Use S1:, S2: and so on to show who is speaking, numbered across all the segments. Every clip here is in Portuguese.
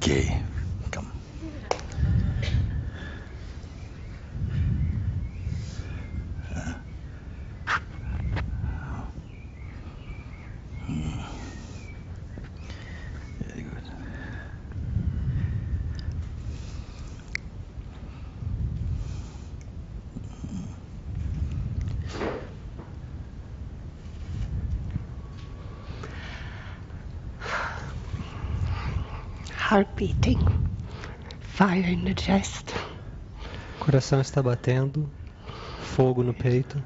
S1: Okay, come. Very good.
S2: Heart beating, fire in the chest.
S3: Coração está batendo, fogo no peito.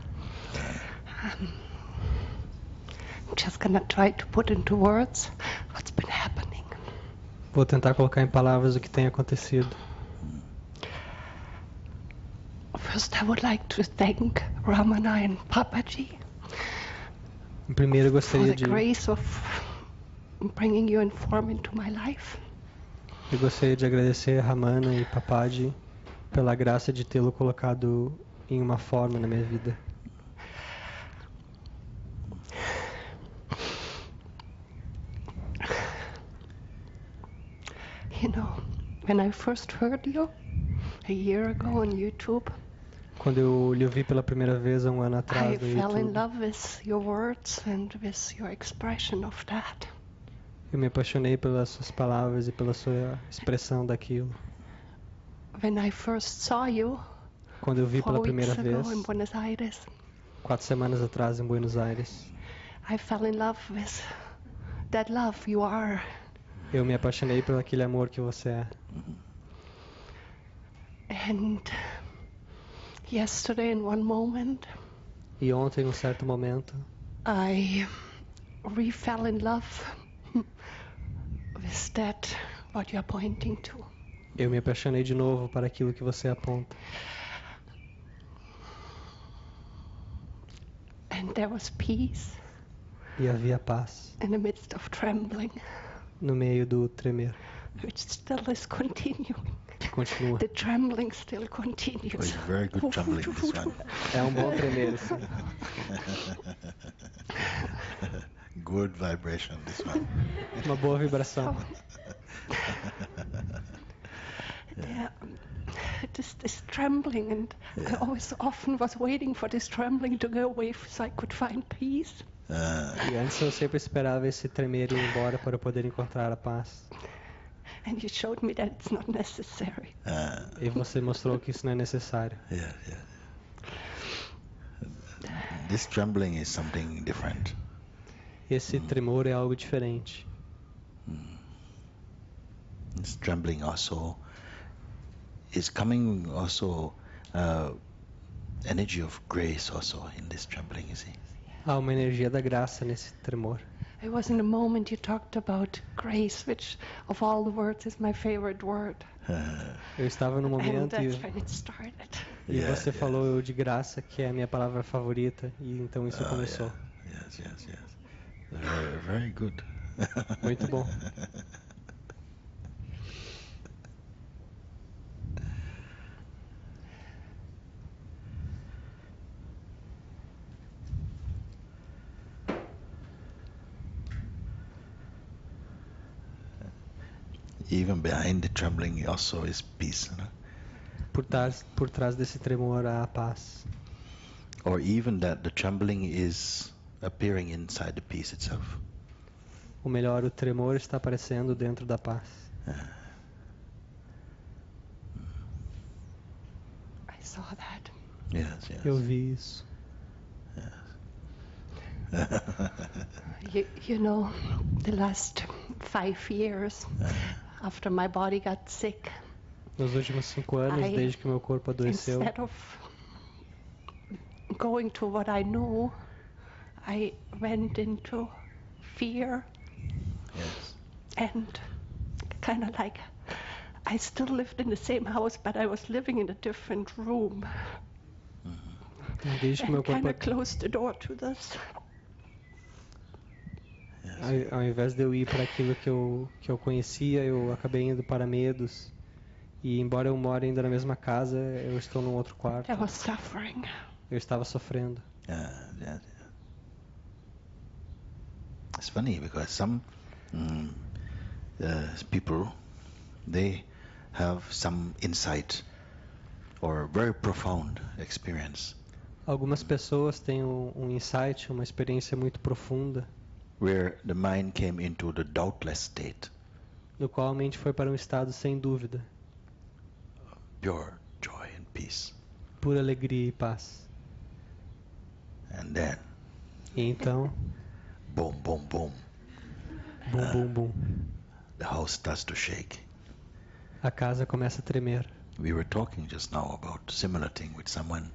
S2: I'm just gonna try to put into words what's been happening.
S3: Vou tentar colocar em palavras o que tem acontecido.
S2: First, I would like to thank Ramana and Papaji
S3: Primeiro eu
S2: for
S3: gostaria
S2: the grace of bringing you in form into my life.
S3: Eu gostaria de agradecer a Ramana e Papaji pela graça de tê-lo colocado em uma forma na minha vida.
S2: You know, when I first heard you a year ago on YouTube,
S3: Quando eu lhe ouvi pela primeira vez há um ano
S2: I
S3: atrás no
S2: fell in
S3: YouTube,
S2: love with your words and with your expression of that.
S3: eu me apaixonei pelas suas palavras e pela sua expressão daquilo.
S2: When I first saw you
S3: Quando eu vi pela
S2: 4 weeks
S3: primeira
S2: ago
S3: vez,
S2: in Buenos Aires,
S3: 4 semanas atrás em Buenos Aires,
S2: I fell in love with that love you are.
S3: eu me apaixonei pelo aquele amor que você é.
S2: And yesterday, in one moment,
S3: E ontem, em um certo momento,
S2: I re-fell in love with that what you're pointing to.
S3: eu me apaixonei de novo para aquilo que você aponta.
S2: And there was peace
S3: E havia paz
S2: in the midst of trembling,
S3: no meio do tremer,
S2: which still is continuing.
S3: que continua.
S2: The trembling still continues.
S1: Oh, it's very good trembling, this one.
S3: É um bom tremer, sim.
S1: Good vibration, this one.
S3: Uma boa vibração.
S2: Yeah, this trembling, and I always often was waiting for this trembling to go away so I could find peace.
S3: E antes eu sempre esperava esse tremer ir embora para eu poder encontrar a paz.
S2: And you showed me that it's not necessary.
S3: E você mostrou que isso não é necessário.
S1: Yeah. This trembling is something different.
S3: Esse tremor é algo diferente.
S1: This trembling also is coming also energy of grace also in this trembling, you see.
S3: Há uma energia da graça nesse tremor.
S2: It was in a moment you talked about grace, which of all the words is my favorite word.
S3: Eu estava no
S2: And
S3: momento
S2: that's when it started.
S3: e você falou de graça, que é a minha palavra favorita, e então isso começou.
S1: Yes. Very good.
S3: Muito bom.
S1: Even behind the trembling also is peace, you know?
S3: Por trás desse tremor há a paz.
S1: Or even that the trembling is appearing inside the peace itself.
S3: Ou melhor, o tremor está aparecendo dentro da paz.
S2: I saw that.
S1: Yes.
S3: Eu vi isso.
S2: You know, the last 5 years after my body got sick,
S3: Nos últimos 5 anos, desde que meu corpo adoeceu,
S2: instead of going to what I knew, I went into fear.
S1: Yes.
S2: And kind of like I still lived in the same house, but I was living in a different room.
S3: desde que meu
S2: And kind
S3: corpo
S2: of closed the door to this.
S3: Ao invés de eu ir para aquilo que eu conhecia, eu acabei indo para medos. E embora eu more ainda na mesma casa, eu estou num outro quarto.
S2: I was suffering.
S3: Eu estava sofrendo.
S1: Yeah. It's funny because some people they have some insight or very profound experience
S3: Algumas pessoas têm um insight, uma experiência muito profunda,
S1: where the mind came into the doubtless state,
S3: no qual a mente foi para um estado sem dúvida,
S1: pure joy and peace.
S3: pura alegria e paz.
S1: And then,
S3: E então,
S1: boom, boom, boom,
S3: bum, bum, bum,
S1: the house starts to shake.
S3: a casa começa a tremer.
S1: We were talking just now about similar thing with someone.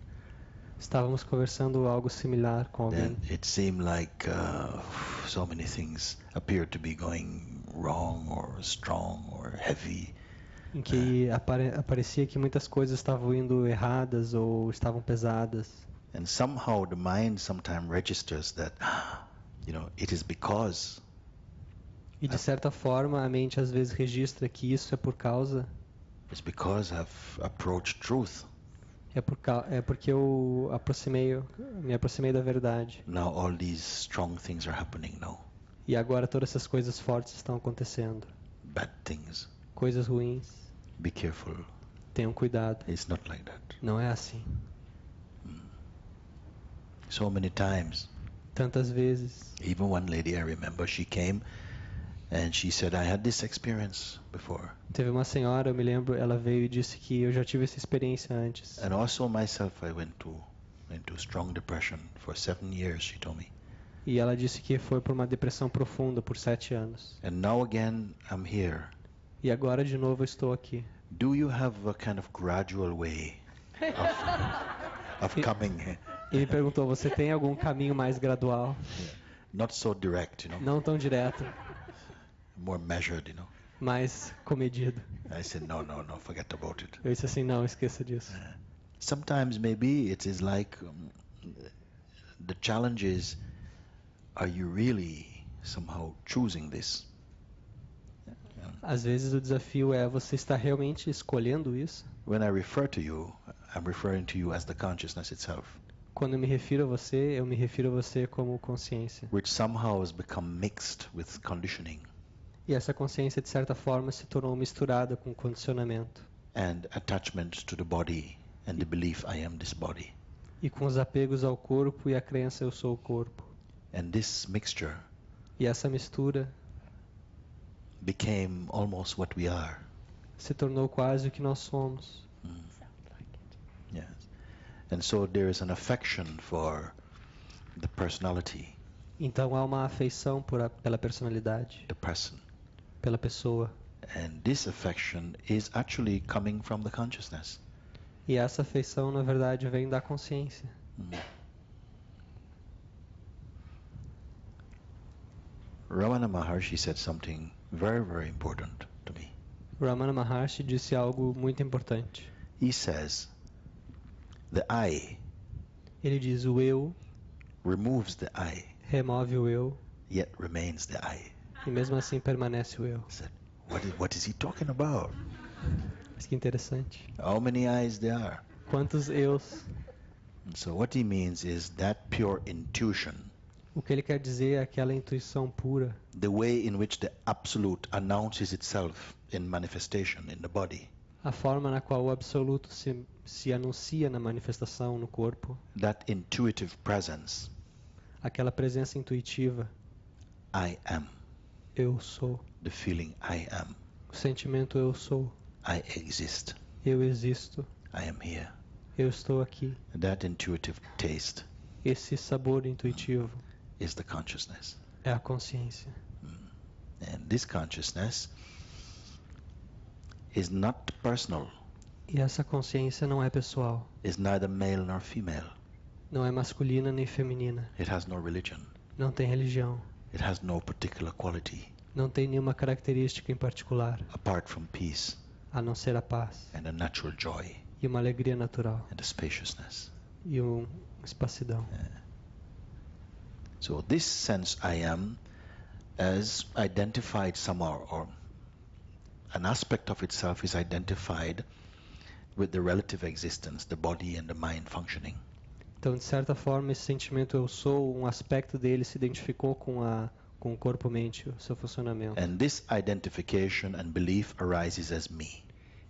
S3: Estávamos conversando algo similar com alguém.
S1: Then it seemed like so many things appeared to be going wrong or strong or heavy.
S3: Em que aparecia que muitas coisas estavam indo erradas ou estavam pesadas.
S1: And somehow the mind sometimes registers that, it is because
S3: E de certa forma a mente às vezes registra que isso é por causa,
S1: I've approached truth.
S3: é porque eu me aproximei da verdade.
S1: Now all these strong things are happening now.
S3: E agora todas essas coisas fortes estão acontecendo.
S1: Bad things.
S3: Coisas ruins.
S1: Be careful.
S3: Tenham cuidado.
S1: It's not like that.
S3: Não é assim.
S1: So many times.
S3: Tantas vezes.
S1: Even one lady I remember, she came and she said, I had this experience before.
S3: Teve uma senhora, eu me lembro, ela veio e disse que eu já tive essa experiência antes.
S1: And also myself, I went into strong depression for 7 years, she told me.
S3: E ela disse que foi por uma depressão profunda por 7 anos.
S1: And now again, I'm here.
S3: E agora de novo eu estou aqui.
S1: Do you have a kind of gradual way of coming?
S3: E me perguntou, você tem algum caminho mais gradual?
S1: Not so direct,
S3: Não tão direto,
S1: more measured,
S3: mais comedido.
S1: I said, no, forget about it.
S3: Eu disse assim, não, esqueça disso.
S1: Sometimes maybe it is like the challenge is, are you really somehow choosing this?
S3: Às vezes o desafio é você estar realmente escolhendo isso?
S1: When I refer to you, I'm referring to you as the consciousness itself,
S3: Quando eu me refiro a você, eu me refiro a você como consciência.
S1: which somehow has become mixed with conditioning
S3: E essa consciência, de certa forma, se tornou misturada com condicionamento.
S1: and attachment to the body and the belief I am this body.
S3: E com os apegos ao corpo e a crença eu sou o corpo.
S1: And this mixture
S3: E essa mistura
S1: became almost what we are.
S3: se tornou quase o que nós somos.
S1: Yes. And so there is an affection for the personality,
S3: Então há uma afeição pela personalidade,
S1: the person.
S3: pela pessoa.
S1: And this affection is actually coming from the consciousness.
S3: E essa afeição, na verdade, vem da consciência.
S1: Ramana Maharshi said something very, very important to me.
S3: Ramana Maharshi disse algo muito importante.
S1: He says, the I
S3: Ele diz, o eu
S1: removes the I,
S3: remove o eu
S1: yet remains the I.
S3: e mesmo assim permanece o eu.
S1: I said, what is he talking about?
S3: Mas que interessante.
S1: How many I's there are?
S3: Quantos eus?
S1: And so what he means is that pure intuition,
S3: O que ele quer dizer é aquela intuição pura,
S1: the way in which the absolute announces itself in manifestation in the body,
S3: a forma na qual o absoluto se anuncia na manifestação no corpo,
S1: that intuitive presence,
S3: aquela presença intuitiva,
S1: I am,
S3: eu sou,
S1: the feeling I am,
S3: o sentimento eu sou,
S1: I exist,
S3: eu existo,
S1: I am here,
S3: eu estou aqui,
S1: that intuitive taste
S3: esse sabor intuitivo
S1: is the consciousness.
S3: é a consciência.
S1: And this consciousness is not personal,
S3: E essa consciência não é pessoal,
S1: is neither male nor female.
S3: não é masculina nem feminina,
S1: It has no religion.
S3: não tem religião,
S1: It has no particular quality
S3: não tem nenhuma característica em particular,
S1: apart from peace
S3: a não ser a paz
S1: and a natural joy
S3: e uma alegria natural
S1: and a spaciousness.
S3: e uma espacidão.
S1: So this sense I am as identified somehow, or an aspect of itself is identified with the relative existence, the body and the mind functioning.
S3: Então, de certa forma, esse sentimento eu sou, um aspecto dele se identificou com com o corpo-mente, o seu funcionamento.
S1: And this identification and belief arises as me,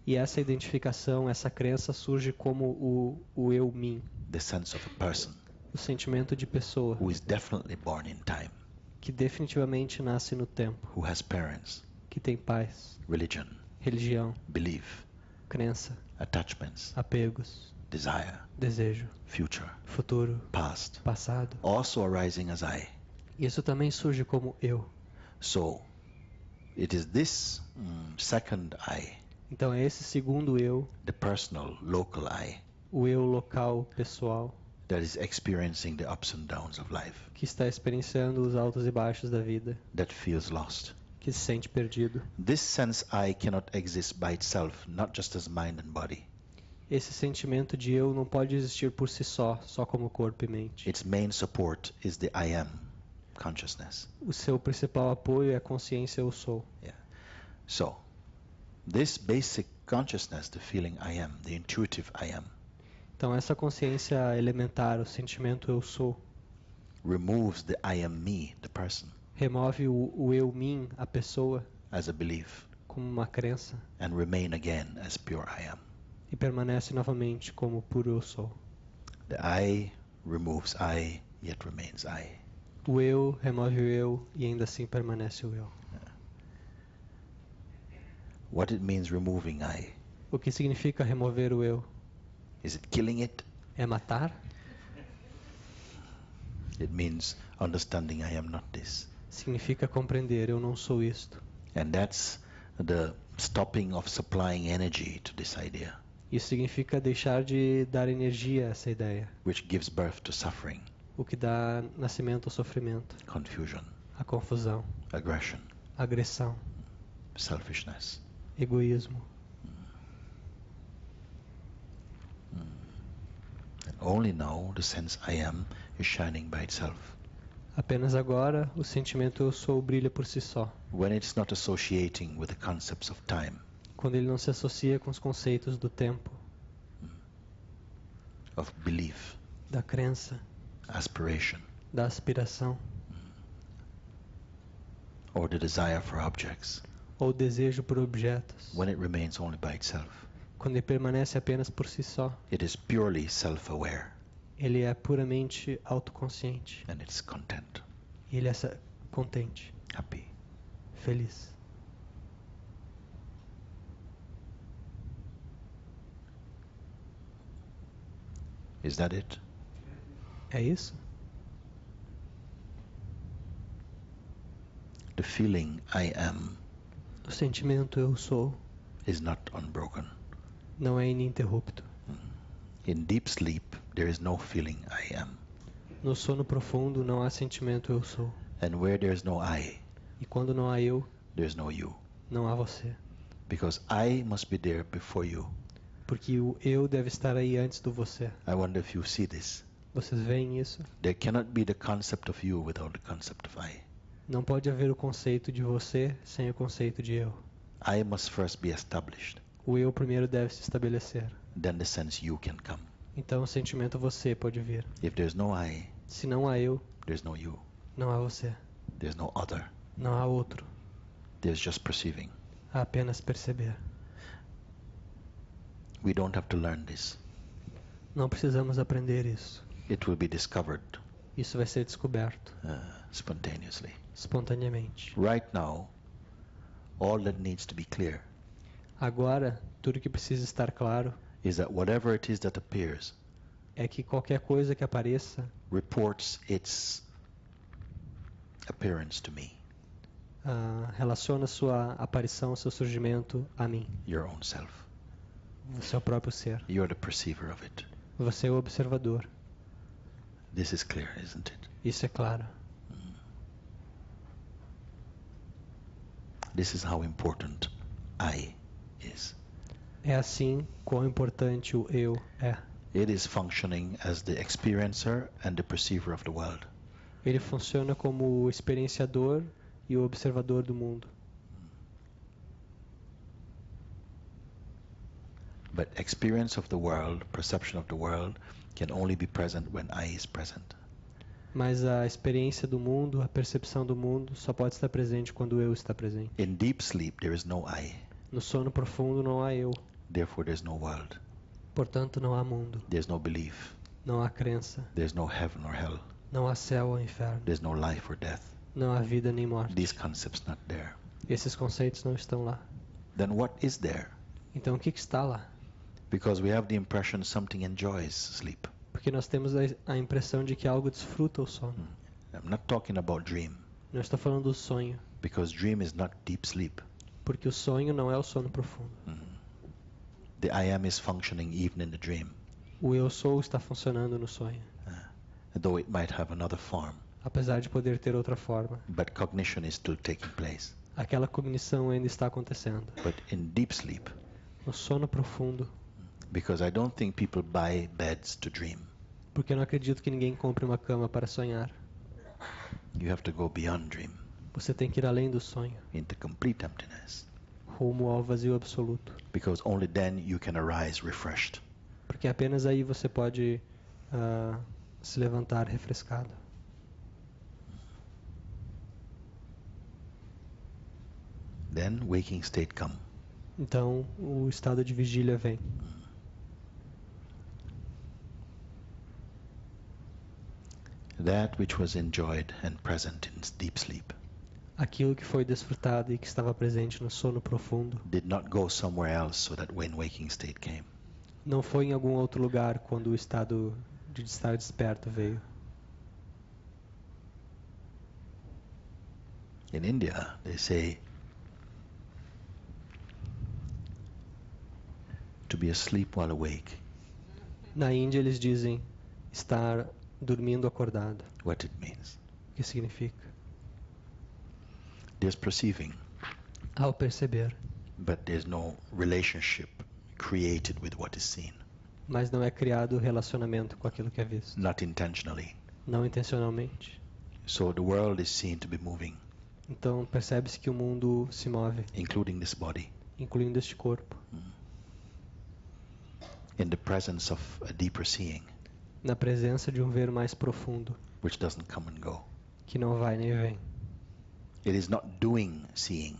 S3: E essa identificação, essa crença surge como o eu mim,
S1: the sense of a person
S3: o sentimento de pessoa,
S1: who is definitely born in time,
S3: que definitivamente nasce no tempo,
S1: who has parents,
S3: que tem pais,
S1: religion,
S3: religião,
S1: belief,
S3: crença,
S1: attachments,
S3: apegos,
S1: desire,
S3: desejo,
S1: future,
S3: futuro,
S1: past,
S3: passado.
S1: also arising as I.
S3: Isso também surge como eu.
S1: So, it is this second I,
S3: Então é esse segundo eu,
S1: the personal, local I,
S3: o eu local, pessoal,
S1: that is experiencing the ups and downs of life,
S3: que está experienciando os altos e baixos da vida,
S1: that feels lost.
S3: que se sente perdido.
S1: This sense I cannot exist by itself, not just as mind and body.
S3: Esse sentimento de eu não pode existir por si só como corpo e mente.
S1: Its main support is the I am consciousness.
S3: O seu principal apoio é a consciência eu sou.
S1: Yeah. So, this basic consciousness, the feeling I am, the intuitive I am,
S3: Então essa consciência elementar, o sentimento eu sou,
S1: removes the I am me, the person,
S3: remove o eu mim, a pessoa,
S1: as a belief,
S3: como uma crença
S1: and remain again as pure I am.
S3: e permanece novamente como puro eu sou.
S1: The I removes I, yet remains I.
S3: O eu remove o eu e ainda assim permanece o eu.
S1: What it means removing I?
S3: O que significa remover o eu?
S1: Is it killing it?
S3: É matar?
S1: It means understanding I am not this.
S3: Significa compreender, eu não sou isto.
S1: And that's the stopping of supplying energy to this idea,
S3: Isso significa deixar de dar energia a essa ideia,
S1: which gives birth to suffering,
S3: o que dá nascimento ao sofrimento,
S1: confusion,
S3: à confusão,
S1: aggression,
S3: agressão,
S1: selfishness.
S3: egoísmo.
S1: And only now the sense I am is shining by itself.
S3: Apenas agora o sentimento eu sou brilha por si só,
S1: When it's not associating with the concepts of time,
S3: quando ele não se associa com os conceitos do tempo,
S1: of belief,
S3: da crença,
S1: aspiration,
S3: da aspiração
S1: or the desire for objects,
S3: ou desejo por objetos.
S1: when it remains only by itself,
S3: Quando ele permanece apenas por si só,
S1: it is purely self-aware
S3: ele é puramente autoconsciente.
S1: and it's content,
S3: Ele é contente,
S1: happy.
S3: feliz.
S1: Is that it?
S3: É isso?
S1: The feeling I am
S3: O sentimento eu sou
S1: is not unbroken.
S3: não é ininterrupto.
S1: In deep sleep, there is no feeling I am.
S3: No sono profundo não há sentimento eu sou.
S1: And where there is no I,
S3: E quando não há eu,
S1: there is no you.
S3: não há você.
S1: Because I must be there before you.
S3: Porque o eu deve estar aí antes do você.
S1: I wonder if you see this.
S3: Vocês veem isso?
S1: There cannot be the concept of you without the concept of I.
S3: Não pode haver o conceito de você sem o conceito de eu.
S1: I must first be established.
S3: O eu primeiro deve se estabelecer.
S1: Then the sense you can come.
S3: Então o sentimento você pode vir.
S1: If there's no I,
S3: Se não há eu,
S1: there's no you.
S3: não há você.
S1: There's no other.
S3: Não há outro.
S1: There's just perceiving.
S3: Há apenas perceber.
S1: We don't have to learn this.
S3: Não precisamos aprender isso.
S1: It will be discovered
S3: Isso vai ser descoberto
S1: spontaneously.
S3: espontaneamente.
S1: Right now, all that needs to be clear
S3: Agora, tudo que precisa estar claro
S1: is that whatever it is that appears
S3: é que qualquer coisa que apareça
S1: reports its appearance to me,
S3: relaciona sua aparição, seu surgimento a mim,
S1: your own self.
S3: o seu próprio ser.
S1: You're the perceiver of it.
S3: Você é o observador.
S1: This is clear, isn't it?
S3: Isso é claro.
S1: This is how important I is.
S3: É assim quão importante o eu é.
S1: It is functioning as the experiencer and the perceiver of the world.
S3: Ele funciona como o experienciador e o observador do mundo.
S1: But experience of the world, perception of the world, can only be present when I is present.
S3: Mas a experiência do mundo, a percepção do mundo, só pode estar presente quando eu está presente.
S1: In deep sleep, there is no I.
S3: No sono profundo não há eu,
S1: Therefore, there's no world.
S3: portanto não há mundo,
S1: There's no belief.
S3: não há crença,
S1: There's no heaven or hell.
S3: não há céu ou inferno,
S1: There's no life or death.
S3: não há vida nem morte.
S1: These concepts not there.
S3: Esses conceitos não estão lá.
S1: Then what is there?
S3: Então o que está lá?
S1: Because we have the impression something enjoys sleep.
S3: Porque nós temos a impressão de que algo desfruta o sono.
S1: I'm not talking about dream,
S3: Não estou falando do sonho,
S1: because dream is not deep sleep.
S3: porque o sonho não é o sono profundo.
S1: The I am is functioning even in the dream,
S3: O eu sou está funcionando no sonho,
S1: though it might have another form.
S3: apesar de poder ter outra forma.
S1: But cognition is still taking place.
S3: Aquela cognição ainda está acontecendo.
S1: But in deep sleep,
S3: No sono profundo,
S1: because I don't think people buy beds to dream.
S3: porque eu não acredito que ninguém compre uma cama para sonhar.
S1: You have to go beyond dream,
S3: Você tem que ir além do sonho,
S1: into complete emptiness,
S3: rumo ao vazio absoluto.
S1: because only then you can arise refreshed.
S3: Porque apenas aí você pode se levantar refrescado.
S1: Then waking state come.
S3: Então o estado de vigília vem.
S1: That which was enjoyed and present in deep sleep
S3: Aquilo que foi desfrutado e que estava presente no sono profundo
S1: did not go somewhere else so that when waking state came.
S3: não foi em algum outro lugar quando o estado de estar desperto veio.
S1: In India, they say to be asleep while awake.
S3: Na Índia eles dizem estar dormindo acordado.
S1: What it means.
S3: O que significa?
S1: There's perceiving,
S3: Ao perceber,
S1: but there's no relationship created with what is seen.
S3: mas não é criado relacionamento com aquilo que é visto.
S1: Not intentionally.
S3: Não intencionalmente.
S1: So the world is seen to be moving,
S3: Então percebe-se que o mundo se move,
S1: including this body,
S3: incluindo este corpo,
S1: in the presence of a deeper seeing,
S3: na presença de um ver mais profundo,
S1: which doesn't come and go.
S3: que não vai nem vem.
S1: It is not doing seeing,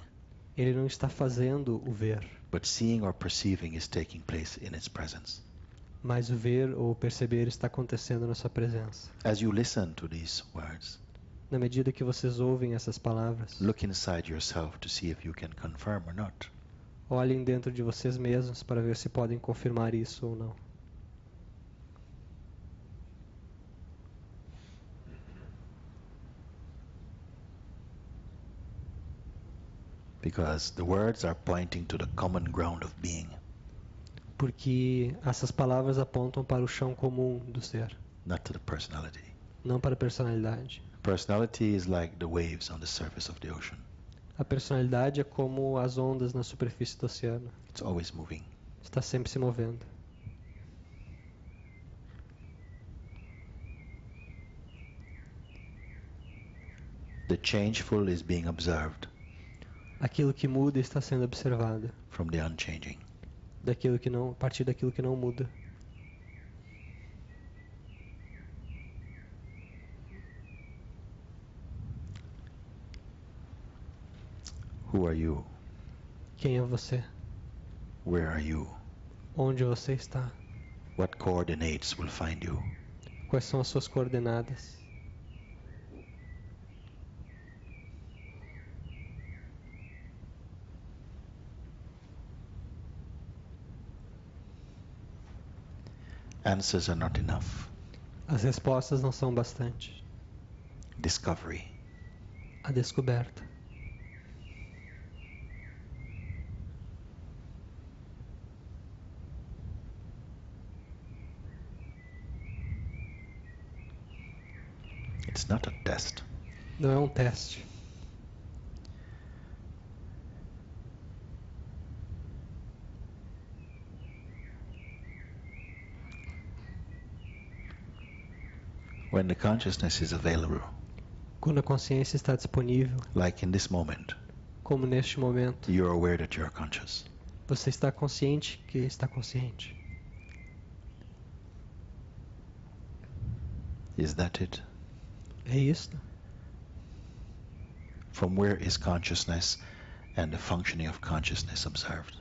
S3: Ele não está fazendo o ver,
S1: but seeing or perceiving is taking place in its presence.
S3: mas o ver ou perceber está acontecendo na sua presença.
S1: As you listen to these words,
S3: Na medida que vocês ouvem essas palavras,
S1: look inside yourself to see if you can confirm or not.
S3: olhem dentro de vocês mesmos para ver se podem confirmar isso ou não.
S1: Because the words are pointing to the common ground of being,
S3: Porque essas palavras apontam para o chão comum do ser,
S1: not to the personality.
S3: não para a personalidade.
S1: Personality is like the waves on the surface of the ocean.
S3: A personalidade é como as ondas na superfície do oceano.
S1: It's always moving.
S3: Está sempre se movendo.
S1: The changeful is being observed
S3: Aquilo que muda está sendo observado,
S1: from the unchanging.
S3: daquilo que não, a partir daquilo que não muda.
S1: Who are you?
S3: Quem é você?
S1: Where are you?
S3: Onde você está?
S1: What coordinates will find you?
S3: Quais são as suas coordenadas?
S1: Answers are not enough.
S3: As respostas não são bastante.
S1: Discovery.
S3: A descoberta.
S1: It's not a test.
S3: Não é um teste.
S1: When the consciousness is available,
S3: Quando a consciência está disponível,
S1: like in this moment,
S3: como neste momento,
S1: you're aware that you're conscious.
S3: você está consciente que está consciente.
S1: Is that it?
S3: É isto?
S1: From where is consciousness and the functioning of consciousness observed?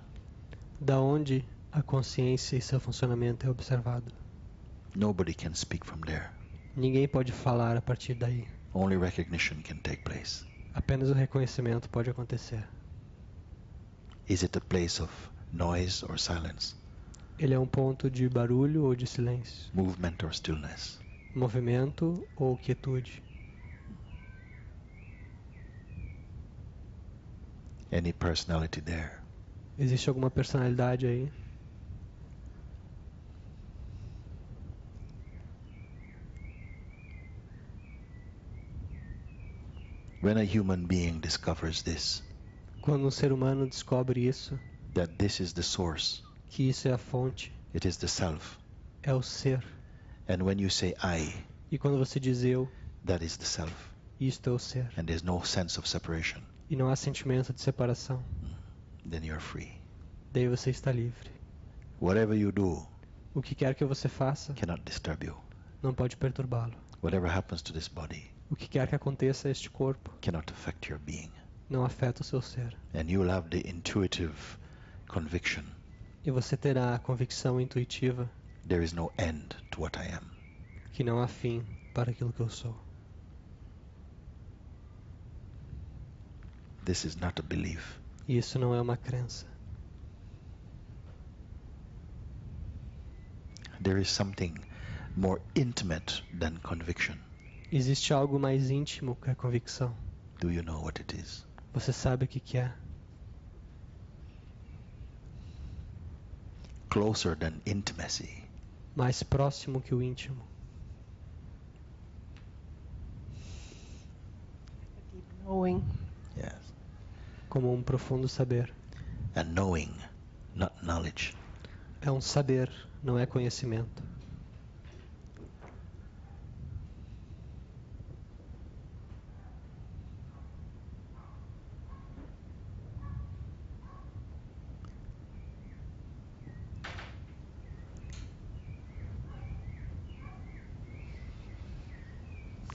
S3: Da onde a consciência e seu funcionamento é observado?
S1: Nobody can speak from there.
S3: Ninguém pode falar a partir daí.
S1: Only recognition can take place.
S3: Apenas o reconhecimento pode acontecer.
S1: Is it a place of noise or silence?
S3: Ele é um ponto de barulho ou de silêncio?
S1: Movement or stillness?
S3: Movimento ou quietude?
S1: Any personality there?
S3: Existe alguma personalidade aí?
S1: When a human being discovers this,
S3: Quando um ser humano descobre isso,
S1: that this is the source,
S3: que isso é a fonte,
S1: it is the self,
S3: é o ser.
S1: and when you say I,
S3: E quando você diz eu,
S1: that is the self,
S3: isto é o ser.
S1: and there's no sense of separation,
S3: E não há sentimento de separação.
S1: then you're free.
S3: Daí você está livre.
S1: Whatever you do
S3: O que quer que você faça,
S1: cannot disturb you.
S3: não pode perturbá-lo.
S1: Whatever happens to this body
S3: O que quer que aconteça a este corpo,
S1: cannot affect your being.
S3: não afeta o seu ser.
S1: And you'll have the intuitive conviction
S3: E você terá a convicção intuitiva
S1: there is no end to what I am.
S3: que não há fim para aquilo que eu sou.
S1: This is not a belief.
S3: E isso não é uma crença.
S1: There is something more intimate than conviction.
S3: Existe algo mais íntimo que a convicção.
S1: Do you know what it is?
S3: Você sabe o que é?
S1: Closer than intimacy.
S3: Mais próximo que o íntimo.
S2: Knowing.
S1: Yes.
S3: Como um profundo saber.
S1: And knowing, not knowledge.
S3: É um saber, não é conhecimento.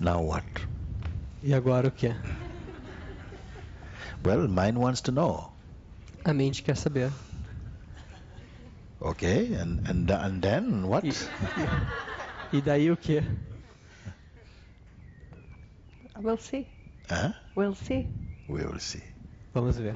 S1: Now what?
S3: E agora o que é?
S1: Well, mind wants to know.
S3: A mente quer saber.
S1: Okay, and then what?
S3: E daí o que?
S2: We'll see.
S1: Huh?
S2: We'll see.
S1: We will see.
S3: Vamos ver.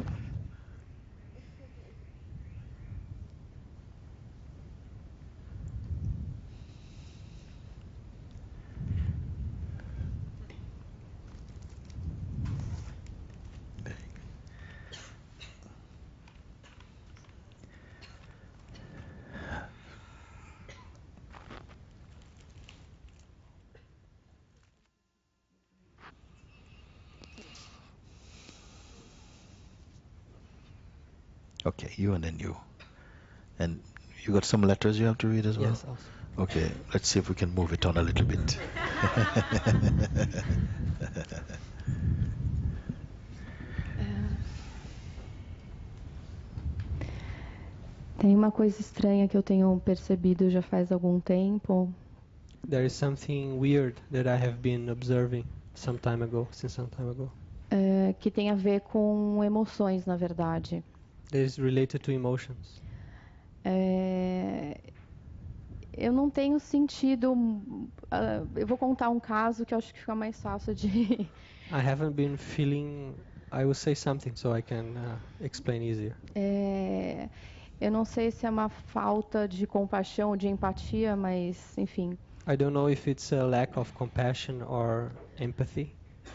S1: Okay, you and then you. And you got some letters you have to read as well?
S3: Yes, also.
S1: Okay, let's see if we can move it on a little bit.
S4: Tem uma coisa estranha que eu tenho percebido já faz algum tempo.
S3: There is something weird that I have been observing some time ago, since some time ago.
S4: Que tem a ver com emoções, na verdade.
S3: That is related to emotions.
S4: Eu não tenho sentido. Eu vou contar um caso que eu acho que fica mais fácil de.
S3: I haven't been feeling. I will say something so I can explain easier.
S4: Eu não sei se é uma falta de compaixão, de empatia, mas, enfim.
S3: I don't know if it's a lack of compassion or empathy.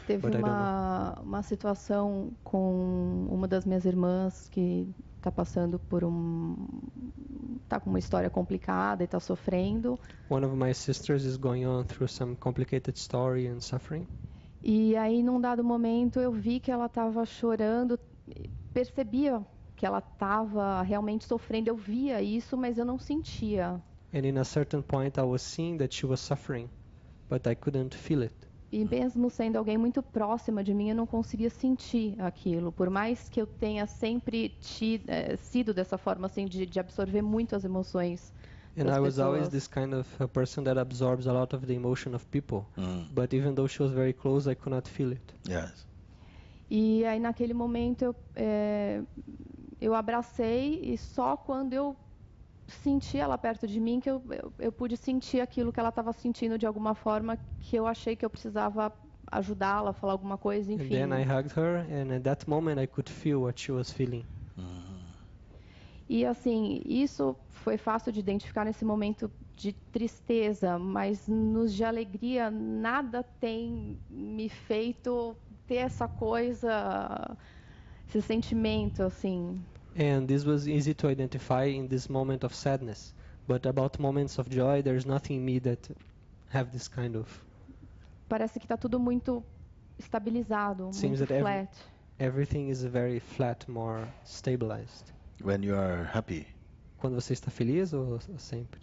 S4: Teve uma situação com uma das minhas irmãs que está passando por tá com uma história complicada e está sofrendo.
S3: One of my sisters is going on through some complicated story and suffering.
S4: E aí, num dado momento, eu vi que ela estava chorando, percebia que ela estava realmente sofrendo. Eu via isso, mas eu não sentia.
S3: And in a certain point I was seeing that she was suffering, but I couldn't feel it.
S4: E mesmo sendo alguém muito próxima de mim, eu não conseguia sentir aquilo. Por mais que eu tenha sempre sido dessa forma, assim, de absorver muito as emoções
S3: And
S4: das
S3: I was always
S4: pessoas.
S3: this kind of a person that absorbs a lot of the emotion of people. But even though she was very close, I could not feel it.
S1: Yes.
S4: E aí naquele momento eu abracei e só quando eu senti ela perto de mim que eu pude sentir aquilo que ela estava sentindo de alguma forma que eu achei que eu precisava ajudá-la, falar alguma coisa,
S3: And
S4: enfim.
S3: then I hugged her, and at that moment I could feel what she was feeling.
S4: E assim, isso foi fácil de identificar nesse momento de tristeza, mas nos de alegria nada tem me feito ter essa coisa, esse sentimento assim.
S3: And this was easy to identify in this moment of sadness. But about moments of joy, there's nothing in me that have this kind of.
S4: Parece que está tudo muito estabilizado,
S3: Seems
S4: muito
S3: that
S4: flat.
S3: Everything is very flat, more stabilized.
S1: When you are happy,
S3: Quando você está feliz ou sempre?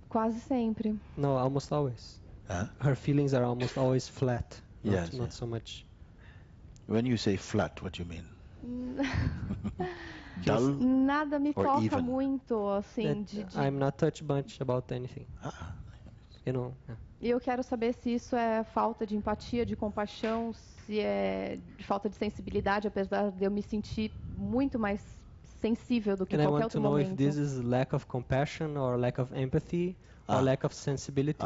S4: Quase sempre.
S3: No, almost always.
S1: huh?
S3: Her feelings are almost always flat.
S1: Yes,
S3: Not
S1: yes.
S3: so much.
S1: When you say flat, what do you mean? Dull?
S4: Nada me
S1: Or
S4: toca
S1: even.
S4: muito, assim,
S3: I'm not touched much about anything.
S1: Ah,
S3: You know. Yeah.
S4: E eu quero saber se isso é falta de empatia, de compaixão, se é falta de sensibilidade, apesar de eu me sentir muito mais sensível do que
S3: And I
S4: qualquer
S3: want to
S4: outro
S3: know if
S4: momento.
S3: this is lack of compassion or lack of empathy or lack of sensibility,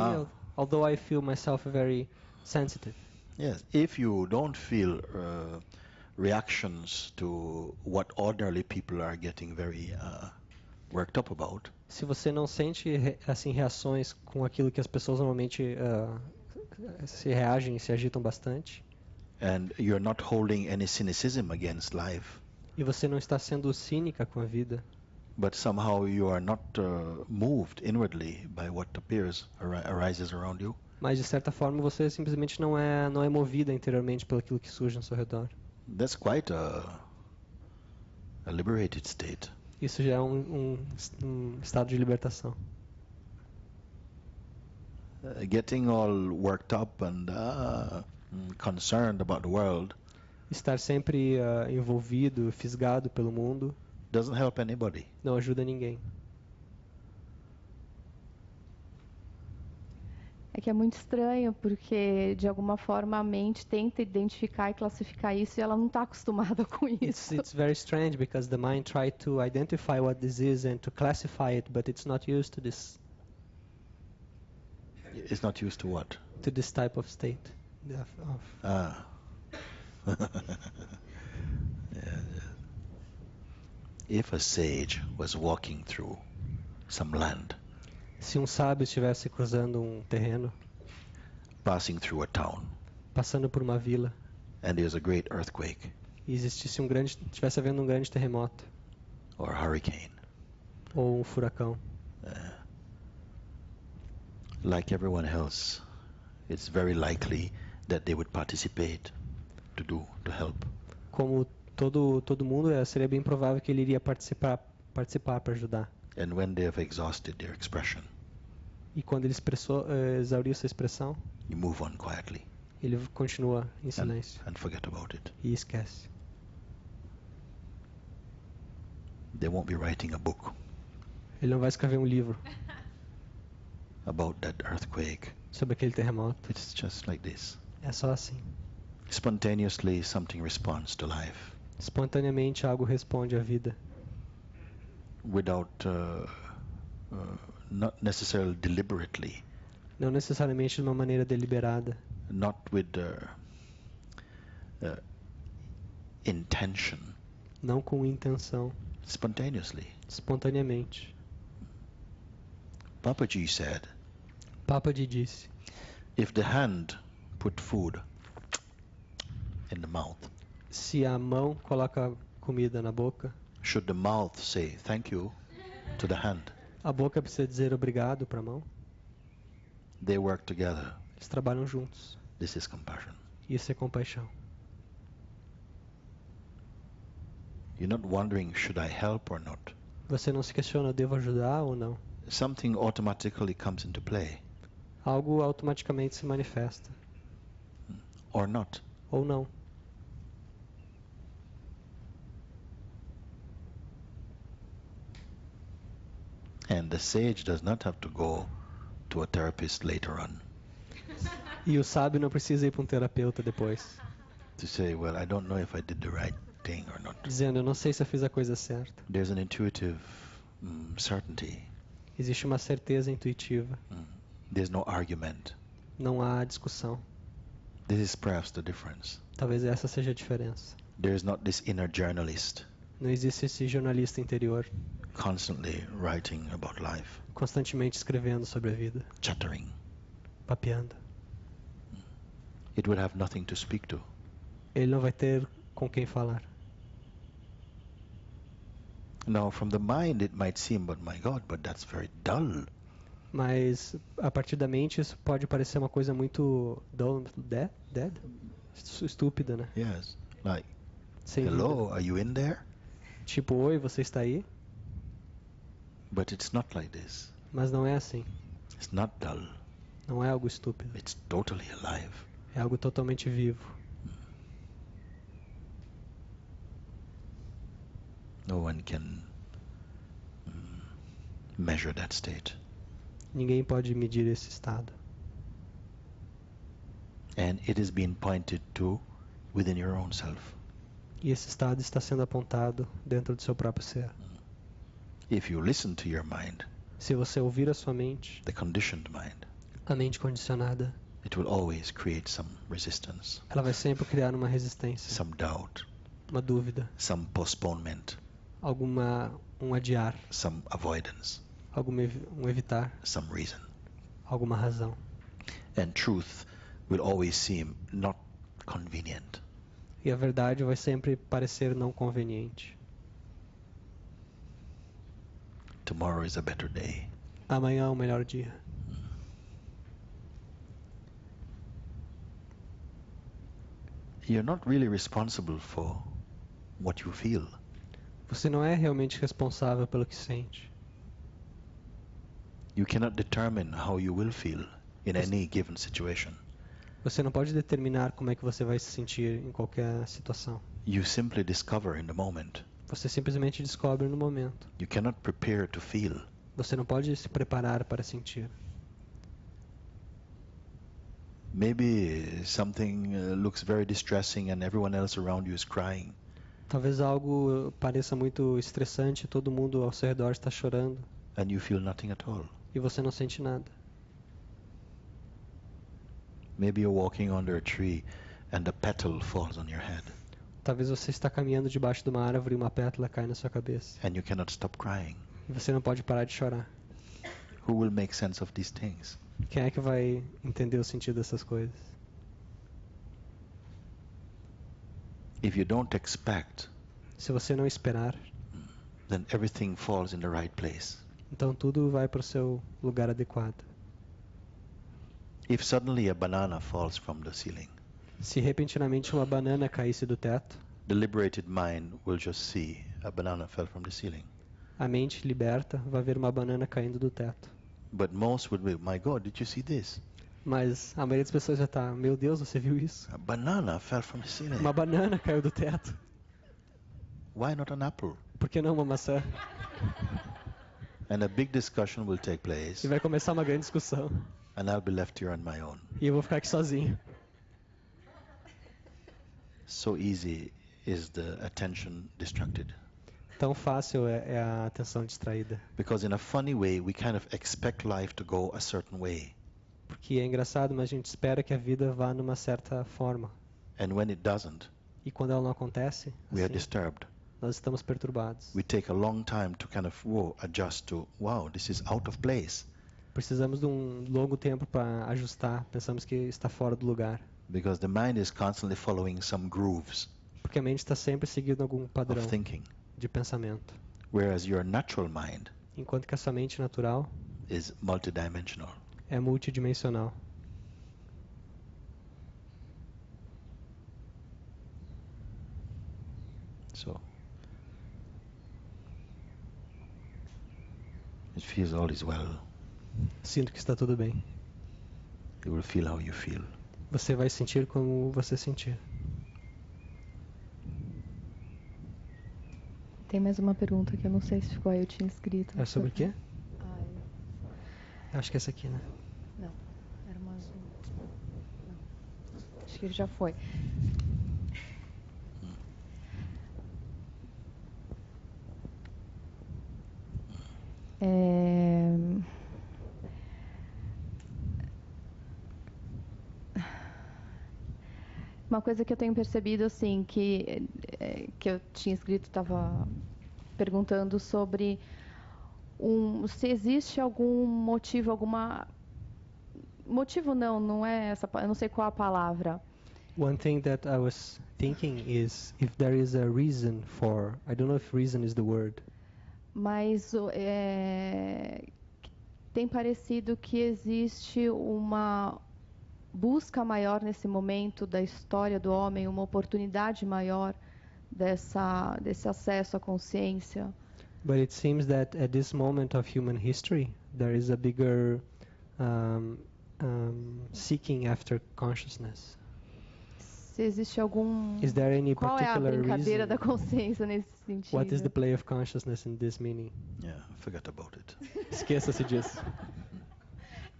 S3: although I feel myself very sensitive.
S1: yes. If you don't feel reactions to what ordinarily people are getting very worked up about,
S3: Se você não sente assim reações com aquilo que as pessoas normalmente se reagem e se agitam bastante,
S1: and you're not holding any cynicism against life,
S3: e você não está sendo cínica com a vida,
S1: but somehow you are not moved inwardly by what appears arises around you,
S3: mas de certa forma você simplesmente não é movida interiormente pelo aquilo que surge ao seu redor.
S1: that's quite a liberated state.
S3: Isso já é um estado de libertação.
S1: Getting all worked up and concerned about the world
S3: Estar sempre envolvido, fisgado pelo mundo,
S1: doesn't help anybody.
S3: não ajuda ninguém.
S4: É que é muito estranho, porque de alguma forma a mente tenta identificar e classificar isso e ela não está acostumada com isso.
S3: It's very strange because the mind tried to identify what this is and to classify it, but it's not used to this
S1: It's not used to what?
S3: type of state.
S1: Ah. Yeah. If a sage was walking through some land,
S3: Se sábio estivesse cruzando terreno,
S1: passing through a town,
S3: passando por uma vila,
S1: and there's a great earthquake
S3: e estivesse havendo grande terremoto
S1: or hurricane,
S3: ou furacão,
S1: like everyone else, it's very likely that they would participate to help.
S3: como todo mundo, seria bem provável que ele iria participar para ajudar.
S1: And when they have exhausted their expression,
S3: E quando ele exauriu sua expressão,
S1: you move on quietly
S3: ele continua em silêncio
S1: and forget about it.
S3: e esquece.
S1: They won't be writing a book
S3: Ele não vai escrever livro
S1: about that earthquake.
S3: sobre aquele terremoto.
S1: It's just like this.
S3: É só assim.
S1: Spontaneously, something responds to life
S3: Espontaneamente algo responde à vida,
S1: without, not necessarily deliberately,
S3: não necessariamente de uma maneira deliberada,
S1: not with intention,
S3: não com intenção,
S1: spontaneously.
S3: espontaneamente.
S1: Papaji said,
S3: Papaji disse:
S1: if the hand put food in the mouth,
S3: se a mão coloca comida na boca,
S1: should the mouth say thank you to the hand?
S3: a boca precisa dizer obrigado para a mão.
S1: They work together.
S3: Eles trabalham juntos.
S1: This is compassion.
S3: Isso é compaixão.
S1: You're not wondering, should I help or not?
S3: Você não se questiona, devo ajudar ou não?
S1: Something automatically comes into play,
S3: Algo automaticamente se manifesta,
S1: or not.
S3: ou não.
S1: And the sage does not have to go to a therapist later on
S3: E o sábio não precisa ir para um terapeuta depois,
S1: to say, well, I don't know if I did the right thing or not.
S3: dizendo, eu não sei se eu fiz a coisa certa.
S1: There's an intuitive certainty.
S3: Existe uma certeza intuitiva.
S1: There's no argument.
S3: Não há discussão.
S1: This is perhaps the difference.
S3: Talvez essa seja a diferença.
S1: There's not this inner journalist
S3: Não existe esse jornalista interior
S1: constantly writing about life,
S3: constantemente escrevendo sobre a vida,
S1: chattering.
S3: papeando.
S1: It would have nothing to speak to.
S3: Ele não vai ter com quem falar.
S1: Now, from the mind, it might seem, but my God, but that's very dull.
S3: Mas a partir da mente isso pode parecer uma coisa muito dead? Estúpida, né?
S1: Yes. Like,
S3: Sem
S1: hello,
S3: vida.
S1: are you in there?
S3: Tipo, oi, você está aí?
S1: But it's not like this.
S3: Mas não é assim.
S1: It's not dull.
S3: Não é algo estúpido.
S1: It's totally alive.
S3: É algo totalmente vivo.
S1: No one can measure that state.
S3: Ninguém pode medir esse estado.
S1: And it is being pointed to within your own self.
S3: E esse estado está sendo apontado dentro do seu próprio ser.
S1: If you listen to your mind,
S3: Se você ouvir a sua mente,
S1: the conditioned mind,
S3: a mente condicionada,
S1: it will always create some resistance,
S3: ela vai sempre criar uma resistência,
S1: some doubt,
S3: uma dúvida,
S1: some postponement,
S3: um adiar,
S1: some avoidance,
S3: um evitar,
S1: some reason.
S3: alguma razão.
S1: And truth will always seem not convenient.
S3: E a verdade vai sempre parecer não conveniente.
S1: Tomorrow is a better day.
S3: Amanhã é o melhor dia.
S1: You're not really responsible for what you feel.
S3: Você não é realmente responsável pelo que sente.
S1: You cannot determine how you will feel in any given situation.
S3: Você não pode determinar como é que você vai se sentir em qualquer situação.
S1: You simply discover in the moment.
S3: Você simplesmente descobre no momento.
S1: You cannot prepare to feel.
S3: Você não pode se preparar para sentir.
S1: Maybe something looks very distressing and everyone else around you is crying.
S3: Talvez algo pareça muito estressante e todo mundo ao seu redor está chorando.
S1: And you feel nothing at all.
S3: E você não sente nada.
S1: Maybe you're walking under a tree and a petal falls on your head.
S3: Talvez você está caminhando debaixo de uma árvore e uma pétala cai na sua cabeça.
S1: And you cannot stop crying.
S3: E você não pode parar de chorar.
S1: Who will make sense of these things?
S3: Quem é que vai entender o sentido dessas coisas?
S1: If you don't expect,
S3: Se você não esperar,
S1: then everything falls in the right place.
S3: então tudo vai para o seu lugar adequado.
S1: If suddenly a banana falls from the ceiling,
S3: Se repentinamente uma banana caísse do teto,
S1: the liberated mind will just see a banana fell from the ceiling.
S3: a mente liberta vai ver uma banana caindo do teto.
S1: But most would be, my God, did you see this?
S3: Mas a maioria das pessoas já está, meu Deus, você viu isso?
S1: A banana fell from the ceiling.
S3: Uma banana caiu do teto.
S1: Why not an apple?
S3: Por que não uma maçã?
S1: And a big discussion will take place,
S3: E vai começar uma grande discussão.
S1: and I'll be left here on my own.
S3: E eu vou ficar aqui sozinho.
S1: So easy is the attention distracted.
S3: Tão fácil é a atenção distraída.
S1: Because in a funny way, we kind of expect life to go a certain way.
S3: Porque é engraçado, mas a gente espera que a vida vá numa certa forma.
S1: And when it doesn't,
S3: E quando ela não acontece,
S1: we are
S3: assim,
S1: disturbed.
S3: nós estamos perturbados.
S1: We take a long time to kind of adjust to, wow, this is out of place.
S3: Precisamos de um longo tempo para ajustar. Pensamos que está fora do lugar.
S1: Because the mind is constantly following some grooves
S3: Porque a mente está sempre seguindo algum padrão
S1: of thinking.
S3: de pensamento.
S1: Whereas your natural mind
S3: Enquanto que a sua mente natural
S1: is multidimensional.
S3: é multidimensional.
S1: So it feels all is well.
S3: Sinto que está tudo bem.
S1: You will feel how you feel.
S3: Você vai sentir como você sentir.
S4: Tem mais uma pergunta que eu não sei se ficou aí, eu tinha escrito.
S3: É sobre o quê? Acho que é essa aqui, né?
S4: Não, era uma azul. Não, acho que ele já foi. Uma coisa que eu tenho percebido, assim, que eu tinha escrito, estava perguntando sobre se existe algum motivo, motivo não é essa, eu não sei qual a palavra.
S3: One thing that I was thinking is if there is a reason for, I don't know if reason is the word.
S4: Mas tem parecido que existe uma busca maior nesse momento da história do homem, uma oportunidade maior desse acesso à consciência.
S3: But it seems that at this moment of human history, there is a bigger seeking after consciousness.
S4: Se existe algum...
S3: Is there any
S4: Qual é a
S3: particular
S4: brincadeira
S3: reason?
S4: da consciência nesse sentido?
S3: What is the play of consciousness in this meaning?
S1: Yeah, forget about it.
S3: Esqueça-se disso.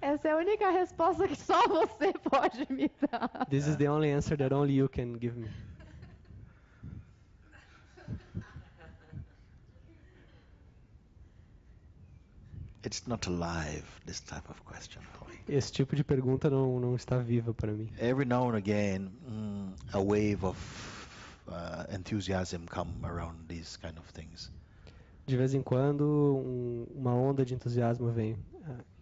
S4: Essa é a única resposta que só você pode me dar.
S3: This is the only answer that only you can give me.
S1: It's not alive, this type of question for me.
S3: Esse tipo de pergunta não está viva para mim.
S1: Every now and again, a wave of enthusiasm come around these kind of things.
S3: De vez em quando, uma onda de entusiasmo vem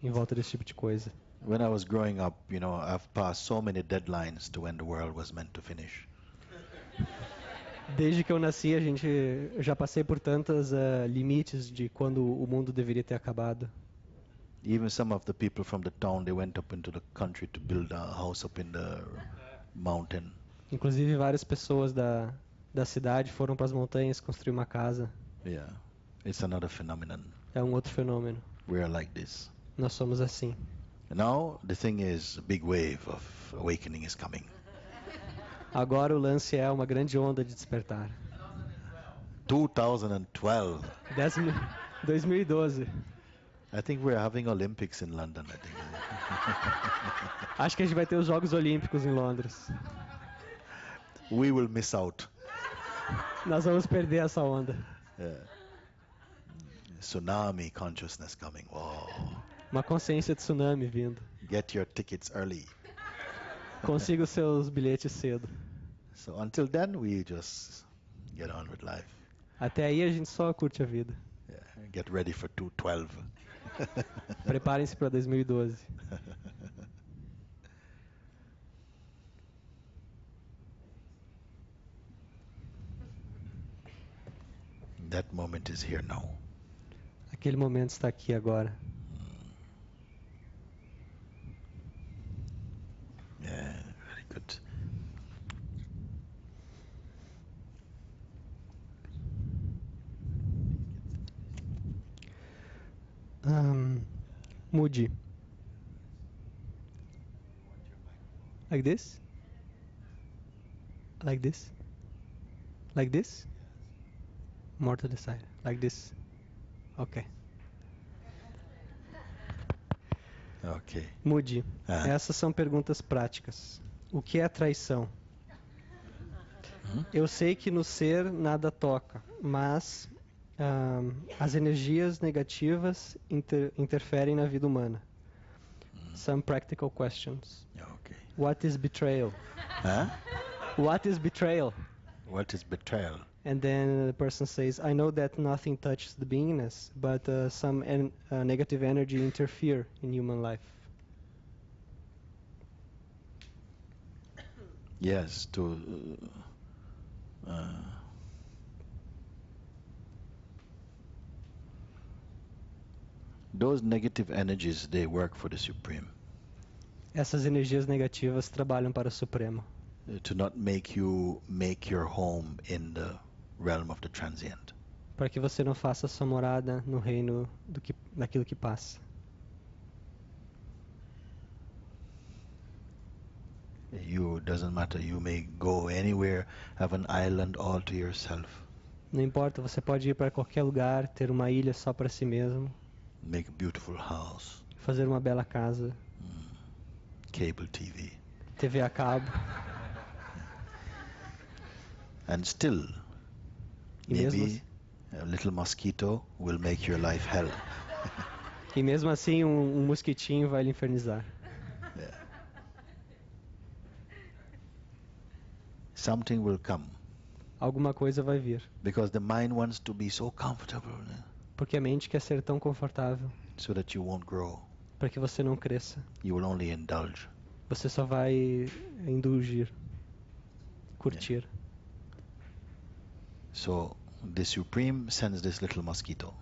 S3: em volta desse tipo de coisa.
S1: When I was growing up, I've passed so many deadlines to when the world was meant to finish.
S3: Desde que eu nasci, eu já passei por tantos limites de quando o mundo deveria ter acabado.
S1: Even some of the people from the town, they went up into the country to build a house up in the mountain.
S3: Inclusive, várias pessoas da cidade foram para as montanhas construir uma casa.
S1: Yeah, it's another phenomenon.
S3: É um outro fenômeno.
S1: We are like this.
S3: Nós somos assim.
S1: Now, the thing is, a big wave of awakening is coming.
S3: Agora o lance é uma grande onda de despertar.
S1: 2012.
S3: 2012.
S1: I think we're having Olympics in London, I think.
S3: Acho que a gente vai ter os Jogos Olímpicos em Londres.
S1: We will miss out.
S3: Nós vamos perder essa onda.
S1: Yeah. Tsunami consciousness coming. Whoa.
S3: Uma consciência de tsunami vindo.
S1: Get your tickets early.
S3: Consiga os seus bilhetes cedo.
S1: So until then, we just get on with life.
S3: Até aí a gente só curte a vida.
S1: Yeah. Get ready for 2012.
S3: Preparem-se para 2012.
S1: That moment is here now.
S3: Aquele momento está aqui agora.
S1: Yeah, very good.
S3: Mooji. Like this? Like this? Like this? More to the side. Like this. Okay.
S1: Okay.
S3: Mooji. Essas são perguntas práticas. O que é traição? Eu sei que no ser nada toca, mas as energias negativas interferem na vida humana. Some practical questions.
S1: Okay.
S3: What is betrayal?
S1: Huh?
S3: What is betrayal?
S1: What is betrayal?
S3: And then the person says, I know that nothing touches the beingness, but some negative energy interfere in human life.
S1: Yes, those negative energies, they work for the Supreme.
S3: Essas energias negativas trabalham para o Supremo.
S1: To not make you make your home in the realm of the transient.
S3: Para que você não faça sua morada no reino daquilo que passa.
S1: Doesn't matter, you may go anywhere, have an island all to yourself.
S3: Não importa, você pode ir para qualquer lugar, ter uma ilha só para si mesmo.
S1: Make a beautiful house.
S3: fazer uma bela casa,
S1: cable TV.
S3: TV a cabo.
S1: And still,
S3: E mesmo
S1: maybe a little mosquito will make your life hell.
S3: E mesmo assim, um mosquitinho vai lhe infernizar.
S1: Yeah. Something will come.
S3: Alguma coisa vai vir.
S1: Because the mind wants to be so comfortable, né?
S3: Porque a mente quer ser tão confortável.
S1: So that you won't grow.
S3: Para que você não cresça.
S1: You will only indulge.
S3: Você só vai indulgir. Curtir.
S1: Yeah. So the Supreme sends this little mosquito.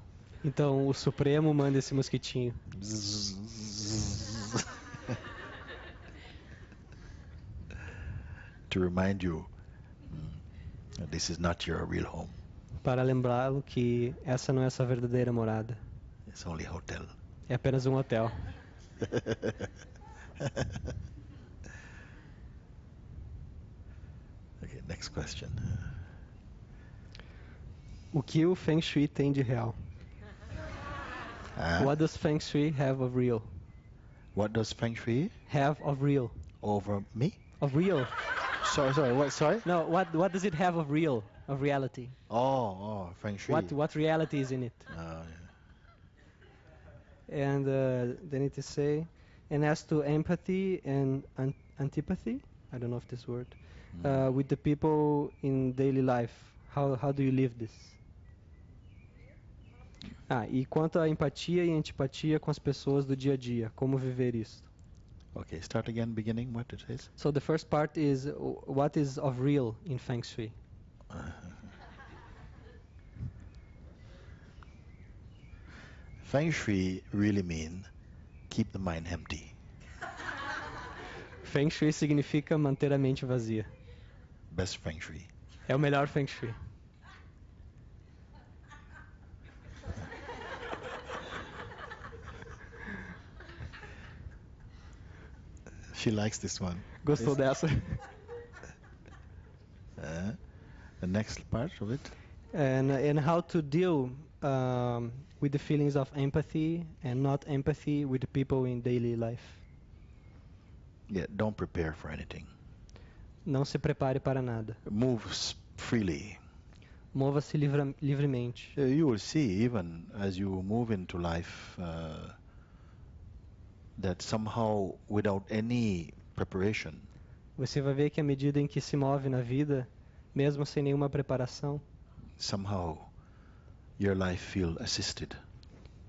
S3: Então o Supremo manda esse mosquitinho.
S1: To remind you, this is not your real home.
S3: Para lembrá-lo que essa não é sua verdadeira morada.
S1: It's only a hotel.
S3: É apenas um hotel.
S1: Okay, next question.
S3: O que o Feng Shui tem de real? What does Feng Shui have of real?
S1: What does Feng Shui
S3: Have of real?
S1: over me?
S3: Of real?
S1: Sorry, what? Sorry?
S3: No, what does it have of real? Of reality?
S1: Oh, Feng Shui.
S3: What reality is in it?
S1: Yeah.
S3: And then it is say, and as to empathy and antipathy, I don't know if this word, with the people in daily life, how do you live this? E quanto à empatia e antipatia com as pessoas do dia a dia, como viver isso?
S1: Okay, start again, beginning, what it is?
S3: So the first part is, what is of real in Feng Shui?
S1: Feng Shui really mean keep the mind empty.
S3: Feng Shui significa manter a mente vazia.
S1: Best Feng Shui.
S3: É o melhor Feng Shui.
S1: She likes this one.
S3: Gostou dessa?
S1: The next part of it?
S3: And how to deal with the feelings of empathy and not empathy with the people in daily life.
S1: Yeah, don't prepare for anything.
S3: Não se prepare para nada.
S1: Move freely.
S3: Mova-se livremente.
S1: You will see, even as you move into life, that somehow, without any preparation,
S3: Você vai ver que à medida em que se move na vida, mesmo sem nenhuma preparação,
S1: somehow your life feels assisted.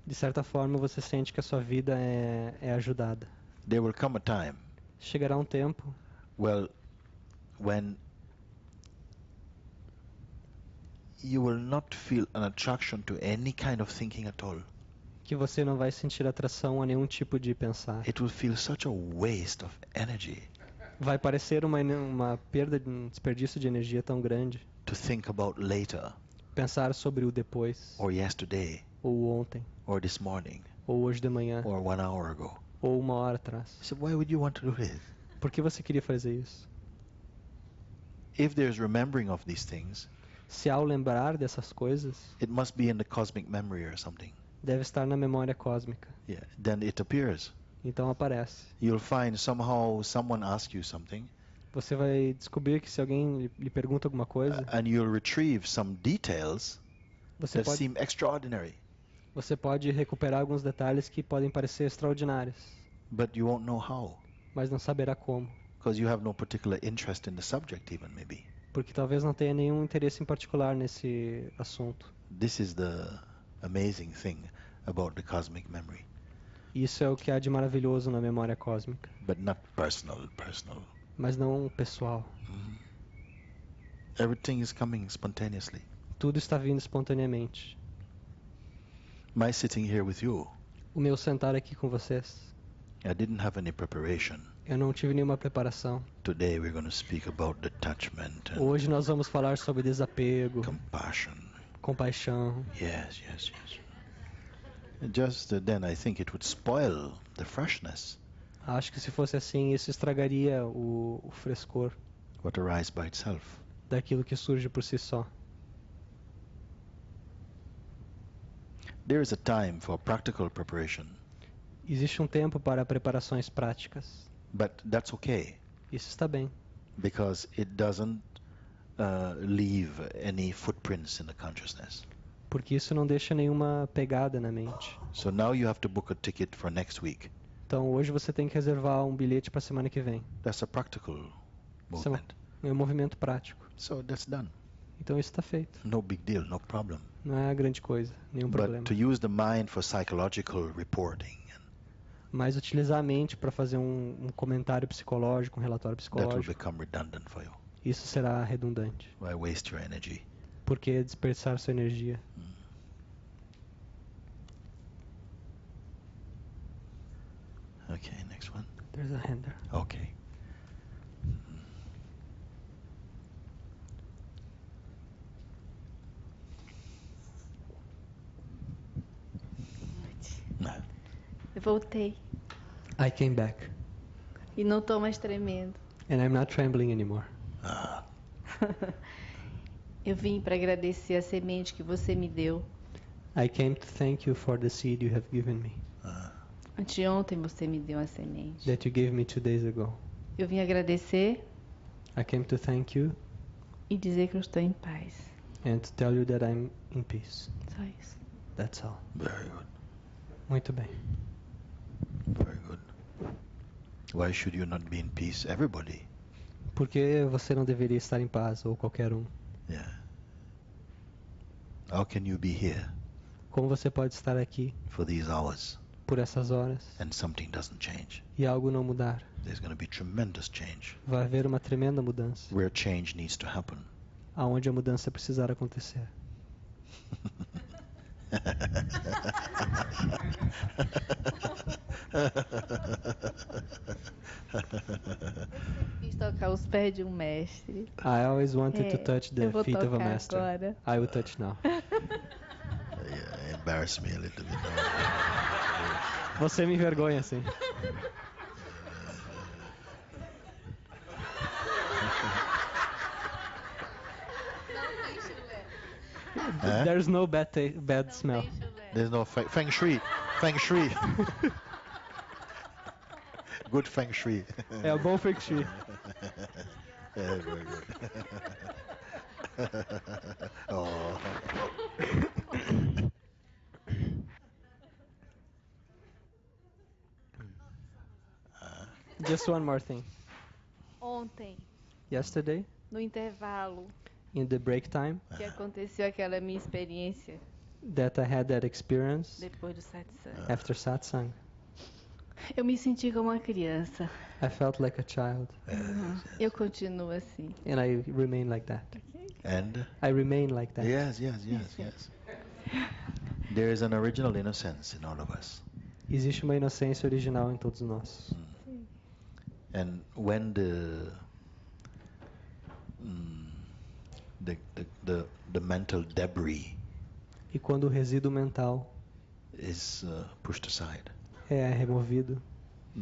S3: de certa forma você sente que a sua vida é ajudada.
S1: There will come a time,
S3: Chegará um tempo,
S1: when you will not feel an attraction to any kind of thinking at all.
S3: que você não vai sentir atração a nenhum tipo de pensar.
S1: It will feel such a waste of energy
S3: Vai parecer uma perda, um desperdício de energia tão grande.
S1: to think about later,
S3: Pensar sobre o depois,
S1: or yesterday,
S3: ou ontem,
S1: or this morning,
S3: ou hoje de manhã,
S1: or 1 hour ago.
S3: ou uma hora atrás.
S1: So why would you want to do this?
S3: Por que você queria fazer isso?
S1: If there's remembering of these things,
S3: Se ao lembrar dessas coisas,
S1: it must be in the cosmic memory or something.
S3: deve estar na memória cósmica.
S1: Yeah, then it appears.
S3: Então aparece.
S1: You'll find somehow someone asks you something,
S3: Você vai descobrir que se alguém lhe pergunta alguma coisa,
S1: and you'll retrieve some details
S3: você
S1: that
S3: pode,
S1: seem extraordinary,
S3: você pode recuperar alguns detalhes que podem parecer extraordinários,
S1: but you won't know how,
S3: mas não saberá como,
S1: because you have no particular interest in the subject even, maybe.
S3: porque talvez não tenha nenhum interesse em particular nesse assunto.
S1: This is the amazing thing about the cosmic memory,
S3: Isso é o que há de maravilhoso na memória cósmica,
S1: but not personal.
S3: mas não pessoal.
S1: Everything is coming spontaneously.
S3: Tudo está vindo espontaneamente.
S1: My sitting here with you,
S3: O meu sentar aqui com vocês,
S1: I didn't have any preparation.
S3: eu não tive nenhuma preparação.
S1: Today we're going to speak about detachment and
S3: Hoje nós vamos falar sobre desapego,
S1: compassion.
S3: compaixão.
S1: Yes. Just then I think it would spoil the freshness,
S3: Acho que se fosse assim, isso estragaria o frescor
S1: what arises by itself.
S3: daquilo que surge por si só.
S1: There is a time for practical preparation.
S3: Existe tempo para preparações práticas.
S1: But that's okay,
S3: Isso está bem,
S1: because it doesn't leave any footprints in the consciousness.
S3: porque isso não deixa nenhuma pegada na mente.
S1: So now you have to book a ticket for next week.
S3: Então hoje você tem que reservar um bilhete para a semana que vem.
S1: That's a practical
S3: Isso
S1: movement.
S3: é um movimento prático.
S1: So that's done.
S3: Então isso está feito.
S1: No big deal, no problem.
S3: Não é grande coisa, nenhum problema.
S1: But to use the mind for psychological reporting,
S3: Mas utilizar a mente para fazer um comentário psicológico, um relatório
S1: that will
S3: psicológico,
S1: become redundant for you.
S3: isso será redundante.
S1: Why waste your energy?
S3: Porque desperdiçar sua energia.
S1: Okay, next one.
S3: There's a hand there.
S1: Okay.
S5: Eu voltei
S3: I came back.
S5: e não estou mais tremendo.
S3: And I'm not trembling anymore.
S1: Ah,
S5: Eu vim para agradecer a semente que você me deu.
S3: I came to thank you for the seed you have given me,
S5: Anteontem você me deu a semente.
S3: that you gave me 2 days ago.
S5: Eu vim agradecer
S3: I came to thank you
S5: e dizer que eu estou em paz.
S3: and to tell you that I'm in peace.
S5: Só isso.
S3: That's all.
S1: very good.
S3: Muito bem.
S1: Very good. Why should you not be in peace? Everybody.
S3: Por que você não deveria estar em paz, ou qualquer um?
S1: Yeah. How can you be here
S3: Como você pode estar aqui
S1: for these hours
S3: por essas horas
S1: and something doesn't change?
S3: e algo não mudar?
S1: There's going to be tremendous change.
S3: Vai haver uma tremenda mudança,
S1: Where change needs to happen.
S3: aonde a mudança precisar acontecer.
S5: Quis tocar os pés de um mestre.
S3: I always wanted to touch the
S5: eu vou
S3: feet of a
S5: tocar
S3: master.
S5: agora.
S3: I will touch now.
S1: Yeah, embarrass me a little bit.
S3: Você me envergonha, sim.
S1: Huh?
S3: There's no bad smell.
S1: There's no feng shui. Feng shui. Good feng shui.
S3: É o bom feng shui.
S1: Yeah, very good. Oh.
S3: Just one more thing.
S5: Ontem,
S3: Yesterday,
S5: no intervalo
S3: in the break time,
S5: que aconteceu aquela minha experiência
S3: that I had that experience
S5: depois do satsang,
S3: after satsang,
S5: eu me senti como uma criança.
S3: I felt like a child,
S5: Eu continuo assim.
S3: and I remain like that.
S1: And
S3: I remain like that.
S1: yes. There is an original innocence in all of us.
S3: Existe uma inocência original em todos nós.
S1: And when the mental debris
S3: E quando o resíduo mental
S1: is pushed aside,
S3: é removido,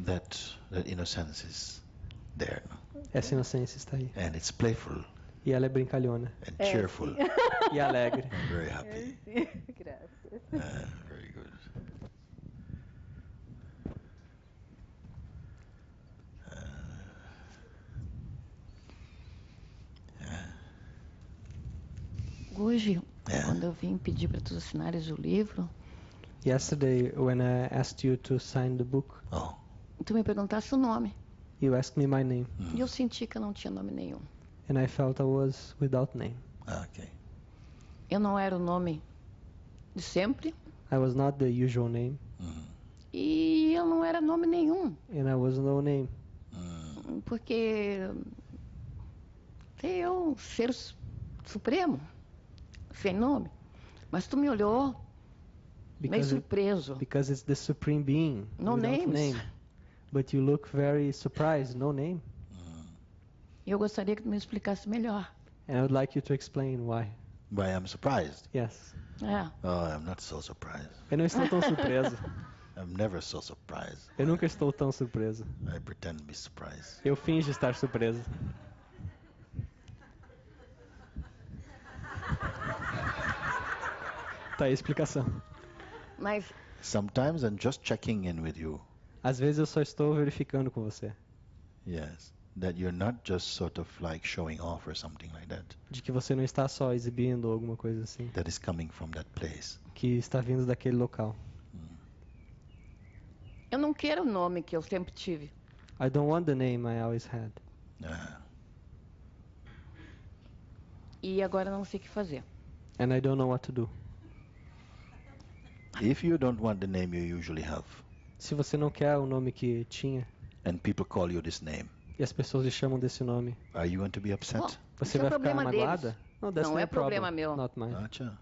S1: that innocence is there,
S3: essa inocência está aí.
S1: and it's playful
S3: E ela é brincalhona
S1: and cheerful
S3: e alegre.
S1: and very happy.
S5: Graças.
S1: Very good.
S5: Hoje,
S1: Yeah.
S5: quando eu vim pedir para tu assinares o livro,
S3: Yesterday, when I asked you to sign the book,
S1: Oh,
S5: tu me perguntaste o nome.
S3: you asked me my name,
S5: E eu senti que eu não tinha nome nenhum.
S3: and I felt I was without name.
S1: okay.
S5: Eu não era o nome de sempre
S3: I was not the usual name,
S5: e eu não era nome nenhum.
S3: and I was no name.
S5: Porque eu, ser supremo, sem nome. Mas tu me olhou meio surpreso.
S3: Because it's the supreme being
S5: No
S3: without
S5: names.
S3: name. But you look very surprised, no name.
S5: E eu gostaria que tu me explicasse melhor.
S3: And I would like you to explain why.
S1: Why I'm surprised?
S3: Yes.
S5: É.
S1: Oh, I'm not so surprised.
S3: Eu não estou tão surpreso.
S1: I'm never so surprised.
S3: Eu nunca estou tão surpreso.
S1: I pretend to be surprised.
S3: Eu finjo estar surpreso. Tá aí a explicação.
S5: Mas
S1: Sometimes I'm just checking in with you.
S3: Às vezes eu só estou verificando com você.
S1: Yes. That you're not just sort of like showing off or something like that.
S3: De que você não está só exibindo alguma coisa assim.
S1: That is coming from that place.
S3: Que está vindo daquele local.
S5: Eu não quero o nome que eu sempre tive.
S3: I don't want the name I always had.
S5: E agora não sei o que fazer.
S3: And I don't know what to do.
S1: If you don't want the name you usually have,
S3: Se você não quer o nome que tinha
S1: and people call you this name,
S3: e as pessoas lhe chamam desse nome,
S1: are you going to be upset?
S5: Bom,
S3: você
S5: isso
S3: vai
S5: é
S3: ficar
S5: problema
S3: magoada?
S5: deles.
S3: No, that's
S5: Não
S3: their
S5: é problema
S3: problem,
S5: meu.
S3: not mine.
S1: Gotcha.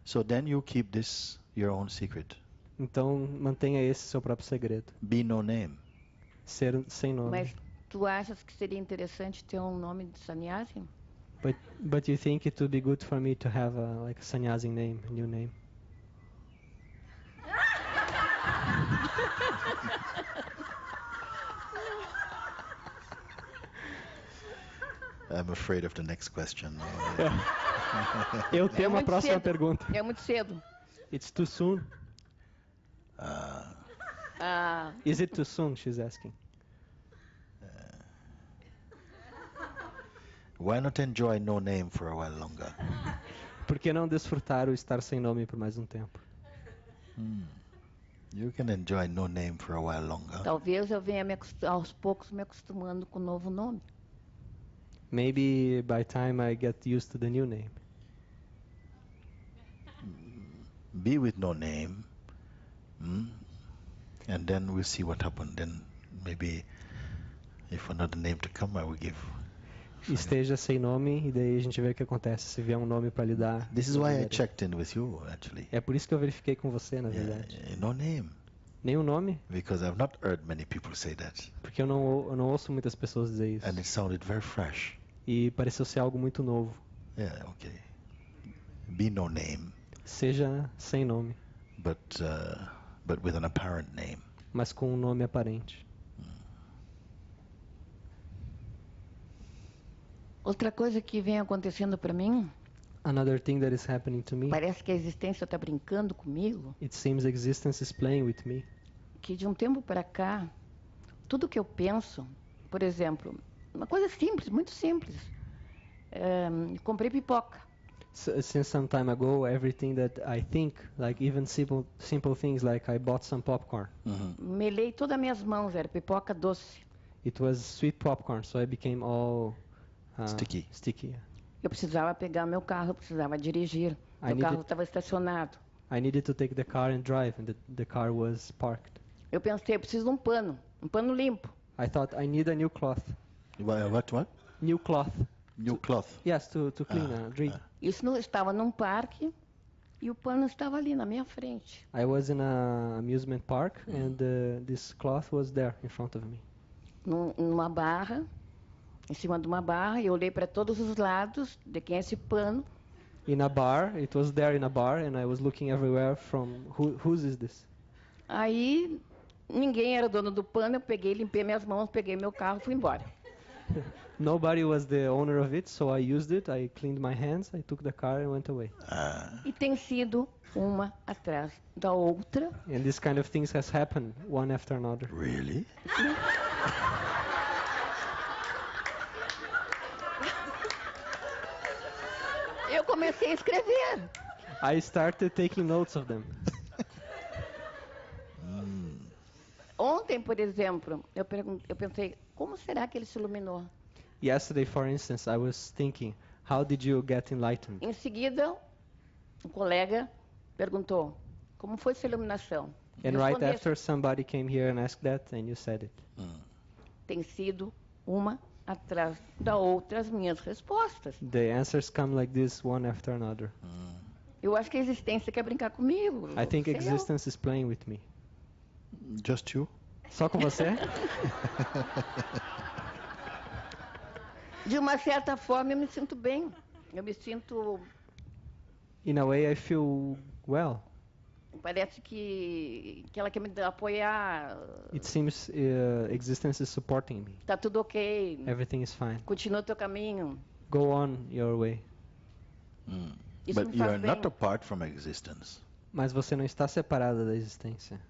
S1: So then you keep this your own secret.
S3: Então mantenha esse seu próprio segredo.
S1: Be no name.
S3: Ser sem nome.
S5: Mas tu achas que seria interessante ter um nome de sannyasi?
S3: But you think it would be good for me to have like a sannyasi name, a new name?
S1: I'm afraid of the next question.
S3: Eu tenho uma
S5: muito
S3: próxima
S5: cedo.
S3: pergunta.
S5: É muito cedo.
S3: It's too soon.
S5: Ah,
S3: Is it too soon? She's asking.
S1: Why not enjoy no name for a while longer?
S3: Por que não desfrutar o estar sem nome por mais um tempo?
S1: You can enjoy no name for a while longer.
S5: talvez eu venha aos poucos me acostumando com o novo nome.
S3: Maybe by time I get used to the new name.
S1: Be with no name, and then we'll see what happens. Then maybe if another name to come, I will give.
S3: Esteja sem nome e daí a gente vê o que acontece. Se vier um nome para lhe dar.
S1: This is
S3: eu
S1: why I
S3: darei.
S1: checked in with you, actually.
S3: É por isso que eu verifiquei com você, na verdade.
S1: No name,
S3: Nenhum nome?
S1: because I've not heard many people say that,
S3: Porque eu não ouço muitas pessoas dizer isso.
S1: and it sounded very fresh.
S3: E pareceu ser algo muito novo.
S1: Yeah, okay. Be no name,
S3: Seja sem nome,
S1: but with an apparent name.
S3: mas com um nome aparente.
S5: Outra coisa que vem acontecendo para mim,
S3: Another thing that is happening to me,
S5: parece que a existência está brincando comigo,
S3: it seems existence is playing with me.
S5: que de um tempo para cá, tudo que eu penso, por exemplo, uma coisa simples, muito simples, comprei pipoca.
S3: Since some time ago, everything that I think, like even simple things like I bought some popcorn.
S5: Melei todas as minhas mãos, era pipoca doce.
S3: It was sweet popcorn, so I became all
S1: Sticky.
S3: Sticky.
S5: Eu precisava pegar meu carro, eu precisava dirigir. Meu carro estava estacionado.
S3: I needed to take the car and drive, and the car was parked.
S5: Eu pensei, eu preciso de um pano limpo.
S3: I thought I need a new cloth.
S1: What?
S3: New cloth.
S1: New cloth.
S3: Yes, to clean a drink.
S5: Isso estava num parque e o pano estava ali na minha frente.
S3: I was in a amusement park, and this cloth was there in front of me.
S5: Numa barra, em cima de uma barra, e eu olhei para todos os lados de quem é esse pano.
S3: In a bar, it was there in a bar, and I was looking everywhere from whose is this?
S5: Aí ninguém era dono do pano, eu peguei, limpei minhas mãos, peguei meu carro e fui embora.
S3: Nobody was the owner of it, so I used it. I cleaned my hands, I took the car and went away.
S5: E tem sido uma atrás da outra.
S3: And this kind of things has happened one after another.
S1: Really?
S5: Eu comecei a escrever.
S3: I started taking notes of them.
S5: Ontem, por exemplo, eu pensei, como será que ele se iluminou?
S3: Yesterday, for instance, I was thinking, how did you get enlightened?
S5: Em seguida, um colega perguntou, como foi sua iluminação?
S3: And right
S5: Respondeste,
S3: after, somebody came here and asked that, and you said it.
S5: tem sido uma atrás da outra as minhas respostas.
S3: The answers come like this, one after another.
S5: Eu acho que a existência quer brincar comigo.
S3: I think
S5: Sei eu.
S3: existence is playing with me.
S1: Just you?
S3: Só com você?
S5: De uma certa forma, eu me sinto bem. Eu me sinto...
S3: In a way, I feel well.
S5: Parece que ela quer me apoiar.
S3: It seems existence is supporting me.
S5: Tá tudo ok.
S3: Everything is fine.
S5: Continua o teu caminho.
S3: Go on your way.
S5: Isso
S1: But
S5: me
S1: you
S5: faz
S1: are
S5: bem.
S1: not apart from existence.
S3: Mas você não está separada da existência.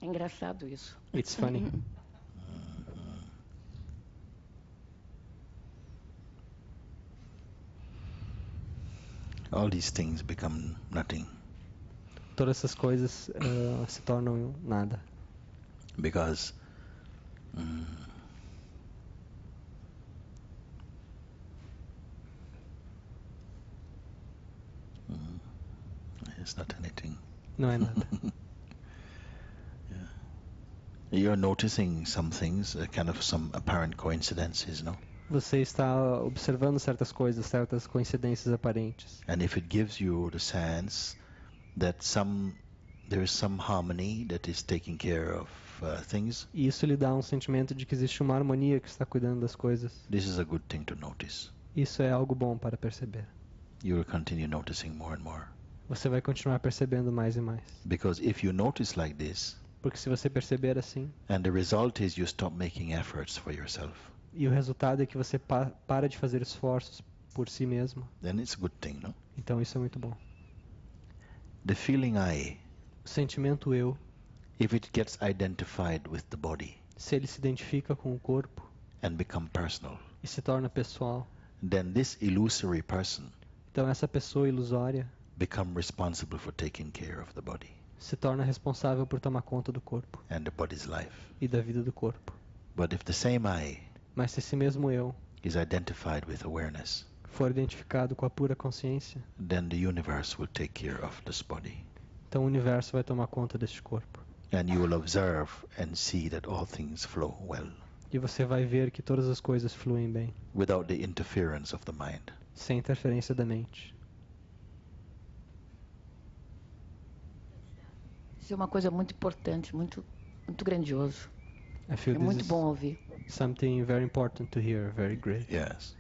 S5: É engraçado isso.
S3: It's funny.
S1: All these things become nothing
S3: Todas essas coisas se tornam nada.
S1: because it's not anything.
S3: Não é nada.
S1: You're noticing some things, kind of some apparent coincidences, no?
S3: Você está observando certas coisas, certas coincidências aparentes.
S1: And if it gives you the sense that there is some harmony that is taking care of things,
S3: E isso lhe dá um sentimento de que existe uma harmonia que está cuidando das coisas.
S1: this is a good thing to notice.
S3: Isso é algo bom para perceber.
S1: You will continue noticing more and more.
S3: Você vai continuar percebendo mais e mais.
S1: Because if you notice like this,
S3: Porque se você perceber assim,
S1: and the result is you stop making efforts for yourself,
S3: e o resultado é que você para de fazer esforços por si mesmo,
S1: then it's a good thing, no?
S3: então isso é muito bom.
S1: The feeling I,
S3: O sentimento eu,
S1: if it gets identified with the body
S3: se ele se identifica com o corpo
S1: and become personal,
S3: e se torna pessoal,
S1: then this illusory person
S3: então essa pessoa ilusória
S1: become responsible for taking care of the body
S3: se torna responsável por tomar conta do corpo
S1: and the body's life.
S3: e da vida do corpo.
S1: But if the same I
S3: Mas se esse mesmo eu
S1: is identified with awareness,
S3: for identificado com a pura consciência,
S1: then the universe will take care of this body.
S3: então o universo vai tomar conta deste corpo.
S1: And you will observe and see that all things flow well,
S3: E você vai ver que todas as coisas fluem bem,
S1: without the interference of the mind.
S3: sem interferência da mente.
S5: Isso é uma coisa muito importante, muito grandioso.
S3: I feel
S5: É
S3: this
S5: muito
S3: is
S5: bom ouvir.
S3: something very important to hear, very great.
S1: Yes.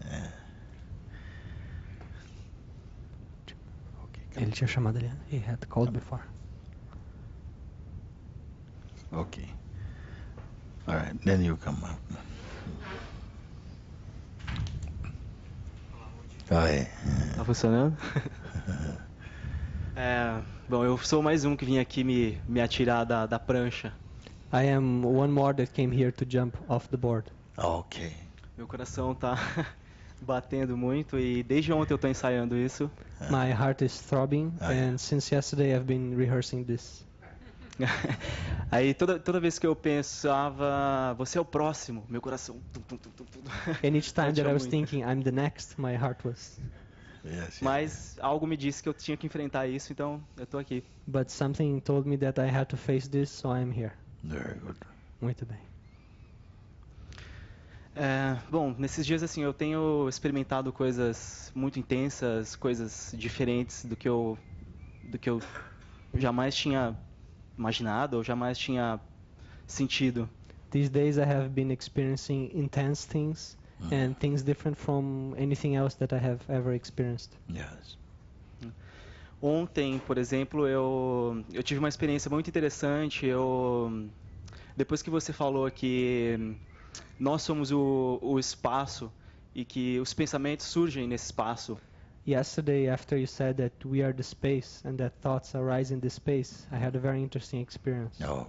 S1: Yeah. Okay, come
S3: Ele tinha chamado ele. He had called before.
S1: Okay. All right, then you come up. Oi.
S6: Tá funcionando? Bom, eu sou mais um que vim aqui me atirar da prancha.
S3: I am one more that came here to jump off the board.
S1: Okay.
S6: Meu coração tá batendo muito e desde ontem eu tô ensaiando isso.
S3: My heart is throbbing,
S1: yeah.
S3: and since yesterday I've been rehearsing this.
S6: Aí toda vez que eu pensava, você é o próximo, meu coração.
S3: And each time that I was
S6: muito.
S3: thinking, I'm the next, my heart was.
S1: Yes.
S6: Mas algo me disse que eu tinha que enfrentar isso, então eu tô aqui.
S3: But something told me that I had to face this, so I'm here.
S1: Very good.
S3: Muito bem.
S6: Bom, nesses dias assim eu tenho experimentado coisas muito intensas, coisas diferentes do que eu jamais tinha imaginado ou jamais tinha sentido.
S3: These days I have been experiencing intense things and things different from anything else that I have ever experienced.
S1: Yes.
S6: Ontem, por exemplo, eu tive uma experiência muito interessante. Depois que você falou que nós somos o espaço e que os pensamentos surgem nesse espaço.
S3: Yesterday, after you said that we are the space and that thoughts arise in this space, I had a very interesting experience.
S1: Oh.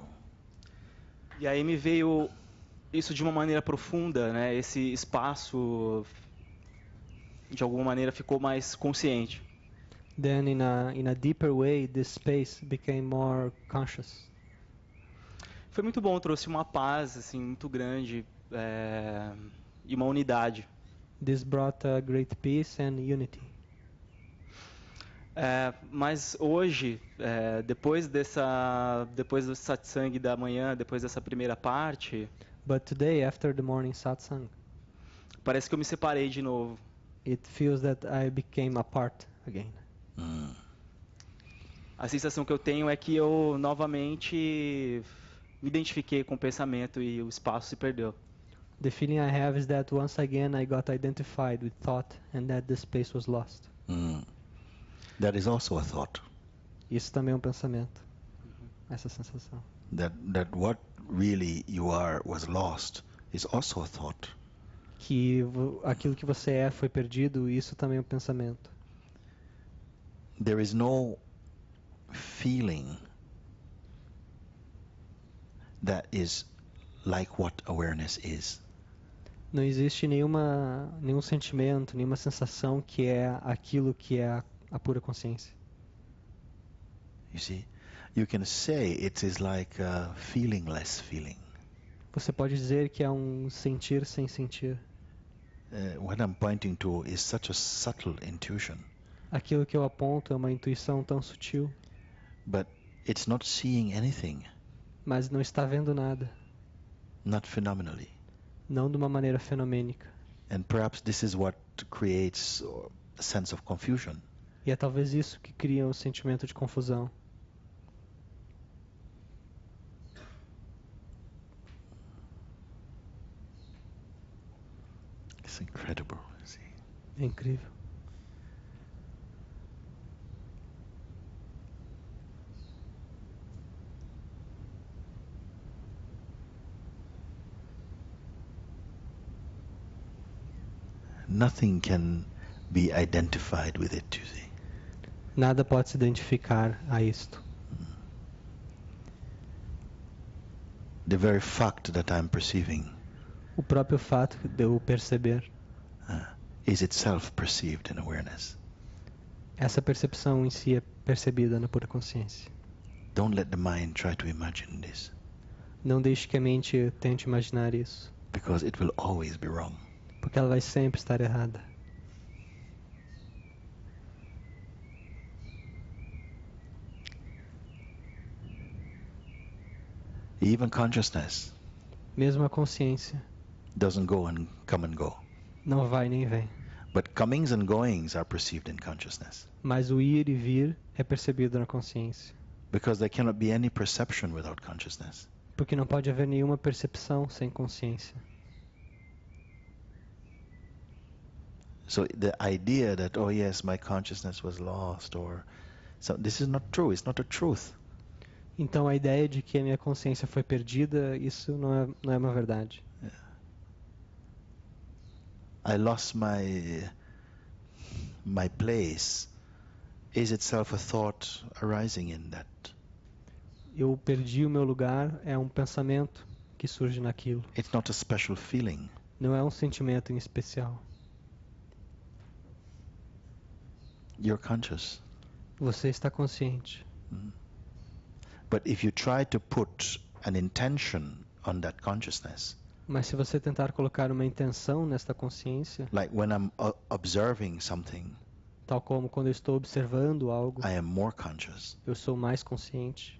S6: E aí me veio isso de uma maneira profunda, né? Esse espaço de alguma maneira ficou mais consciente.
S3: Then in a deeper way, this space became more conscious.
S6: Foi muito bom, trouxe uma paz assim muito grande e uma unidade.
S3: This brought a great peace and unity.
S6: Mas hoje, depois do satsang da manhã, depois dessa primeira parte,
S3: But today, after the morning satsang,
S6: parece que eu me separei de novo.
S3: it feels that I became apart again.
S6: A sensação que eu tenho é que eu novamente me identifiquei com o pensamento e o espaço se perdeu.
S3: The feeling I have is that once again I got identified with thought and that the space was lost.
S1: That is also a thought.
S3: Isso também é um pensamento. Essa sensação.
S1: That what really you are was lost is also a thought.
S3: Que aquilo que você é foi perdido, isso também é um pensamento.
S1: There is no feeling that is like what awareness is.
S3: Não existe nenhum sentimento, nenhuma sensação que é aquilo que é a pura consciência.
S1: You see, you can say it is like a feelingless feeling.
S3: Você pode dizer que é um sentir sem sentir.
S1: What I'm pointing to is such a subtle intuition.
S3: Aquilo que eu aponto é uma intuição tão sutil,
S1: But it's not seeing anything,
S3: mas não está vendo nada,
S1: not phenomenally.
S3: não de uma maneira fenomênica.
S1: And perhaps this is what creates a sense of confusion.
S3: E é talvez isso que cria um sentimento de confusão.
S1: It's incredible. See?
S3: É incrível.
S1: Nothing can be identified with it, you see.
S3: Nada pode se identificar a isto.
S1: The very fact that I'm perceiving
S3: O próprio fato de eu perceber,
S1: is itself perceived in awareness.
S3: essa percepção em si é percebida na pura consciência.
S1: Don't let the mind try to imagine this,
S3: Não deixe que a mente tente imaginar isso,
S1: because it will always be wrong.
S3: porque ela vai sempre estar errada.
S1: Even consciousness
S3: Mesmo a consciência
S1: doesn't go and come and go.
S3: não vai nem vem,
S1: But comings and goings are perceived in consciousness,
S3: mas o ir e vir é percebido na consciência,
S1: because there cannot be any perception without consciousness.
S3: porque não pode haver nenhuma percepção sem consciência.
S1: So the idea that, oh yes, my consciousness was lost, or so, this is not true. It's not a truth.
S3: Então a ideia de que a minha consciência foi perdida, isso não é uma verdade.
S1: I lost my place is itself a thought arising in that.
S3: Eu perdi o meu lugar é um pensamento que surge naquilo.
S1: It's not a special feeling.
S3: Não é um sentimento em especial.
S1: You're conscious.
S3: Você está consciente.
S1: But if you try to put an intention on that consciousness,
S3: Mas se você tentar colocar uma intenção nesta consciência,
S1: like when I'm observing something,
S3: tal como quando eu estou observando algo,
S1: I am more conscious.
S3: eu sou mais consciente.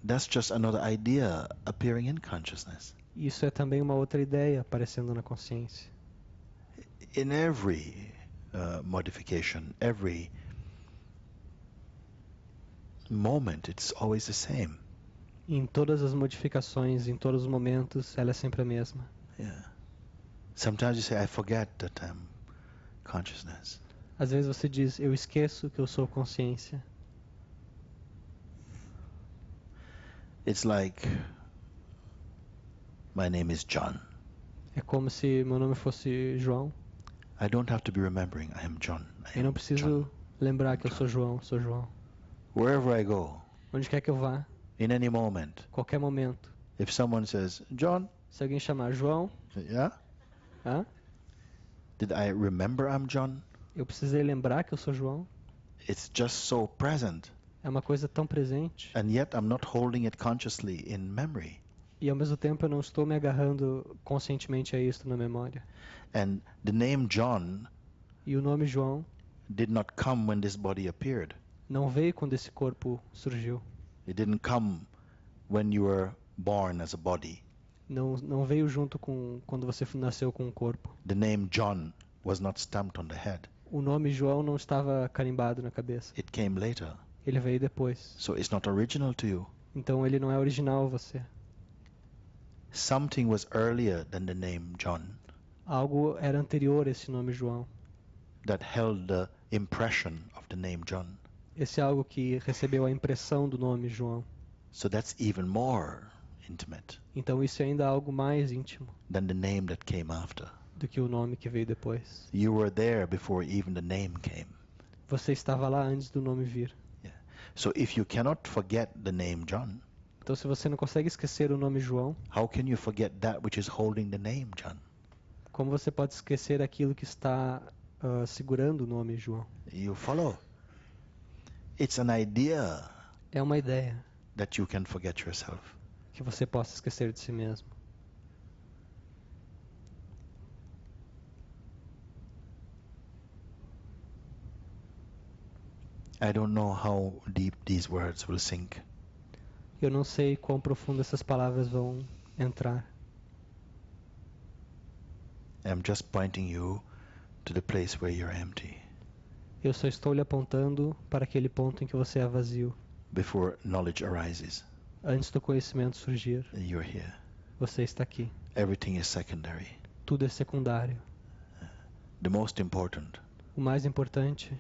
S1: That's just another idea appearing in consciousness.
S3: Isso é também uma outra ideia aparecendo na consciência.
S1: In every modification, every moment, it's always the same.
S3: Em todas as modificações, em todos os momentos, ela é sempre a mesma.
S1: Yeah. Sometimes you say, I forget that I'm consciousness.
S3: Às vezes você diz, eu esqueço que eu sou consciência.
S1: It's like, my name is John.
S3: É como se meu nome fosse João.
S1: I don't have to be remembering I am John. I
S3: Eu não
S1: am
S3: preciso
S1: John.
S3: lembrar que eu sou João, sou João.
S1: Wherever I go,
S3: Onde quer que eu vá,
S1: in any moment,
S3: qualquer momento,
S1: if someone says, John,
S3: se alguém chamar João,
S1: yeah?
S3: ah,
S1: Did I remember I'm John?
S3: eu precisei lembrar que eu sou João.
S1: It's just so present.
S3: É uma coisa tão presente.
S1: And yet I'm not holding it consciously in memory.
S3: E ao mesmo tempo eu não estou me agarrando conscientemente a isto na memória.
S1: And the name John
S3: E o nome João
S1: did not come when this body appeared.
S3: não veio quando esse corpo surgiu.
S1: It didn't come when you were born as a body.
S3: Não veio junto com quando você nasceu com um corpo.
S1: The name John was not stamped on the head.
S3: O nome João não estava carimbado na cabeça.
S1: It came later.
S3: Ele veio depois.
S1: So it's not original to you.
S3: Então ele não é original a você.
S1: Something was earlier than the name John.
S3: Algo era anterior a esse nome João.
S1: that held the impression of the name John.
S3: Esse algo que recebeu a impressão do nome João.
S1: So that's even more intimate
S3: Então isso é ainda algo mais íntimo
S1: than the name that came after.
S3: do que o nome que veio depois.
S1: You were there before even the name came.
S3: Você estava lá antes do nome vir.
S1: Yeah. So if you cannot forget the name John,
S3: Então se você não consegue esquecer o nome João,
S1: how can you forget that which is holding the name John?
S3: como você pode esquecer aquilo que está segurando o nome João?
S1: You follow? It's an idea
S3: É uma ideia
S1: that you can forget yourself.
S3: que você possa esquecer de si mesmo.
S1: I don't know how deep these words will sink.
S3: Eu não sei quão profundo essas palavras vão entrar.
S1: I'm just pointing you to the place where you're empty,
S3: Eu só estou lhe apontando para aquele ponto em que você é vazio.
S1: before knowledge arises.
S3: Antes do conhecimento surgir,
S1: You're here.
S3: você está aqui.
S1: Everything is secondary.
S3: Tudo é secundário.
S1: The most important
S3: O mais importante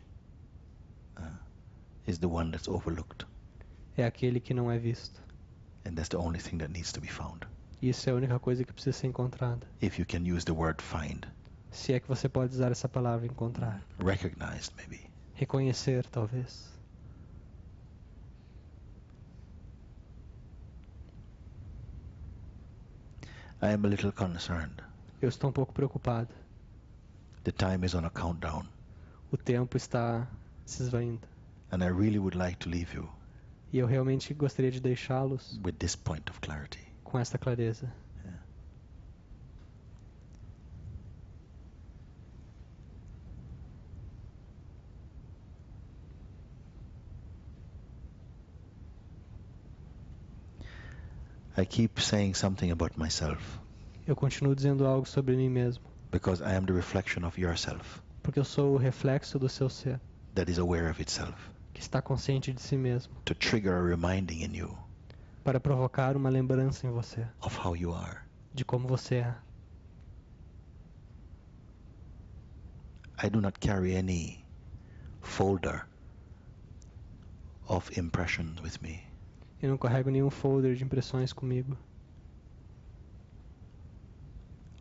S1: is the one that's overlooked,
S3: é aquele que não é visto.
S1: and that's the only thing that needs to be found.
S3: Isso é a única coisa que precisa ser encontrada.
S1: If you can use the word find,
S3: Se é que você pode usar essa palavra encontrar.
S1: recognized maybe.
S3: Reconhecer, talvez.
S1: I am a little concerned.
S3: Eu estou um pouco preocupado.
S1: The time is on a countdown,
S3: O tempo está se esvaindo.
S1: and I really would like to leave you
S3: E eu realmente gostaria de deixá-los
S1: with this point of clarity.
S3: com esta clareza.
S1: I keep saying something about myself
S3: Eu continuo dizendo algo sobre mim mesmo,
S1: because I am the reflection of yourself
S3: porque eu sou o reflexo do seu ser,
S1: that is aware of itself,
S3: que está consciente de si mesmo,
S1: to trigger a reminding in you
S3: para provocar uma lembrança em você
S1: of how you are.
S3: de como você é.
S1: I do not carry any folder of impressions with me.
S3: Eu não carrego nenhum folder de impressões comigo.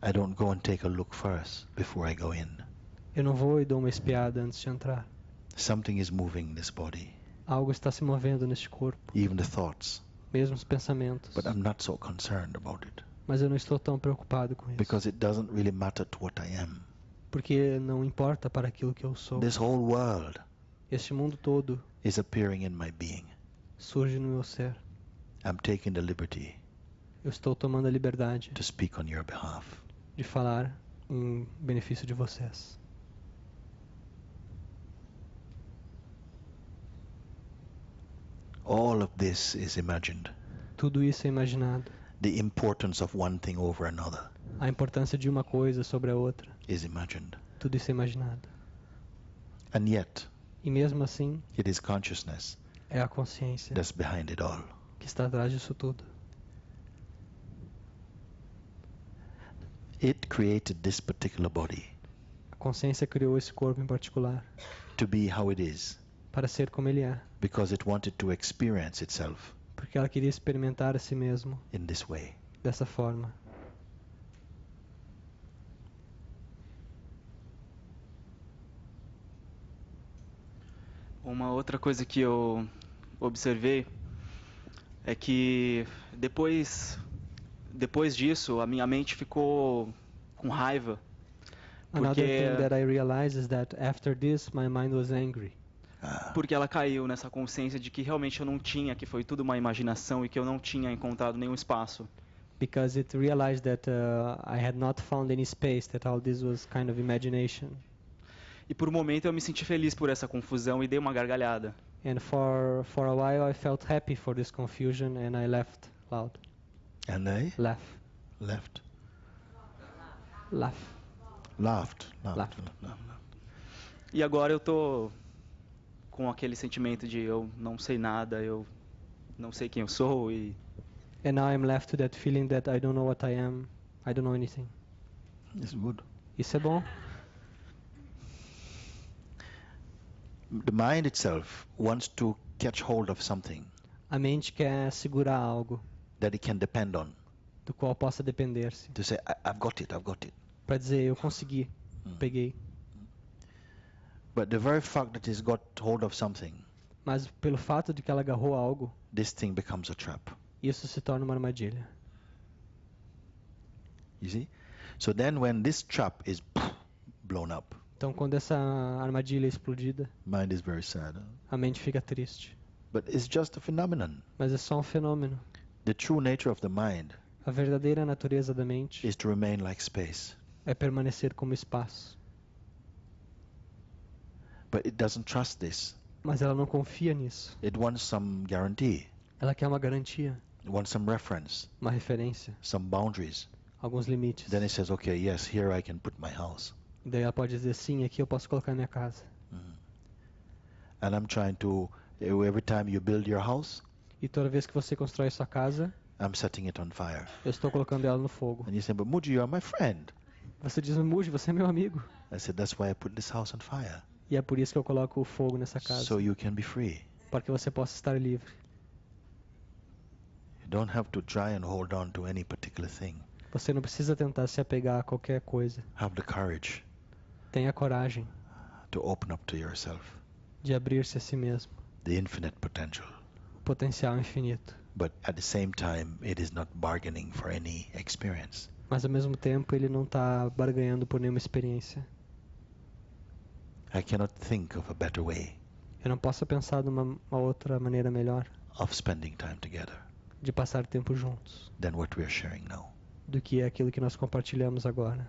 S1: I don't go and take a look first before I go in.
S3: Eu não vou e dou uma espiada antes de entrar.
S1: Something is moving this body,
S3: Algo está se movendo neste corpo,
S1: even the thoughts,
S3: mesmo os pensamentos.
S1: but I'm not so concerned about it
S3: Mas eu não estou tão preocupado com isso,
S1: because it doesn't really matter to what I am.
S3: porque não importa para aquilo que eu sou.
S1: This whole world
S3: Este mundo todo
S1: is appearing in my being.
S3: surge no meu ser.
S1: I'm taking the liberty
S3: Eu estou tomando a liberdade
S1: to speak on your behalf.
S3: de falar em benefício de vocês.
S1: All of this is imagined.
S3: Tudo isso é imaginado.
S1: The importance of one thing over another
S3: A importância de uma coisa sobre a outra.
S1: is imagined.
S3: Tudo isso é imaginado.
S1: And yet,
S3: E mesmo assim,
S1: it is consciousness
S3: é a consciência
S1: that's behind it all.
S3: que está atrás disso tudo.
S1: It created this particular body
S3: A consciência criou esse corpo em particular
S1: to be how it is
S3: para ser como ele é,
S1: because it wanted to experience itself
S3: porque ela queria experimentar a si mesmo
S1: in this way.
S3: dessa forma.
S6: Uma outra coisa que eu observei é que depois disso a minha mente ficou com raiva,
S3: Another thing
S6: porque
S3: that I realized is that after this my mind was angry.
S6: porque ela caiu nessa consciência de que realmente eu não tinha, que foi tudo uma imaginação e que eu não tinha encontrado nenhum espaço.
S3: Because it realized that I had not found any space, that all this was kind of imagination.
S6: E por um momento eu me senti feliz por essa confusão e dei uma gargalhada.
S3: And for a while I felt happy for this confusion and I laughed loud.
S1: And they
S3: Laugh.
S1: left.
S3: Laugh.
S1: Laughed.
S3: Laughed.
S6: E agora eu tô com aquele sentimento de eu não sei nada, eu não sei quem eu sou e
S3: And now I'm left to that feeling that I don't know what I am. I don't know anything.
S1: It's good.
S3: Isso é bom.
S1: The mind itself wants to catch hold of something
S3: A mente quer segurar algo
S1: that it can depend on.
S3: do qual possa depender-se.
S1: To say, I've got it, I've got it.
S3: Para dizer, eu consegui, peguei.
S1: But the very fact that it's got hold of something,
S3: Mas pelo fato de que ela agarrou algo,
S1: this thing becomes a trap.
S3: isso se torna uma armadilha.
S1: You see? So then when this trap is blown up,
S3: Então, quando essa armadilha é explodida,
S1: mind is very sad.
S3: a mente fica triste.
S1: But it's just a phenomenon.
S3: Mas é só um fenômeno.
S1: The true nature of the mind
S3: A verdadeira natureza da mente
S1: is to remain like space.
S3: é permanecer como espaço.
S1: But it doesn't trust this.
S3: Mas ela não confia nisso.
S1: It wants some guarantee.
S3: Ela quer uma garantia,
S1: It wants some reference,
S3: uma referência,
S1: some boundaries.
S3: alguns limites.
S1: Then it says, okay, yes, here I can put my house.
S3: E daí ela pode dizer, sim, aqui eu posso colocar minha casa.
S1: And I'm trying to, every time you build your house,
S3: E toda vez que você constrói sua casa,
S1: I'm setting it on fire.
S3: eu estou colocando ela no fogo.
S1: And you say, but Mooji, you are my friend.
S3: Você diz, Mooji, você é meu amigo.
S1: I said, that's why I put this house on fire.
S3: E é por isso que eu coloco o fogo nessa casa.
S1: So you can be free.
S3: Para que você possa estar livre.
S1: You don't have to try and hold on to any particular thing.
S3: Você não precisa tentar se apegar a qualquer coisa.
S1: Have the courage
S3: Tenha coragem
S1: to open up to yourself,
S3: de abrir-se a si mesmo.
S1: the infinite potential.
S3: O potencial infinito.
S1: But at the same time, it is not bargaining for any experience.
S3: Mas ao mesmo tempo ele não está barganhando por nenhuma experiência.
S1: I cannot think of a better way
S3: Eu não posso pensar de uma outra maneira melhor
S1: of spending time together
S3: de passar tempo juntos
S1: than what we are sharing now.
S3: do que aquilo que nós compartilhamos agora.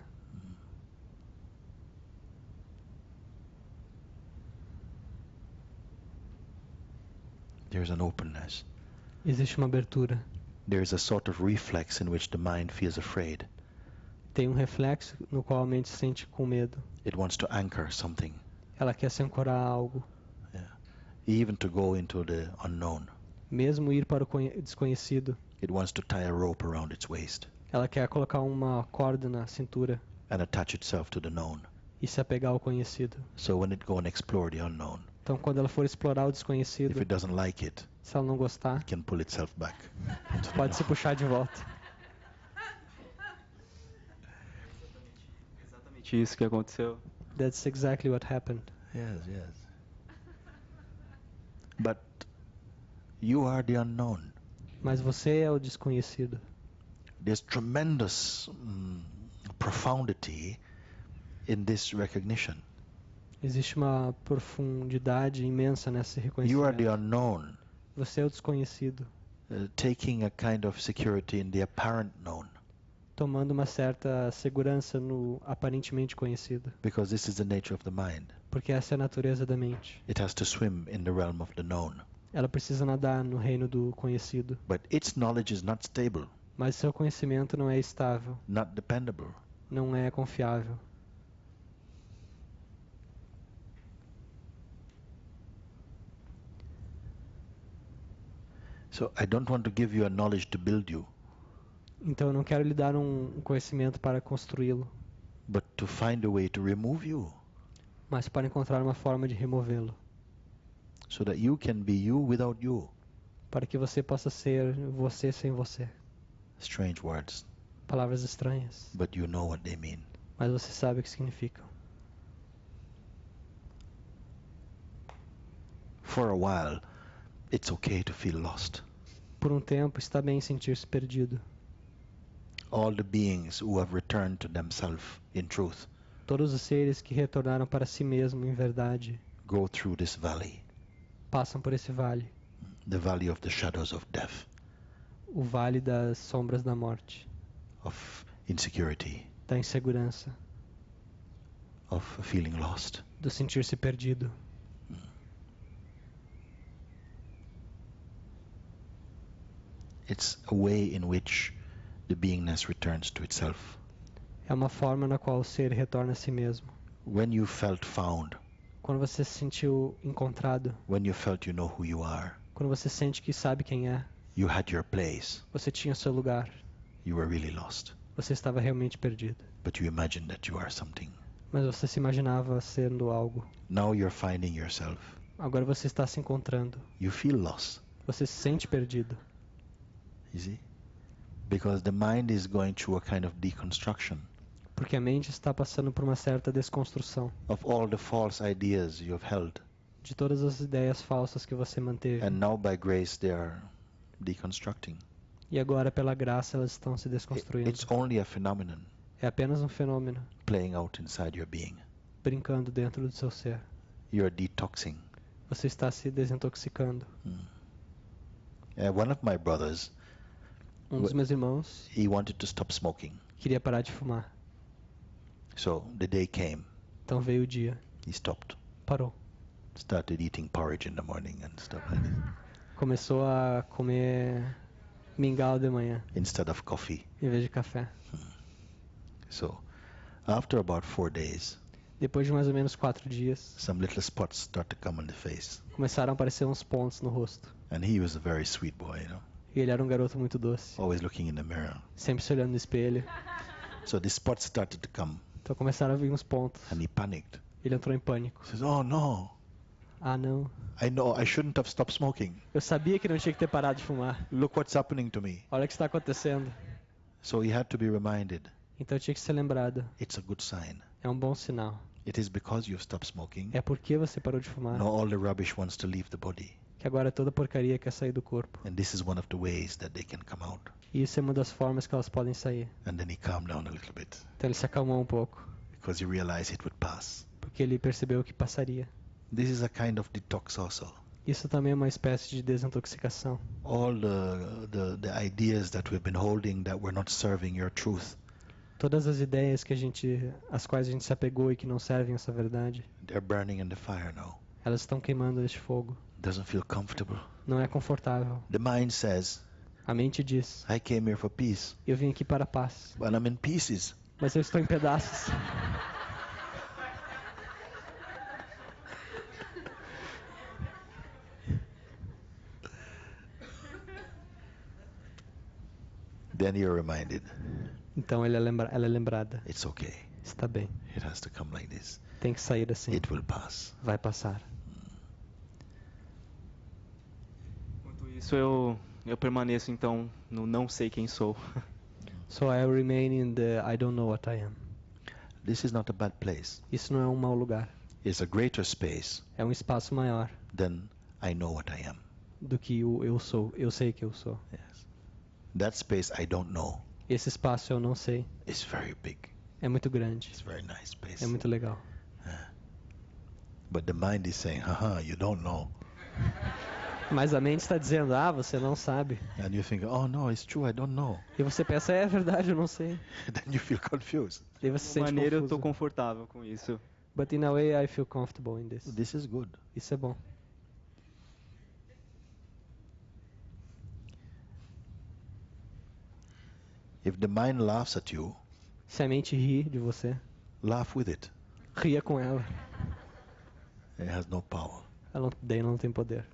S1: There's an openness.
S3: Existe uma abertura.
S1: There's a sort of reflex in which the mind feels afraid.
S3: Tem um reflexo no qual a mente se sente com medo.
S1: It wants to anchor something,
S3: Ela quer se ancorar a algo.
S1: even to go into the unknown.
S3: Mesmo ir para o desconhecido.
S1: It wants to tie a rope around its waist
S3: Ela quer colocar uma corda na cintura
S1: and attach itself to the known.
S3: e se apegar ao conhecido.
S1: So when it go and explore the unknown,
S3: Então, quando ela for explorar o
S1: if
S3: desconhecido,
S1: it doesn't like it,
S3: se ela não gostar,
S1: it can pull itself back.
S3: pode se puxar de volta.
S6: Exatamente isso que aconteceu.
S3: That's exactly what happened.
S1: Yes, yes. But you are the unknown.
S3: Mas você é o desconhecido.
S1: There's tremendous profundity in this recognition.
S3: Existe uma profundidade imensa nesse
S1: You are the
S3: reconhecimento.
S1: unknown,
S3: Você é o desconhecido,
S1: taking a kind of security in the apparent known,
S3: tomando uma certa segurança no aparentemente conhecido.
S1: because this is the nature of the mind.
S3: Porque essa é a natureza da mente.
S1: It has to swim in the realm of the known.
S3: Ela precisa nadar no reino do conhecido.
S1: But its knowledge is not stable,
S3: Mas seu conhecimento não é estável,
S1: not dependable.
S3: não é confiável.
S1: So I don't want to give you a knowledge to build you,
S3: Então eu não quero lhe dar um conhecimento para construí-lo,
S1: but to find a way to remove you,
S3: mas para encontrar uma forma de removê-lo,
S1: so that you can be you without you.
S3: para que você possa ser você sem você.
S1: Strange words,
S3: Palavras estranhas,
S1: but you know what they mean.
S3: mas você sabe o que significam.
S1: For a while, it's okay to feel lost.
S3: Por um tempo está bem sentir-se perdido.
S1: All the beings who have returned to themselves in truth
S3: Todos os seres que retornaram para si mesmo em verdade
S1: go through this valley,
S3: passam por esse vale,
S1: the valley of the shadows of death,
S3: o vale das sombras da morte,
S1: of insecurity,
S3: da insegurança,
S1: of feeling lost.
S3: do sentir-se perdido.
S1: It's a way in which the beingness returns to itself.
S3: É uma forma na qual o ser retorna a si mesmo.
S1: When you felt found,
S3: Quando você se sentiu encontrado,
S1: when you felt you know who you are,
S3: quando você sente que sabe quem é,
S1: you had your place,
S3: você tinha seu lugar,
S1: you were really lost.
S3: você estava realmente perdido.
S1: But you imagine that you are something.
S3: Mas você se imaginava sendo algo.
S1: Now you're finding yourself.
S3: Agora você está se encontrando.
S1: You feel lost.
S3: Você se sente perdido.
S1: You see? Because the mind is going through a kind of deconstruction
S3: Porque a mente está passando por uma certa desconstrução
S1: of all the false ideas you have held.
S3: de todas as ideias falsas que você manteve.
S1: And now by grace they are deconstructing.
S3: E agora, pela graça, elas estão se desconstruindo.
S1: It's only a phenomenon
S3: É apenas um fenômeno
S1: playing out inside your being.
S3: brincando dentro do seu ser.
S1: You're detoxing.
S3: Você está se desintoxicando.
S1: One of my brothers,
S3: Um dos meus irmãos
S1: he wanted to stop smoking.
S3: queria parar de fumar.
S1: So the day came,
S3: Então veio o dia.
S1: he stopped.
S3: Parou.
S1: Started eating porridge in the morning and stuff like this.
S3: Começou a comer mingau de manhã,
S1: Instead of coffee.
S3: em vez de café.
S1: So after about 4 days,
S3: Depois de mais ou menos 4 dias,
S1: some little spots start to come on the face.
S3: começaram a aparecer uns pontos no rosto.
S1: And he was a very sweet boy, you know,
S3: E ele era um garoto muito doce,
S1: always looking in the mirror.
S3: sempre se olhando no espelho.
S1: So the spots started to come
S3: Então começaram a vir uns pontos.
S1: and he panicked.
S3: Ele entrou em pânico.
S1: He says, "Oh no,
S3: Ah, não.
S1: I know I shouldn't have stopped smoking.
S3: Eu sabia que não tinha que ter parado de fumar.
S1: Look what's happening to me."
S3: Olha o que está acontecendo.
S1: So he had to be reminded,
S3: Então eu tinha que ser lembrado.
S1: it's a good sign.
S3: É um bom sinal.
S1: It is because you've stopped smoking.
S3: É porque você parou de fumar
S1: Now all the rubbish wants to leave the body.
S3: que agora toda porcaria quer sair do corpo.
S1: And this is one of the ways that they can come out.
S3: E isso é uma das formas que elas podem sair.
S1: And then he calmed down a little bit
S3: Então ele se acalmou um pouco,
S1: because he realized it would pass.
S3: porque ele percebeu que passaria.
S1: This is a kind of detox also.
S3: Isso também é uma espécie de desintoxicação.
S1: All the ideas that we've been holding that were not serving your truth,
S3: Todas as ideias às quais a gente se apegou e que não servem essa verdade,
S1: they're burning in the fire now.
S3: elas estão queimando neste fogo.
S1: Doesn't feel comfortable.
S3: Não é confortável.
S1: The mind says,
S3: A mente diz:
S1: I came here for peace,
S3: eu vim aqui para a paz,
S1: but I'm in pieces.
S3: mas eu estou em pedaços.
S1: Then you're reminded,
S3: Então ela é lembrada.
S1: it's okay.
S3: Está bem.
S1: It has to come like this.
S3: Tem que sair assim.
S1: It will pass.
S3: Vai passar.
S6: Enquanto isso, eu permaneço, então, no não sei quem sou.
S3: So I remain in the I don't know what I am.
S1: This is not a bad place.
S3: Isso não é um mau lugar.
S1: It's a greater space
S3: É um espaço maior
S1: than I know what I am.
S3: do que o eu sou. Eu sei que eu sou.
S1: Yes. That space I don't know
S3: Esse espaço eu não sei.
S1: is very big.
S3: É muito grande.
S1: It's a very nice space.
S3: É muito legal.
S1: But the mind is saying, haha, you don't know.
S3: Mas a mente está dizendo: ah, você não sabe.
S1: And you think, oh no, it's true, I don't know.
S3: E você pensa: é verdade, eu não sei.
S1: Then you feel confused.
S3: E você se
S6: De uma
S3: sente
S6: maneira, eu estou
S3: confuso.
S6: confortável com isso.
S3: But in a way I feel comfortable in this.
S1: This is good.
S3: Isso é bom.
S1: If the mind laughs at you,
S3: Se a mente ri de você,
S1: laugh with it.
S3: ria com ela.
S1: It has no power.
S3: Daí ela não tem poder.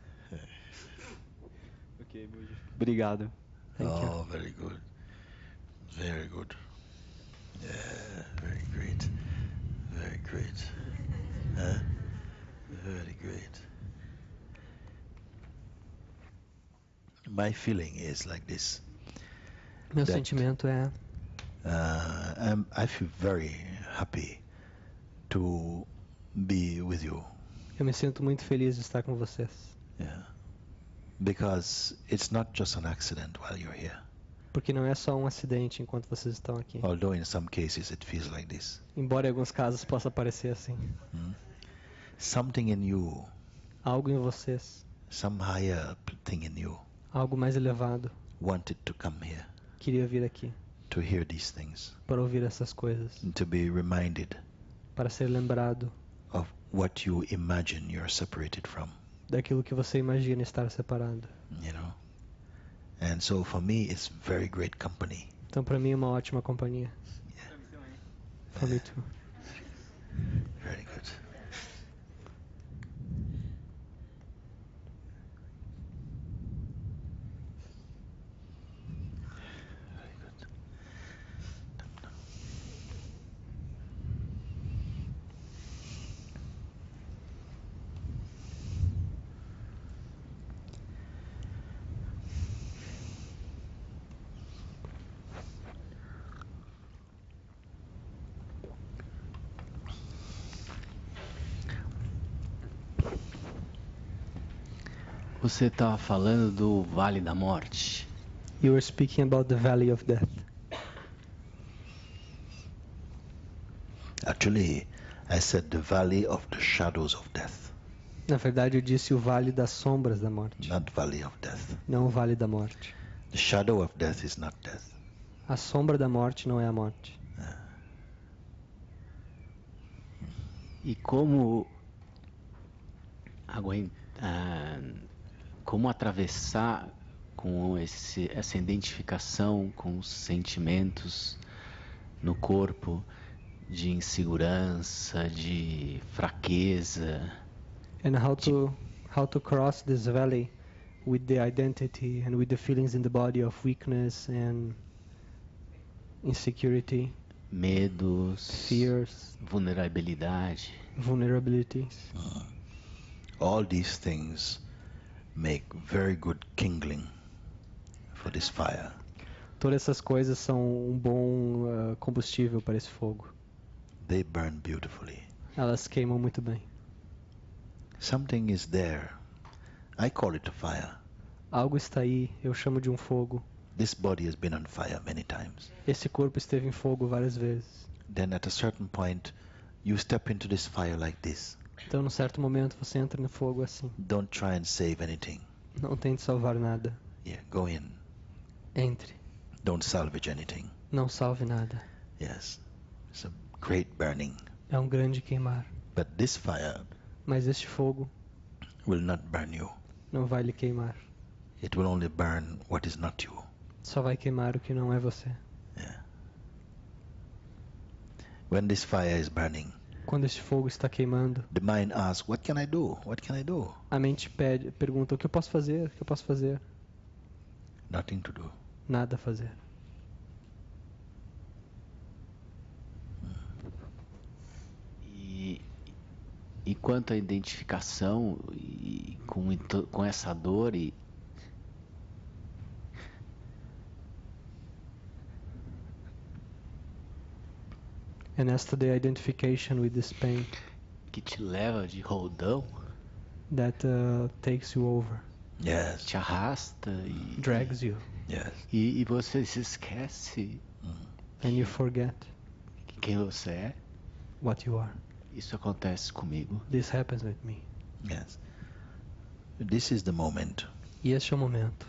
S6: Ok, Mooji. Obrigado.
S3: Thank you.
S1: Oh, very good. Very good. Yeah, very great. Very great. Huh? Very great. My feeling is like this.
S3: Meu
S1: That-
S3: sentimento é:
S1: I feel very happy to be with you.
S3: eu me sinto muito feliz de estar com vocês.
S1: Yeah. Because it's not just an accident while you're here.
S3: Porque não é só um acidente enquanto vocês estão aqui.
S1: Although in some cases it feels like this.
S3: Embora em alguns casos possa parecer assim.
S1: Something in you,
S3: Algo em vocês,
S1: some higher thing in you,
S3: algo mais elevado,
S1: wanted to come here
S3: queria vir aqui
S1: to hear these things,
S3: para ouvir essas coisas,
S1: and to be reminded
S3: para ser lembrado
S1: of what you imagine you're separated from,
S3: daquilo que você imagina estar separado.
S1: you know. And so for me it's very great company.
S3: Então para mim é uma ótima companhia. For me too.
S1: Very good. Very good.
S7: Você estava falando do Vale da Morte.
S3: You were speaking about the Valley of Death.
S1: Actually, I said the valley of the shadows of death,
S3: Na verdade, eu disse o Vale das Sombras da Morte,
S1: not valley of death.
S3: não o Vale da Morte.
S1: The shadow of death is not death.
S3: A sombra da morte não é a morte.
S7: E como como atravessar com essa identificação com os sentimentos no corpo de insegurança, de fraqueza,
S3: And how to cross this valley with the identity and with the feelings in the body of weakness and insecurity,
S7: medos,
S3: fears,
S7: vulnerabilidade.
S3: vulnerabilities.
S1: All these things make very good kindling for this fire.
S3: Todas essas coisas são um bom combustível para esse fogo.
S1: They burn beautifully.
S3: Elas queimam muito bem.
S1: Something is there. I call it a fire.
S3: Algo está aí, eu chamo de um fogo.
S1: This body has been on fire many times.
S3: Esse corpo esteve em fogo várias vezes.
S1: Then at a certain point, you step into this fire like this.
S3: Então, num certo momento, você entra no fogo assim.
S1: Don't try and save anything.
S3: Não tente salvar nada.
S1: Yeah, go in.
S3: Entre.
S1: Don't salvage anything.
S3: Não salve nada.
S1: Yes, it's a great burning.
S3: É um grande queimar.
S1: But this fire
S3: Mas este fogo
S1: will not burn you.
S3: não vai lhe queimar.
S1: It will only burn what is not you.
S3: Só vai queimar o que não é você.
S1: Yeah. When this fire is burning,
S3: Quando este fogo está queimando,
S1: the mind asks, what can I do? What can I do?
S3: a mente pergunta: o que eu posso fazer? O que eu posso fazer?
S1: Nothing to do.
S3: Nada a fazer.
S7: E quanto à identificação e com essa dor
S3: And as to the identification with this pain
S7: que te leva de roldão,
S3: that takes you over,
S1: Yes,
S7: te arrasta
S3: drags you,
S1: yes.
S7: e você se esquece
S3: and you forget
S7: quem você é.
S3: what you are.
S7: Isso acontece comigo.
S3: This happens with me.
S1: Yes. This is the moment.
S3: E este é o momento.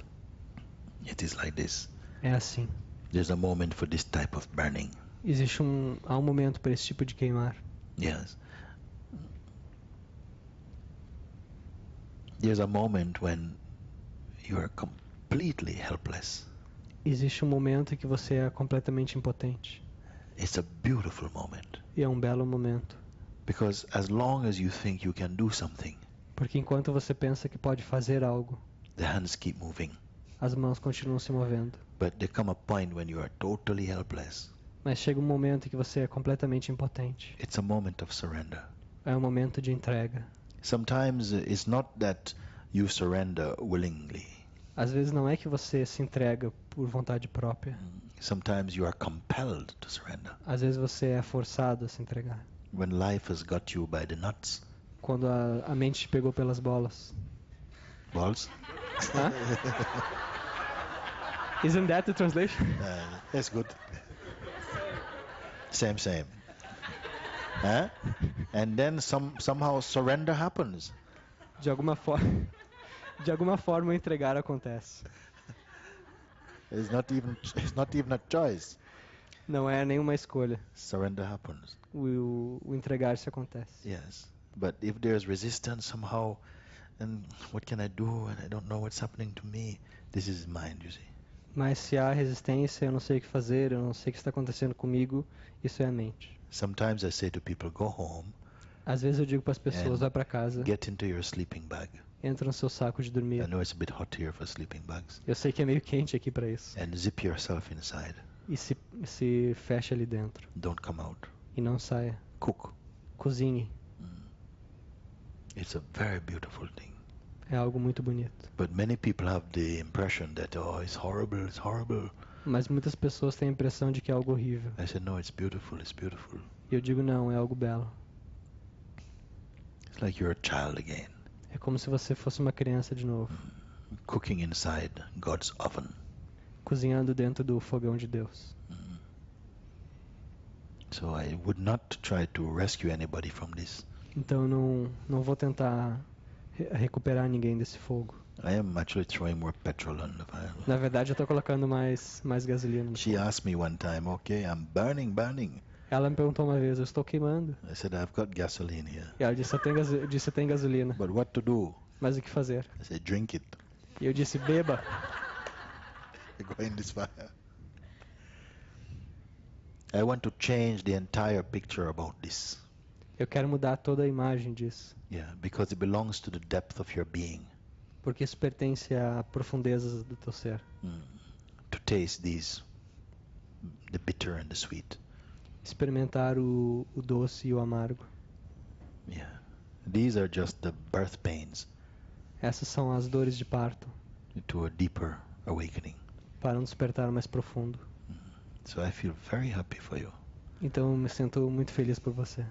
S1: It is like this.
S3: É assim.
S1: There's a moment for this type of burning.
S3: Há um momento para esse tipo de queimar.
S1: Yes. There's a moment when you are completely helpless.
S3: Existe um momento em que você é completamente impotente.
S1: It's a beautiful moment.
S3: E é um belo momento.
S1: Because as long as you think you can do something,
S3: Porque enquanto você pensa que pode fazer algo,
S1: the hands keep moving.
S3: as mãos continuam se movendo.
S1: But there come a point when you are totally helpless.
S3: Mas chega um momento em que você é completamente impotente.
S1: It's a moment of surrender.
S3: É um momento de entrega.
S1: Sometimes it's not that you surrender willingly.
S3: Às vezes não é que você se entrega por vontade própria.
S1: Sometimes you are compelled to surrender.
S3: Às vezes você é forçado a se entregar.
S1: When life has got you by the nuts.
S3: Quando a mente te pegou pelas bolas.
S1: Balls?
S3: Hã? Isn't that the translation?
S1: That's good. Same. Huh? And then somehow surrender happens.
S3: De alguma forma o entregar acontece.
S1: It's not even a choice.
S3: Não é nenhuma escolha.
S1: Surrender happens.
S3: O entregar-se acontece.
S1: Yes. But if there's resistance somehow, and what can I do? And I don't know what's happening to me. This is mind, you see.
S3: Mas se há resistência, eu não sei o que fazer, eu não sei o que está acontecendo comigo, isso é a mente.
S1: Sometimes I say to people, go home,
S3: Às vezes eu digo para as pessoas: vai para casa,
S1: get into your sleeping bag.
S3: entra no seu saco de dormir.
S1: I know it's a bit hot here for sleeping bags.
S3: Eu sei que é meio quente aqui para isso.
S1: And zip yourself inside.
S3: E se fecha ali dentro.
S1: Don't come out.
S3: E não saia.
S1: Cook.
S3: Cozinhe.
S1: It's a very beautiful thing.
S3: É algo muito bonito.
S1: But many people have the impression that, oh, it's horrible, it's horrible.
S3: Mas muitas pessoas têm a impressão de que é algo horrível.
S1: I said, no, it's beautiful, it's beautiful.
S3: E eu digo: não, é algo belo.
S1: It's like you're a child again.
S3: É como se você fosse uma criança de novo,
S1: cooking inside God's oven.
S3: cozinhando dentro do fogão de Deus.
S1: So I would not try to rescue anybody from this.
S3: Então eu não vou tentar recuperar ninguém desse fogo.
S1: I am actually throwing more petrol on the fire.
S3: Na verdade, eu tô colocando mais gasolina no
S1: She
S3: fogo.
S1: asked me one time, okay, I'm burning.
S3: Ela me perguntou uma vez, eu estou queimando.
S1: I said, I've got gasoline here.
S3: E ela disse, eu tenho gasolina.
S1: But what to do?
S3: Mas o que fazer?
S1: I said, drink it.
S3: E eu disse, beba.
S1: Go in this fire. I want to change the entire picture about this.
S3: Eu quero mudar toda a imagem disso.
S1: Yeah, because it belongs to the depth of your being.
S3: Porque isso pertence a profundezas do teu ser.
S1: To taste these, the bitter and the sweet.
S3: Experimentar o doce e o amargo.
S1: Yeah. These are just the birth pains
S3: Essas são as dores de parto
S1: to a deeper awakening.
S3: para um despertar mais profundo.
S1: So I feel very happy for you.
S3: Então eu me sinto muito feliz por você.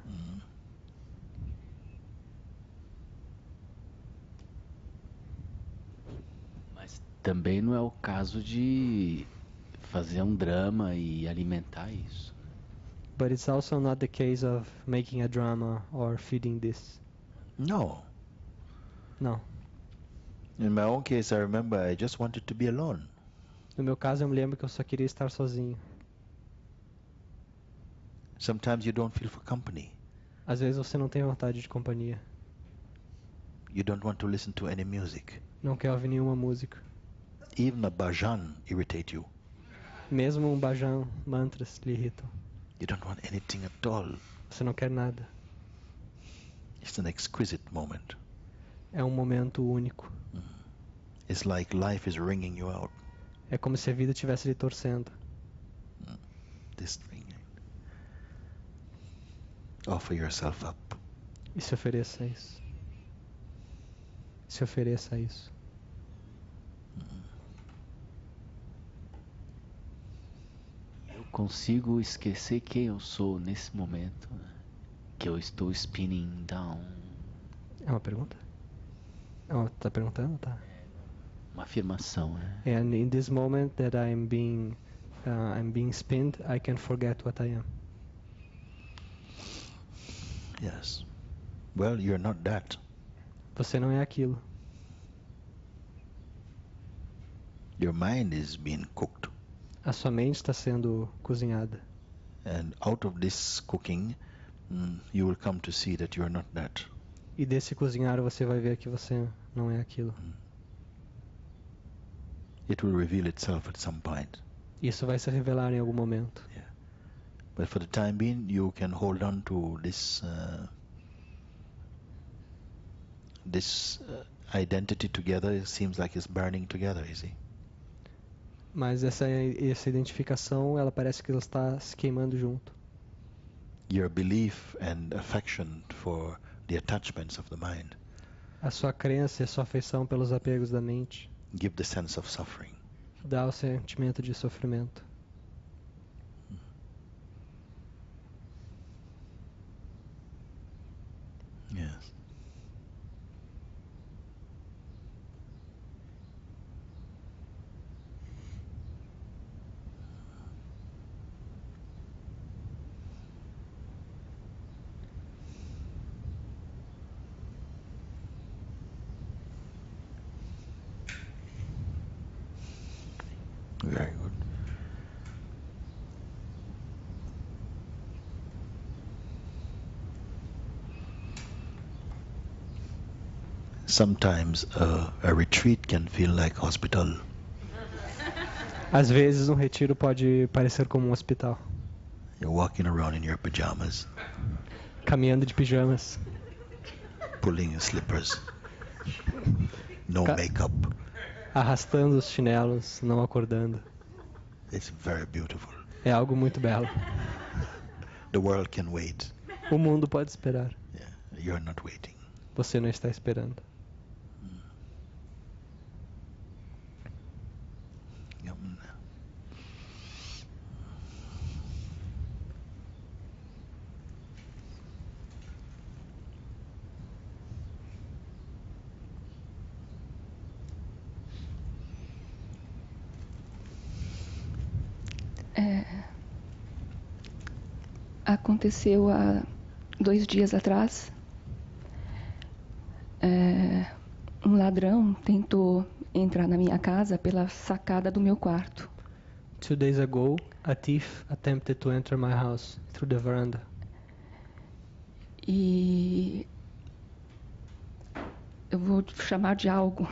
S7: Mas também não é o caso de fazer um drama e alimentar isso.
S3: But it's also not the case of making a drama or feeding this.
S1: No.
S3: Não.
S1: In my own case, I remember I just wanted to be alone.
S3: No meu caso, eu me lembro que eu só queria estar sozinho.
S1: Sometimes you don't feel for company.
S3: Às vezes você não tem vontade de companhia.
S1: You don't want to listen to any music.
S3: Não quer ouvir nenhuma música.
S1: Even a bhajan irritate you.
S3: Mesmo um bhajan, mantras lhe irritam.
S1: You don't want anything at all.
S3: Você não quer nada.
S1: It's an exquisite moment.
S3: É um momento único.
S1: It's like life is wringing you out.
S3: É como se a vida estivesse lhe torcendo.
S1: This thing. Offer yourself up.
S3: E se ofereça a isso. Se ofereça a isso.
S7: Eu consigo esquecer quem eu sou nesse momento, né? Que eu estou spinning down.
S3: É uma pergunta? Tá perguntando? Tá.
S7: Uma afirmação, né?
S3: And in this moment that I'm being spinned, I can forget what I am.
S1: Yes. Well, you're not that.
S3: Você não é aquilo.
S1: Your mind is being cooked.
S3: A sua mente está sendo cozinhada.
S1: And out of this cooking, you will come to see that you're not that.
S3: E desse cozinhar você vai ver que você não é aquilo.
S1: It will reveal itself at some point.
S3: Isso vai se revelar em algum momento.
S1: Yeah. But for the time being, you can hold on to this identity together. It seems like it's burning together, you see.
S3: Mas essa identificação, ela parece que ela está se queimando junto.
S1: Your belief and affection for the attachments of the mind
S3: A sua crença e a sua afeição pelos apegos da mente
S1: give the sense of suffering.
S3: dá o sentimento de sofrimento.
S1: Yes. Very good. Sometimes a retreat can feel like hospital.
S3: Às vezes um retiro pode parecer como um hospital.
S1: You're walking around in your pajamas,
S3: Caminhando de pijamas,
S1: pulling your slippers, no
S3: Ca-
S1: makeup.
S3: arrastando os chinelos, não acordando.
S1: It's very beautiful.
S3: É algo muito belo.
S1: The world can wait.
S3: O mundo pode esperar.
S1: Yeah, you're not waiting.
S3: Você não está esperando.
S1: Yum.
S2: aconteceu há 2 dias atrás. Um ladrão tentou entrar na minha casa pela sacada do meu quarto.
S3: 2 days ago, a thief attempted to enter my house through the veranda.
S2: E eu vou chamar de algo.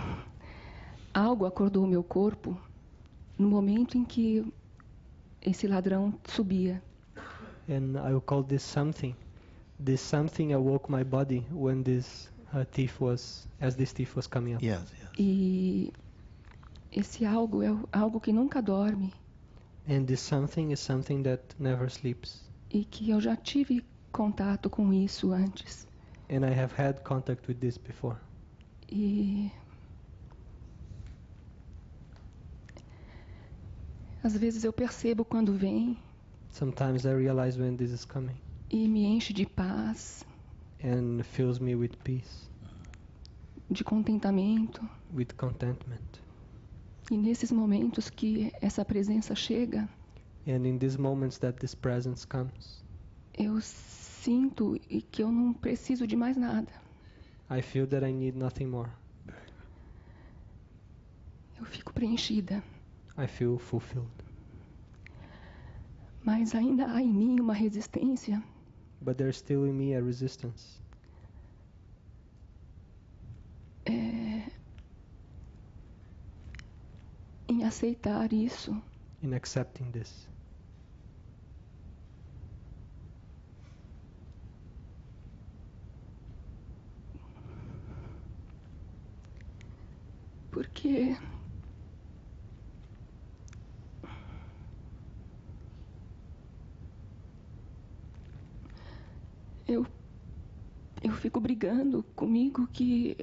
S2: Algo acordou o meu corpo no momento em que esse ladrão subia.
S3: And I will call this something. This something awoke my body when this thief was coming up.
S1: Yes, yes.
S2: E esse algo é algo que nunca dorme
S3: And this something is something that never sleeps.
S2: e que eu já tive contato com isso antes.
S3: And I have had contact with this before.
S2: E às vezes eu percebo quando vem
S3: Sometimes I realize when this is coming
S2: e me enche de paz,
S3: and fills me with peace,
S2: de contentamento.
S3: with contentment.
S2: E nesses momentos que essa presença chega,
S3: And in these moments that this presence comes,
S2: eu sinto que eu não preciso de mais nada.
S3: I feel that I need nothing more.
S2: Eu fico preenchida.
S3: I feel fulfilled.
S2: Mas ainda há em mim uma resistência
S3: But there's still in me a resistance
S2: em aceitar isso.
S3: in accepting this.
S2: Porque eu fico brigando comigo que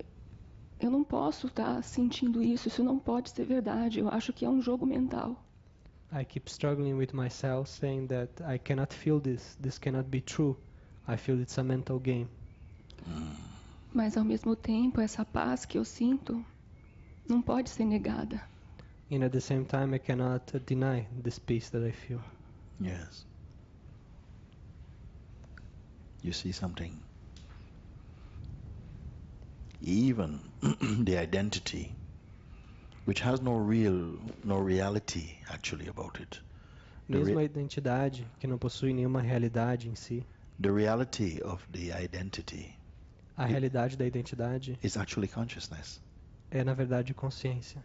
S2: eu não posso estar sentindo isso não pode ser verdade. Eu acho que é um jogo mental.
S3: I keep struggling with myself, saying that I cannot feel this. This cannot be true. I feel it's a mental game.
S2: Mas ao mesmo tempo, essa paz que eu sinto não pode ser negada.
S3: And at the same time, I cannot deny this peace that I feel.
S1: Yes. You see something? Even the identity, which has no reality actually about it.
S3: Mesmo a identidade, que não possui nenhuma realidade em si,
S1: The reality of the identity
S3: a realidade da identidade
S1: is actually consciousness.
S3: é, na verdade, consciência.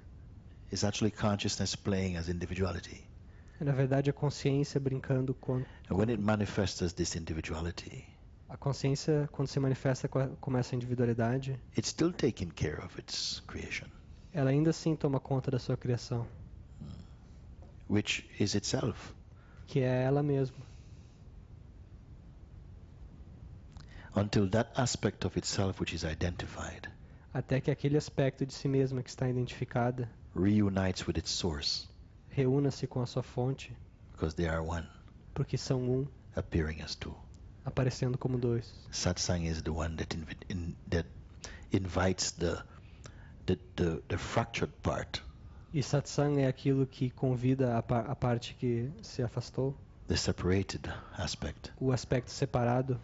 S1: It's actually consciousness playing as individuality.
S3: É, na verdade, a consciência brincando com...
S1: And when it manifests as this individuality,
S3: A consciência, quando se manifesta como essa individualidade,
S1: it's still taking care of its creation,
S3: ela ainda assim toma conta da sua criação,
S1: which is itself.
S3: que é ela mesma.
S1: Until that aspect of itself which is identified
S3: Até que aquele aspecto de si mesma que está identificada
S1: reunites with its source,
S3: reúna-se com a sua fonte,
S1: because they are one,
S3: porque são um,
S1: appearing as two.
S3: aparecendo como dois.
S1: Satsang is the one that that invites the fractured part,
S3: E satsang é aquilo que convida a parte que se afastou,
S1: the separated aspect,
S3: o aspecto separado,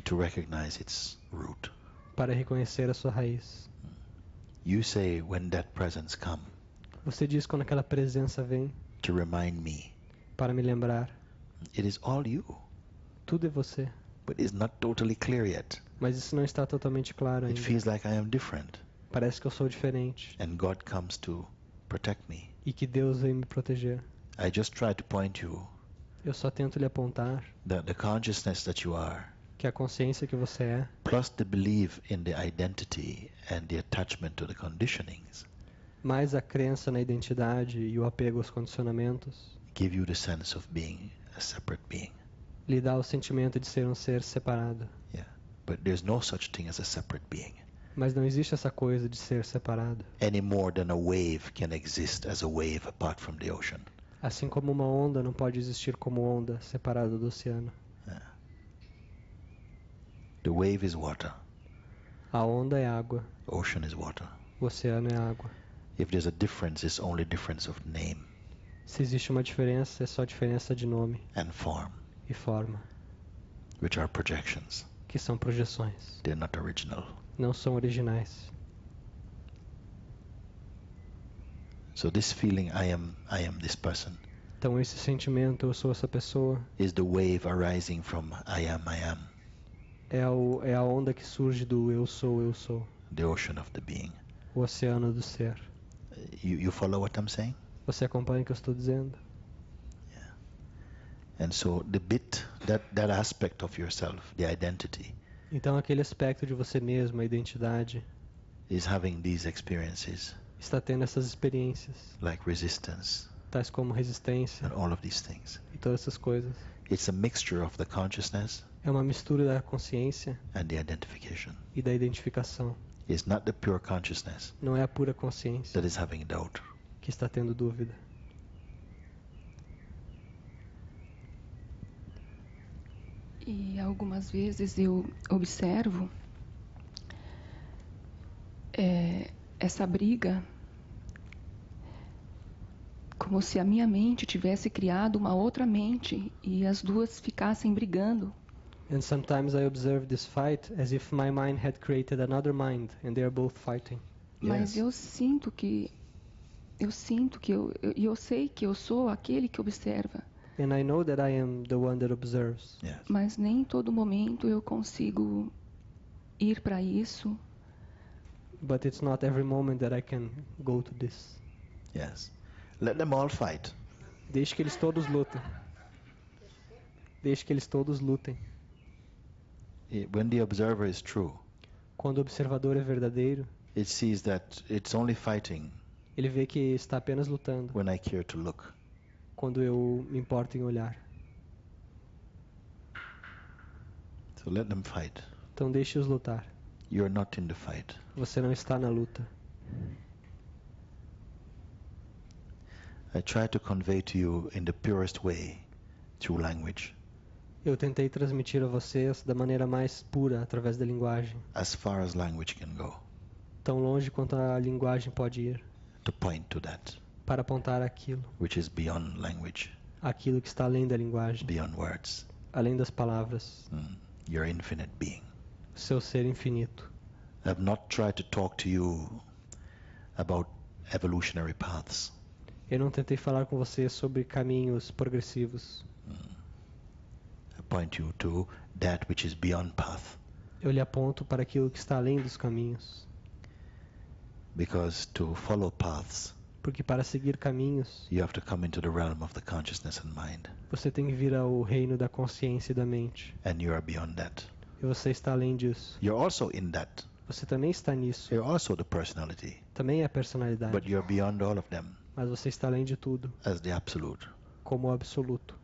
S1: to recognize its root.
S3: para reconhecer a sua raiz.
S1: You say when that presence come
S3: Você diz quando aquela presença vem
S1: to remind me,
S3: para me lembrar,
S1: it is all you,
S3: tudo é você.
S1: but it's not totally clear yet.
S3: Mas isso não está totalmente claro
S1: It
S3: ainda.
S1: feels like I am different,
S3: Parece que eu sou diferente
S1: and God comes to protect me.
S3: e que Deus vem me proteger.
S1: I just try to point you
S3: Eu só tento lhe apontar
S1: that the consciousness that you are,
S3: que a consciência que você é,
S1: plus the belief in the identity and the attachment to the conditionings,
S3: mais a crença na identidade e o apego aos condicionamentos,
S1: give you the sense of being a separate being.
S3: lhe dá o sentimento de ser um ser separado.
S1: Yeah. But there's no such thing as a separate being,
S3: Mas não existe essa coisa de ser separado.
S1: any more than a wave can exist as a wave apart from the ocean.
S3: Assim como uma onda não pode existir como onda separada do oceano.
S1: The wave is water,
S3: A onda é água,
S1: ocean is water.
S3: o oceano é água.
S1: If there's a difference, it's only difference of name
S3: Se existe uma diferença, é só diferença de nome
S1: and form.
S3: e forma.
S1: which are projections.
S3: que são projeções,
S1: They're not original.
S3: não são originais.
S1: So this feeling, I am this person,
S3: Então esse sentimento, eu sou essa pessoa,
S1: is the wave arising from I am,
S3: é a onda que surge do eu sou,
S1: the ocean of the being.
S3: o oceano do ser.
S1: You follow what I'm saying?
S3: Você acompanha o que eu estou dizendo?
S1: And so the bit, that aspect of yourself, the identity,
S3: Então aquele aspecto de você mesmo, a identidade,
S1: is having these experiences
S3: está tendo essas experiências,
S1: like resistance
S3: tais como resistência
S1: and all of these things.
S3: e todas essas coisas.
S1: It's a mixture of the consciousness
S3: É uma mistura da consciência
S1: and the identification.
S3: e da identificação.
S1: It's not the pure consciousness
S3: Não é a pura consciência
S1: that is having doubt.
S3: que está tendo dúvida.
S2: E algumas vezes eu observo essa briga como se a minha mente tivesse criado uma outra mente e as duas ficassem brigando.
S3: And sometimes I observe this fight as if my mind had created another mind and they are both fighting.
S2: Mas
S1: Yes.
S2: eu sinto que eu sei que eu sou aquele que observa,
S3: And I know that I am the one that observes.
S1: Yes.
S2: mas nem em todo momento eu consigo ir para isso.
S3: But it's not every moment that I can go to this.
S1: Yes. Let them all fight.
S3: Deixe que eles todos lutem. Deixe que eles todos lutem.
S1: When the observer is true,
S3: Quando o observador é verdadeiro,
S1: it sees that it's only fighting
S3: ele vê que está apenas lutando
S1: when I care to look.
S3: quando eu me importo em olhar.
S1: So let them fight.
S3: Então deixe-os lutar.
S1: You're not in the fight.
S3: Você não está na luta.
S1: I try to convey to you in the purest way through language,
S3: Eu tentei transmitir a vocês da maneira mais pura através da linguagem,
S1: as far as language can go,
S3: tão longe quanto a linguagem pode ir,
S1: to point to that
S3: para apontar aquilo,
S1: which is beyond language,
S3: aquilo que está além da linguagem,
S1: beyond words.
S3: além das palavras,
S1: Your infinite being.
S3: o seu ser infinito.
S1: I've not tried to talk to you about evolutionary paths.
S3: Eu não tentei falar com você sobre caminhos progressivos.
S1: I point you to that which is beyond path,
S3: Eu lhe aponto para aquilo que está além dos caminhos,
S1: because to follow paths,
S3: porque para seguir caminhos,
S1: you have to come into the realm of the consciousness and mind,
S3: você tem que vir ao reino da consciência e da mente.
S1: and you are beyond that.
S3: E você está além disso.
S1: You're also in that.
S3: Você também está nisso.
S1: You're also the personality,
S3: Também é personalidade.
S1: but you're beyond all of them
S3: Mas você está além de tudo,
S1: as the absolute.
S3: como o absoluto.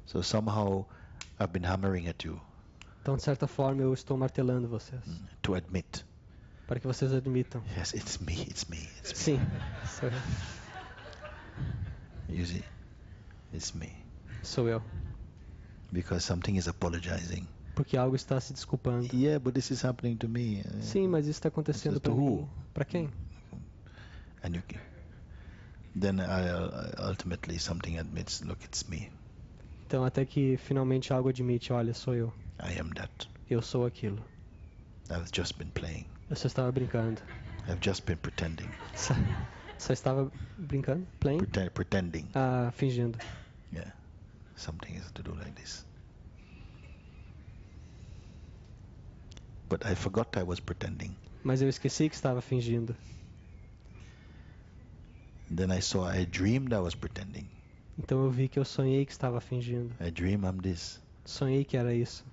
S1: So somehow I've been hammering at you
S3: Então, de certa forma, eu estou martelando vocês,
S1: to admit,
S3: para que vocês admitam.
S1: yes, it's me, it's me, it's me.
S3: Sim,
S1: You see, it's me.
S3: sou eu.
S1: Because something is apologizing.
S3: Porque algo está se desculpando.
S1: Yeah, but this is happening to me.
S3: Sim, mas isso está acontecendo
S1: This is
S3: para
S1: to
S3: mim.
S1: who?
S3: Para quem?
S1: And you, then ultimately something admits, look, it's me.
S3: Então, até que finalmente algo admite, olha, sou eu.
S1: I am that.
S3: Eu sou aquilo.
S1: I've just been playing.
S3: Eu só estava brincando.
S1: I've just been pretending.
S3: Só estava brincando? Playing?
S1: Pretending.
S3: Ah, fingindo.
S1: Yeah. Something is to do like this. But I forgot I was pretending.
S3: Mas eu esqueci que estava fingindo.
S1: Then I dreamed I was pretending.
S3: Então eu vi que eu sonhei que estava fingindo.
S1: I dream I'm this.
S3: Sonhei que era isso.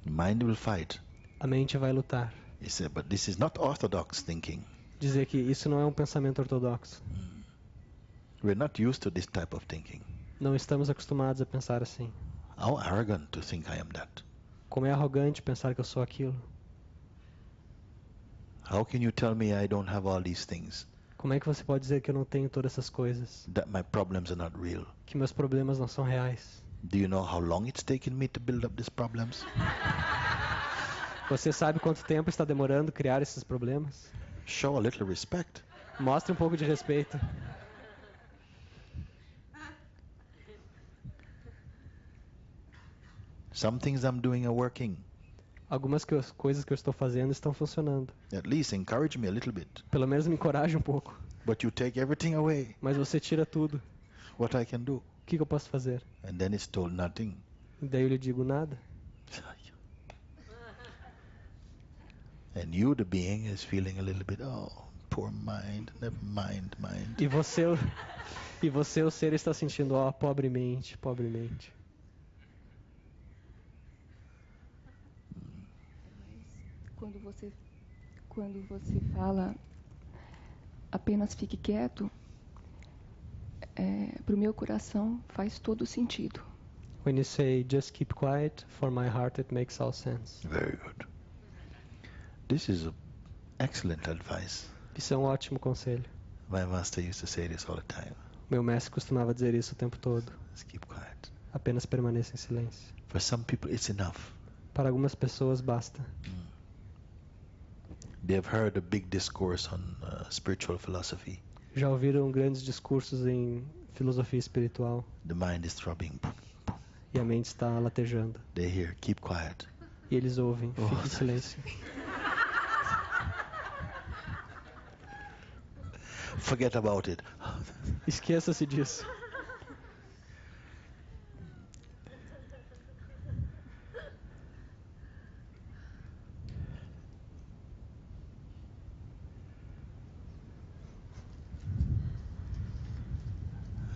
S1: The mind will fight.
S3: A mente vai lutar.
S1: He said, but this is not orthodox thinking.
S3: Dizer que isso não é um pensamento ortodoxo.
S1: We're not used to this type of thinking.
S3: Não estamos acostumados a pensar assim.
S1: How arrogant to think I am that.
S3: Como é arrogante pensar que eu sou aquilo.
S1: How can you tell me I don't have all these things?
S3: Como é que você pode dizer que eu não tenho todas essas coisas?
S1: That my problems are not real?
S3: Que meus problemas não são reais?
S1: Do you know how long it's taken me to build up these problems?
S3: Você sabe quanto tempo está demorando criar esses problemas?
S1: Show a little respect.
S3: Mostre um pouco de respeito.
S1: Some things I'm doing are working.
S3: Algumas coisas que eu estou fazendo estão funcionando.
S1: At least encourage me a little bit.
S3: Pelo menos me encoraje um pouco.
S1: But you take everything away.
S3: Mas você tira tudo.
S1: What I can do?
S3: O que eu posso fazer?
S1: And then it's told nothing.
S3: E daí eu lhe digo nada.
S1: And you, the being, is feeling a little bit, oh, poor mind, never mind, mind.
S3: E você, o ser, está sentindo, ó, pobre mente, pobre mente.
S2: Quando você fala apenas fique quieto, para o meu coração faz todo sentido.
S3: When you say just keep quiet, for my heart it makes all sense.
S1: Very good. This is excellent advice.
S3: Isso é um ótimo conselho.
S1: My master used to say this all the time.
S3: Meu mestre costumava dizer isso o tempo todo.
S1: Just keep quiet.
S3: Apenas permaneça em silêncio.
S1: For some people, it's enough.
S3: Para algumas pessoas basta.
S1: They have heard a big discourse on spiritual philosophy.
S3: Já ouviram grandes discursos em filosofia espiritual
S1: The mind is throbbing.
S3: e a mente está latejando.
S1: They hear, keep quiet.
S3: E eles ouvem, fique em silêncio.
S1: Forget about it.
S3: Esqueça-se disso.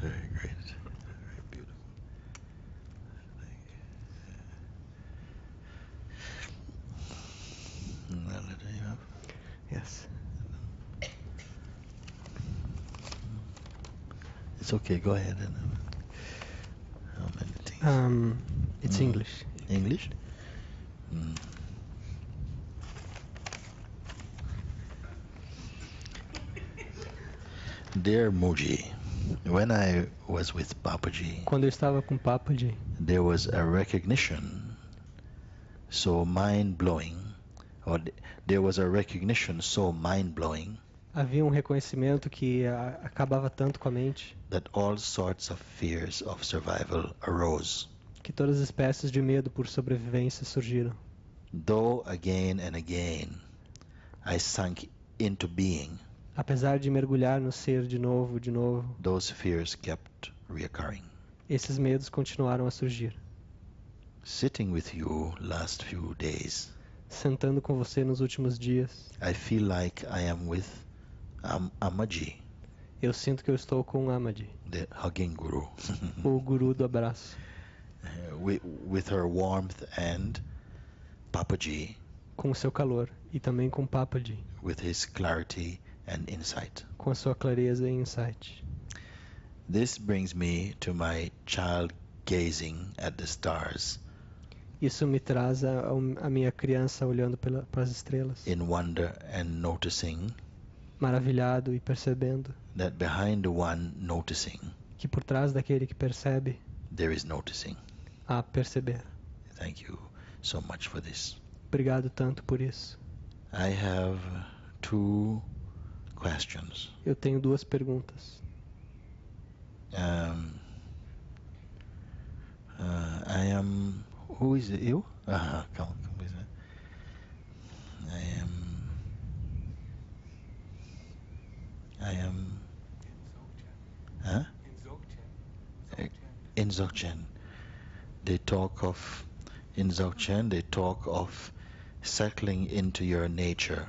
S1: Very great. Very beautiful. Thank you. Now let you have.
S3: Yes.
S1: It's okay, go ahead. And, how many things?
S3: It's English.
S1: English? Dear Mooji, when I was with Papaji,
S3: Quando eu estava com Papaji,
S1: there was a recognition so mind-blowing, or there was a recognition so mind-blowing
S3: havia um reconhecimento que acabava tanto com a mente
S1: that all sorts of fears of survival arose.
S3: que todas as espécies de medo por sobrevivência surgiram.
S1: Though again and again I sank into being,
S3: Apesar de mergulhar no ser de novo,
S1: those fears kept reoccurring.
S3: esses medos continuaram a surgir.
S1: Sitting with you last few days,
S3: Sentando com você nos últimos dias,
S1: I feel like I am with Amaji,
S3: eu sinto que eu estou com Amadi,
S1: the hugging guru,
S3: o guru do abraço,
S1: with her warmth, and Papaji
S3: com o seu calor, e também com Papaji,
S1: with his clarity and insight.
S3: com a sua clareza e insight.
S1: This brings me to my child gazing at the stars
S3: Isso me traz a minha criança olhando para as estrelas,
S1: in wonder and noticing
S3: maravilhado e percebendo
S1: that behind the one noticing,
S3: que por trás daquele que percebe,
S1: there is noticing.
S3: há perceber.
S1: Thank you so much for this.
S3: Obrigado tanto por isso.
S1: I have two questions.
S3: Eu tenho duas perguntas.
S1: I am. Who is it? You? Come. I am. Huh? In Dzogchen. They talk of. In Dzogchen, they talk of settling into your nature.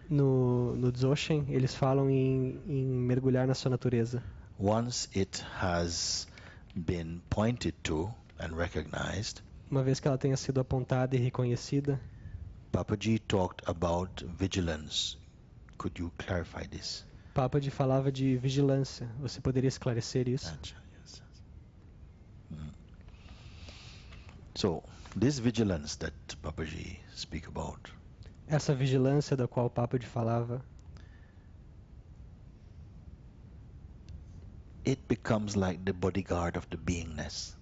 S3: No Dzogchen, eles falam em mergulhar na sua natureza.
S1: Once it has been pointed to and recognized,
S3: Uma vez que ela tenha sido apontada e reconhecida,
S1: Papaji talked about vigilance. Could you clarify this?
S3: Papaji falava de vigilância. Você poderia esclarecer isso?
S1: Yes. So, this vigilance that Papaji speak about,
S3: Essa vigilância da qual o Papaji falava,
S1: it becomes like the bodyguard of the beingness.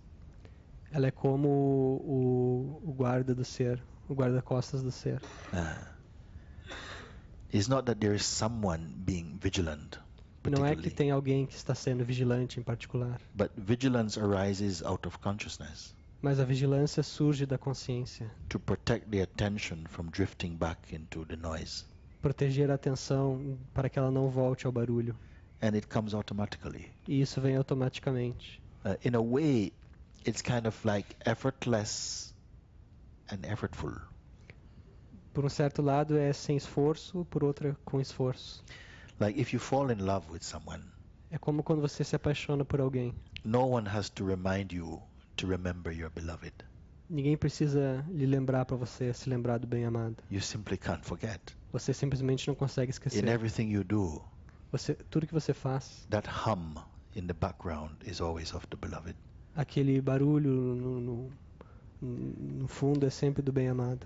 S3: ela é como o guarda do ser, o guarda-costas do ser.
S1: It's not that there is someone being vigilant,
S3: Não é que
S1: particularly,
S3: tem alguém que está sendo vigilante em particular,
S1: but vigilance arises out of consciousness.
S3: Mas a vigilância surge da consciência.
S1: to protect the attention from drifting back into the noise.
S3: Proteger a atenção para que ela não volte ao barulho.
S1: And it comes automatically.
S3: E isso vem automaticamente.
S1: In a way, it's kind of like effortless and effortful.
S3: Por um certo lado é sem esforço, por outro com esforço.
S1: Like if you fall in love with someone,
S3: É como quando você se apaixona por alguém.
S1: no one has to remind you to remember your beloved.
S3: Ninguém precisa lhe lembrar para você se lembrar do bem-amado.
S1: You simply can't forget.
S3: Você simplesmente não consegue esquecer.
S1: In everything you do,
S3: Tudo que você faz,
S1: that hum in the background is always of the beloved.
S3: aquele barulho no fundo é sempre do bem-amado.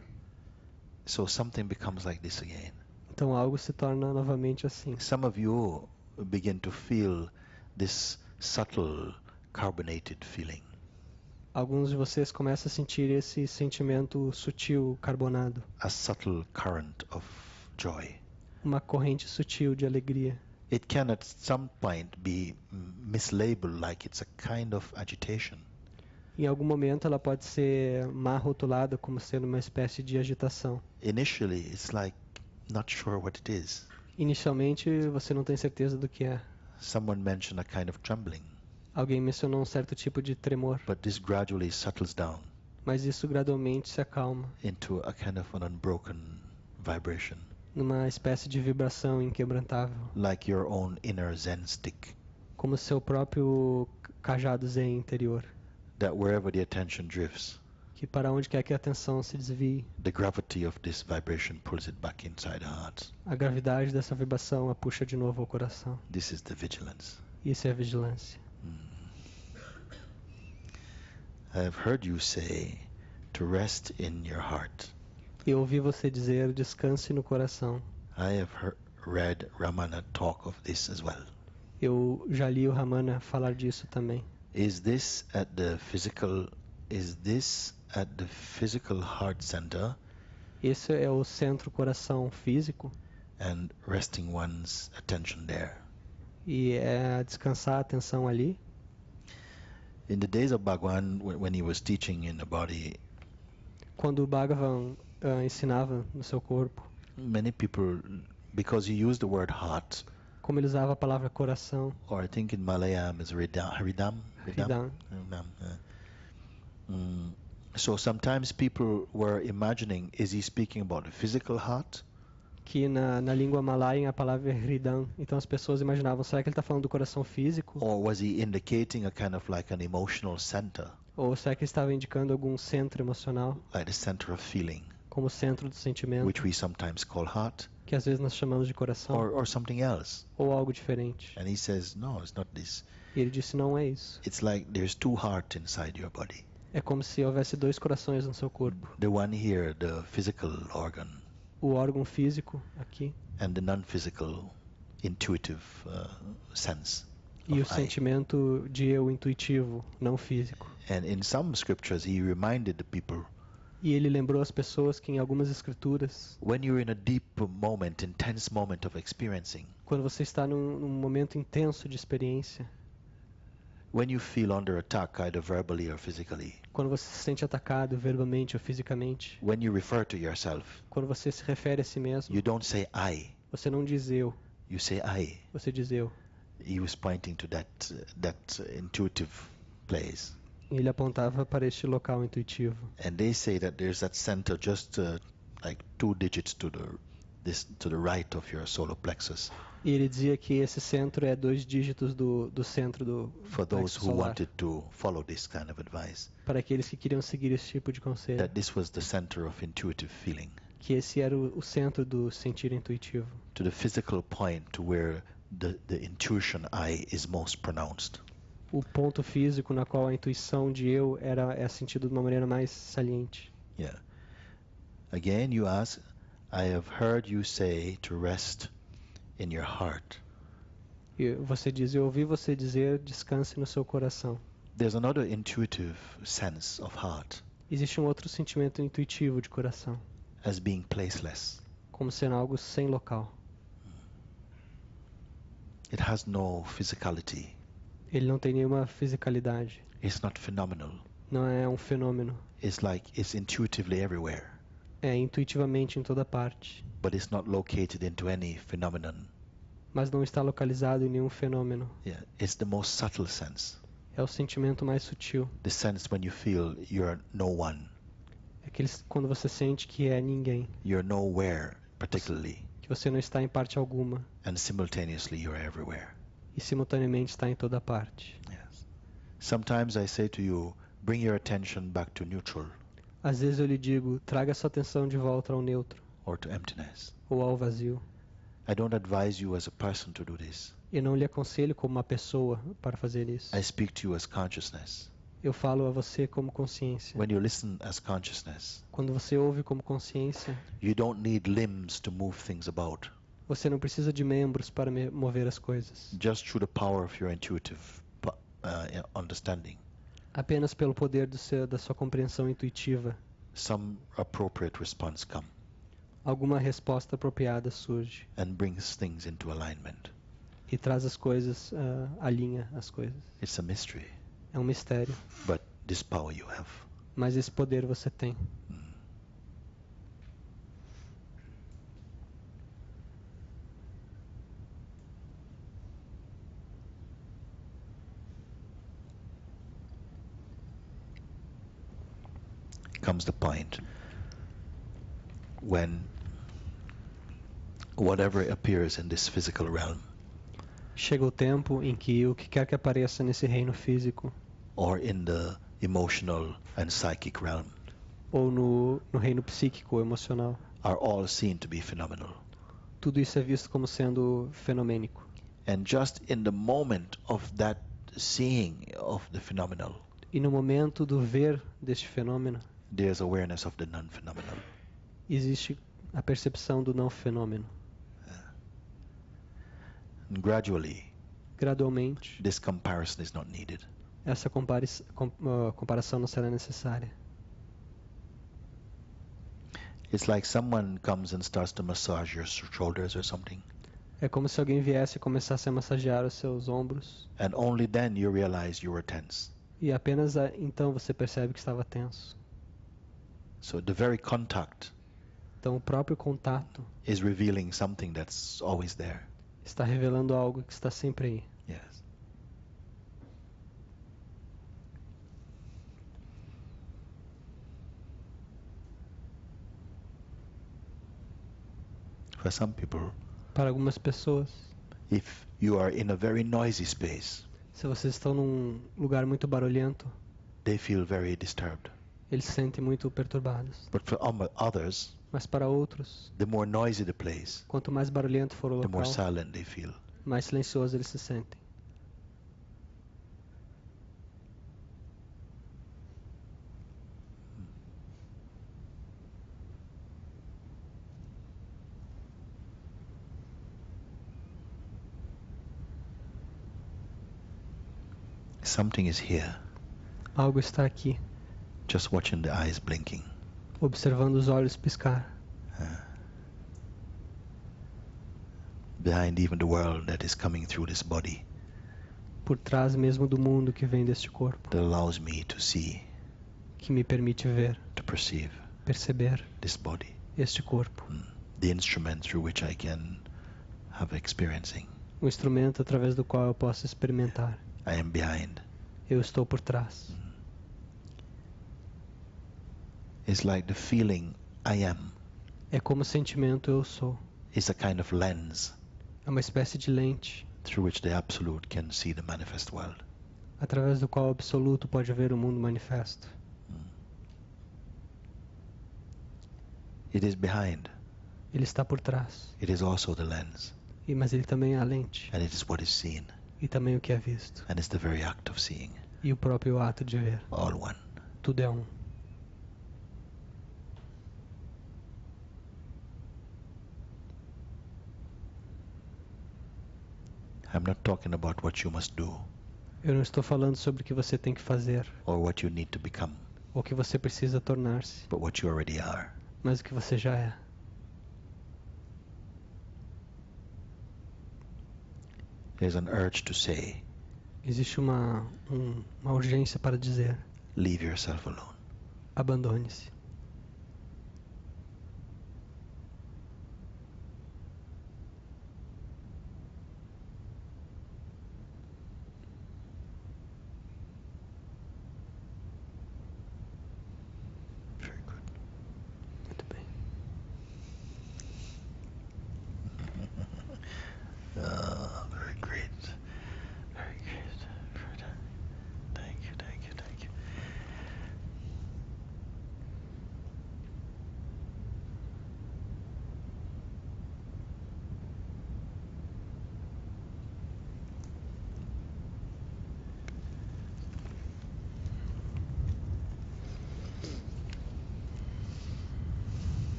S1: So something becomes like this again.
S3: Então algo se torna novamente assim.
S1: Some of you begin to feel this subtle carbonated feeling.
S3: Alguns de vocês começam a sentir esse sentimento sutil, carbonado.
S1: A subtle current of joy.
S3: Uma corrente sutil de alegria.
S1: It can at some point be mislabeled like it's a kind of agitation.
S3: Em algum momento ela pode ser má rotulada como sendo uma espécie de agitação.
S1: Initially, it's like not sure what it is.
S3: Inicialmente você não tem certeza do que é.
S1: Someone mentioned a kind of trembling,
S3: Alguém mencionou um certo tipo de tremor,
S1: but this gradually settles down
S3: mas isso gradualmente se acalma
S1: into a kind of an unbroken vibration,
S3: numa espécie de vibração inquebrantável,
S1: like your own inner Zen stick,
S3: como seu próprio cajado zen interior,
S1: that wherever the attention drifts,
S3: que para onde quer que a atenção se desvie,
S1: the gravity of this vibration pulls it back inside the heart.
S3: a gravidade dessa vibração a puxa de novo ao coração.
S1: This is the vigilance.
S3: Isso é a vigilância.
S1: I've heard you say to rest in your heart.
S3: Eu ouvi você dizer, descanse no coração.
S1: I have read Ramana talk of this as well.
S3: Eu já li o Ramana falar disso também.
S1: Is this at the physical heart center
S3: Esse é o centro coração físico
S1: and resting one's attention there?
S3: e é descansar a atenção ali.
S1: In the days of Bhagwan, when he was teaching in the body,
S3: Quando o Bhagavan ensinava no seu corpo,
S1: many people, because he used the word heart,
S3: como ele usava a palavra coração,
S1: or I think in Malayalam is Hridam.
S3: Hridam.
S1: So sometimes people were imagining, is he speaking about the physical heart?
S3: que na língua malaia a palavra é Hridam. Então as pessoas imaginavam, será que ele está falando do coração físico?
S1: Or was he indicating a kind of like an emotional center,
S3: Ou será que ele estava indicando algum centro emocional,
S1: like the center of feeling,
S3: como centro do sentimento,
S1: which we sometimes call heart,
S3: que às vezes nós chamamos de coração,
S1: or something else?
S3: ou algo diferente?
S1: And he says, no, it's not this.
S3: E ele disse, não é isso.
S1: It's like there's two hearts inside your body.
S3: É como se houvesse dois corações no seu corpo.
S1: The one here, the physical organ,
S3: O órgão físico aqui
S1: and the non-physical, intuitive sense
S3: e o
S1: of I.
S3: sentimento de eu intuitivo, não físico.
S1: And in some scriptures, he reminded the people,
S3: E ele lembrou as pessoas que em algumas escrituras,
S1: when you're in a deep moment, intense moment of experiencing,
S3: quando você está num momento intenso de experiência,
S1: when you feel under attack, either verbally or physically,
S3: quando você se sente atacado verbalmente ou fisicamente,
S1: when you refer to yourself,
S3: quando você se refere a si mesmo,
S1: you don't say I,
S3: você não diz eu,
S1: you say I.
S3: você diz eu.
S1: He was pointing to that intuitive place.
S3: E ele apontava para este local intuitivo.
S1: And they say that there's that center just like 2 digits to the right of your solar plexus.
S3: E ele dizia que esse centro é 2 dígitos do centro do
S1: For those
S3: plexo
S1: who
S3: solar.
S1: wanted to follow this kind of advice,
S3: Para aqueles que queriam seguir esse tipo de conselho,
S1: that this was the center of intuitive feeling,
S3: que esse era o centro do sentir intuitivo,
S1: to the physical point to where the intuition I is most pronounced.
S3: o ponto físico na qual a intuição de eu é sentido de uma maneira mais saliente.
S1: Yeah. Again, you ask, I have heard you say to rest in your heart.
S3: E você diz, eu ouvi você dizer, descanse no seu coração.
S1: There's another intuitive sense of heart
S3: Existe um outro sentimento intuitivo de coração,
S1: as being placeless.
S3: como sendo algo sem local.
S1: It has no physicality.
S3: Ele não tem nenhuma fisicalidade,
S1: It's not phenomenal.
S3: não é um fenômeno.
S1: It's like it's intuitively everywhere,
S3: É intuitivamente em toda parte,
S1: but it's not located into any phenomenon.
S3: mas não está localizado em nenhum fenômeno.
S1: Yeah, it's the most subtle sense.
S3: É o sentimento mais sutil.
S1: The sense when you feel you're no one,
S3: É quando você sente que é ninguém,
S1: you're nowhere particularly,
S3: que você não está em parte alguma
S1: and simultaneously you're everywhere.
S3: e simultaneamente está em toda parte.
S1: Yes. Sometimes I say to you, bring your attention back to neutral
S3: Às vezes eu lhe digo, traga sua atenção de volta ao neutro
S1: or to emptiness.
S3: ou ao vazio.
S1: I don't advise you as a person to do this.
S3: Eu não lhe aconselho como uma pessoa para fazer isso.
S1: I speak to you as consciousness.
S3: Eu falo a você como consciência.
S1: When you listen as consciousness,
S3: Quando você ouve como consciência,
S1: you don't need limbs to move things about.
S3: você não precisa de membros para mover as coisas.
S1: Just through the power of your intuitive understanding,
S3: Apenas pelo poder da sua compreensão intuitiva,
S1: some appropriate response come
S3: alguma resposta apropriada surge
S1: and brings things into alignment.
S3: e traz as coisas, alinha as coisas.
S1: It's a mystery,
S3: É um mistério,
S1: but this power you have.
S3: mas esse poder você tem.
S1: Comes the point when whatever appears in this physical realm
S3: Chega o tempo em que o que quer que apareça nesse reino físico
S1: or in the emotional and psychic realm
S3: ou no reino psíquico ou emocional,
S1: are all seen to be phenomenal.
S3: tudo isso é visto como sendo fenomênico.
S1: And just in the moment of that seeing of the phenomenal,
S3: E no momento do ver deste fenômeno,
S1: there's awareness of the non-phenomenal.
S3: existe a percepção do não fenômeno.
S1: And gradually,
S3: Gradualmente,
S1: this comparison is not needed.
S3: essa comparação não será necessária.
S1: It's like someone comes and starts to massage your shoulders or something,
S3: É como se alguém viesse e começasse a massagear os seus ombros
S1: and only then you realize you were tense.
S3: e apenas então você percebe que estava tenso.
S1: So the very contact
S3: Então o próprio contato
S1: is revealing something that's always there.
S3: está revelando algo que está sempre aí.
S1: Yes. For some people,
S3: Para algumas pessoas,
S1: if you are in a very noisy space,
S3: se vocês estão num lugar muito barulhento,
S1: they feel very disturbed.
S3: eles se sentem muito perturbados.
S1: But for others,
S3: Mas para outros,
S1: the more noisy the place,
S3: quanto mais barulhento for o
S1: the more
S3: local,
S1: silent they feel.
S3: mais silenciosos eles se sentem.
S1: Something is here,
S3: Algo está aqui,
S1: just watching the eyes blinking.
S3: observando os olhos piscar,
S1: Behind even the world that is coming through this body,
S3: por trás mesmo do mundo que vem deste corpo,
S1: that allows me to see,
S3: que me permite ver,
S1: to perceive
S3: perceber
S1: this body,
S3: este corpo.
S1: the instrument through which I can have experiencing.
S3: O instrumento através do qual eu posso experimentar.
S1: I am behind.
S3: Eu estou por trás.
S1: It's like the feeling I am
S3: É como o sentimento eu sou.
S1: is a kind of lens
S3: É uma espécie de lente
S1: through which the Absolute can see the manifest world.
S3: através do qual o absoluto pode ver o mundo manifesto.
S1: It is behind.
S3: Ele está por trás.
S1: It is also the lens.
S3: Mas ele também é a lente.
S1: And it is what is seen.
S3: E também o que é visto.
S1: And it's the very act of seeing.
S3: E o próprio ato de ver.
S1: All one.
S3: Tudo é um.
S1: I'm not talking about what you must do
S3: Eu não estou falando sobre o que você tem que fazer,
S1: or what you need to become,
S3: ou o que você precisa tornar-se,
S1: but what you already are.
S3: mas o que você já é.
S1: There's an urge to say,
S3: Existe uma urgência para dizer:
S1: Leave yourself alone.
S3: Abandone-se.
S1: Very good.
S3: Muito bem.
S1: Very great. Very great. Thank you, thank you, thank you.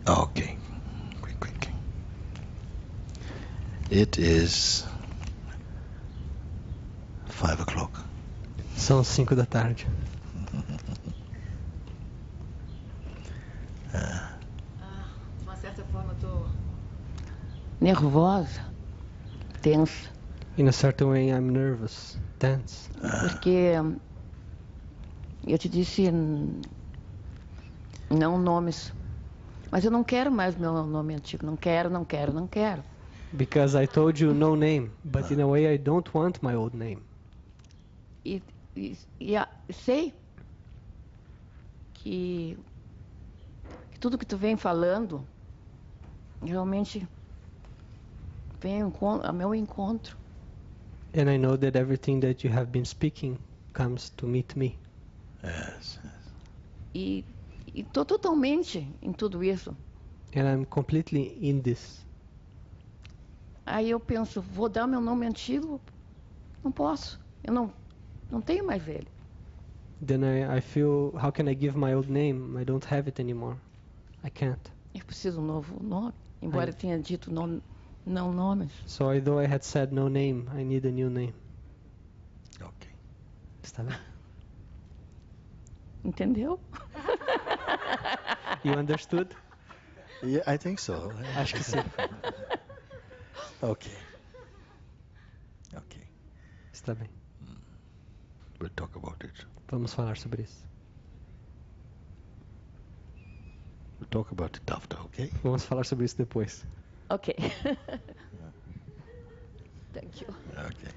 S1: Okay. Quick. It is 5 o'clock.
S3: São 5 da tarde.
S5: De uma certa forma, eu tô nervosa, tensa,
S3: In a certain way, I'm nervous, tense.
S5: porque eu te disse não nomes, mas eu não quero mais meu nome antigo. Não quero.
S3: Because I told you no name, but in a way, I don't want my old name.
S5: E sei que tudo que tu vem falando realmente vem ao meu encontro.
S3: And I know that everything that you have been speaking comes to meet me.
S1: Yes.
S5: E tô totalmente em tudo isso.
S3: And I'm completely in this.
S5: Aí eu penso, vou dar meu nome antigo? Não posso. Eu não tenho mais ele.
S3: Then I feel, how can I give my old name? I don't have it anymore. I can't.
S5: Eu preciso de um novo nome, embora
S3: Ai.
S5: eu tenha dito não nomes.
S3: So although I had said no name, I need a new name.
S1: Okay.
S3: Está bem?
S5: Entendeu?
S3: You understood?
S1: Yeah, I think so.
S3: Acho que sim.
S1: Okay.
S3: Está bem.
S1: We'll talk about it.
S3: Vamos falar sobre isso.
S1: We'll talk about it after, okay?
S3: Vamos falar sobre isso depois.
S5: Ok. Thank you.
S1: Okay.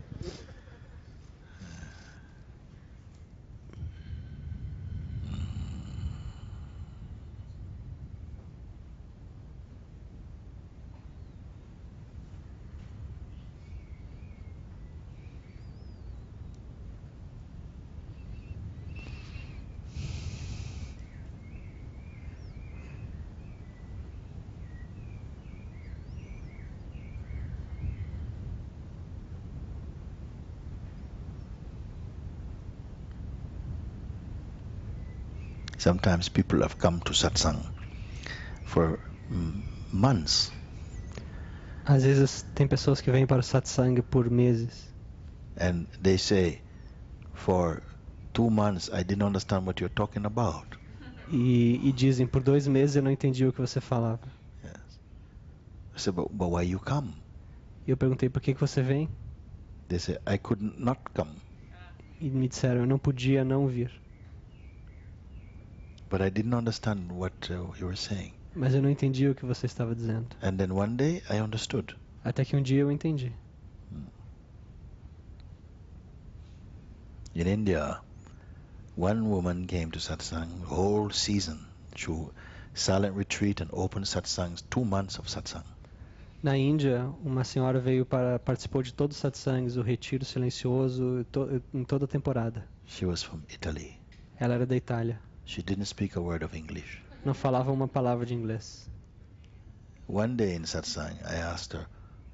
S1: Sometimes people have come to satsang for months,
S3: Às vezes tem pessoas que vêm para o satsang por meses
S1: and they say, for 2 months I didn't understand what you're talking about.
S3: e dizem, por 2 meses eu não entendi o que você falava.
S1: Yes. I said, but why you come?
S3: E eu perguntei, por que você vem?
S1: They say, I could not come,
S3: E me disseram, eu não podia não vir.
S1: but I didn't understand what you were saying.
S3: Mas eu não entendi o que você estava dizendo.
S1: And then one day I understood.
S3: Até que um dia eu entendi.
S1: In India, one woman came to satsang the whole season, through silent retreat and open satsangs, 2 months of satsang.
S3: Na Índia, uma senhora veio para participou de todos os satsangs, o retiro silencioso, em toda a temporada.
S1: She was from Italy.
S3: Ela era da Itália.
S1: She didn't speak a word of English.
S3: Não falava uma palavra de inglês.
S1: One day in satsang, I asked her,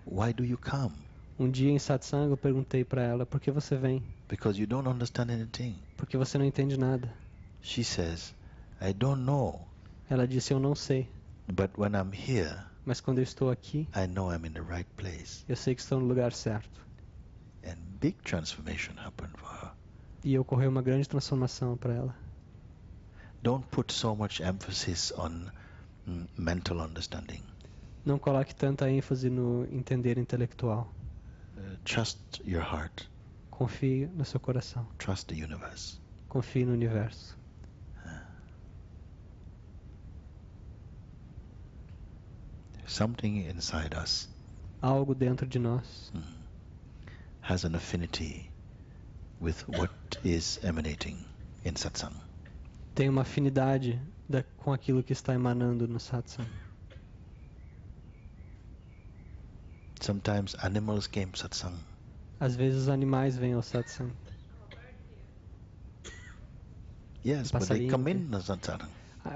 S1: why do you come?
S3: Um dia em satsang eu perguntei para ela, por que você vem?
S1: Because you don't understand anything.
S3: Porque você não entende nada.
S1: She says, I don't know,
S3: Ela disse, eu não sei.
S1: but when I'm here,
S3: Mas quando eu estou aqui,
S1: I know I'm in the right place.
S3: eu sei que estou no lugar certo.
S1: And big transformation happened for her.
S3: E ocorreu uma grande transformação para ela.
S1: Don't put so much emphasis on mental understanding.
S3: Não coloque tanta ênfase no entender intelectual.
S1: Trust your heart.
S3: Confie no seu coração.
S1: Trust the universe.
S3: Confie no universo.
S1: Something inside us
S3: Algo dentro de nós
S1: has an affinity with what is emanating in satsang.
S3: tem uma afinidade com aquilo que está emanando no satsang.
S1: Sometimes animals came satsang.
S3: Às vezes os animais vêm ao satsang.
S1: Yes, but they
S3: Passarinho,
S1: come
S3: okay.
S1: in the satsang.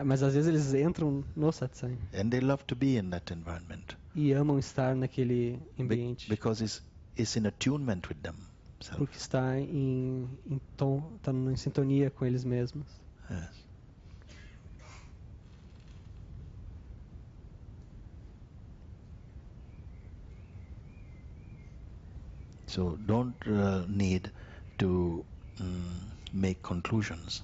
S3: Mas às vezes eles entram no satsang
S1: And they love to be in that environment.
S3: e amam estar naquele ambiente.
S1: Because it's in attunement with them.
S3: Porque está em sintonia com eles mesmos.
S1: Yes. So don't need to make conclusions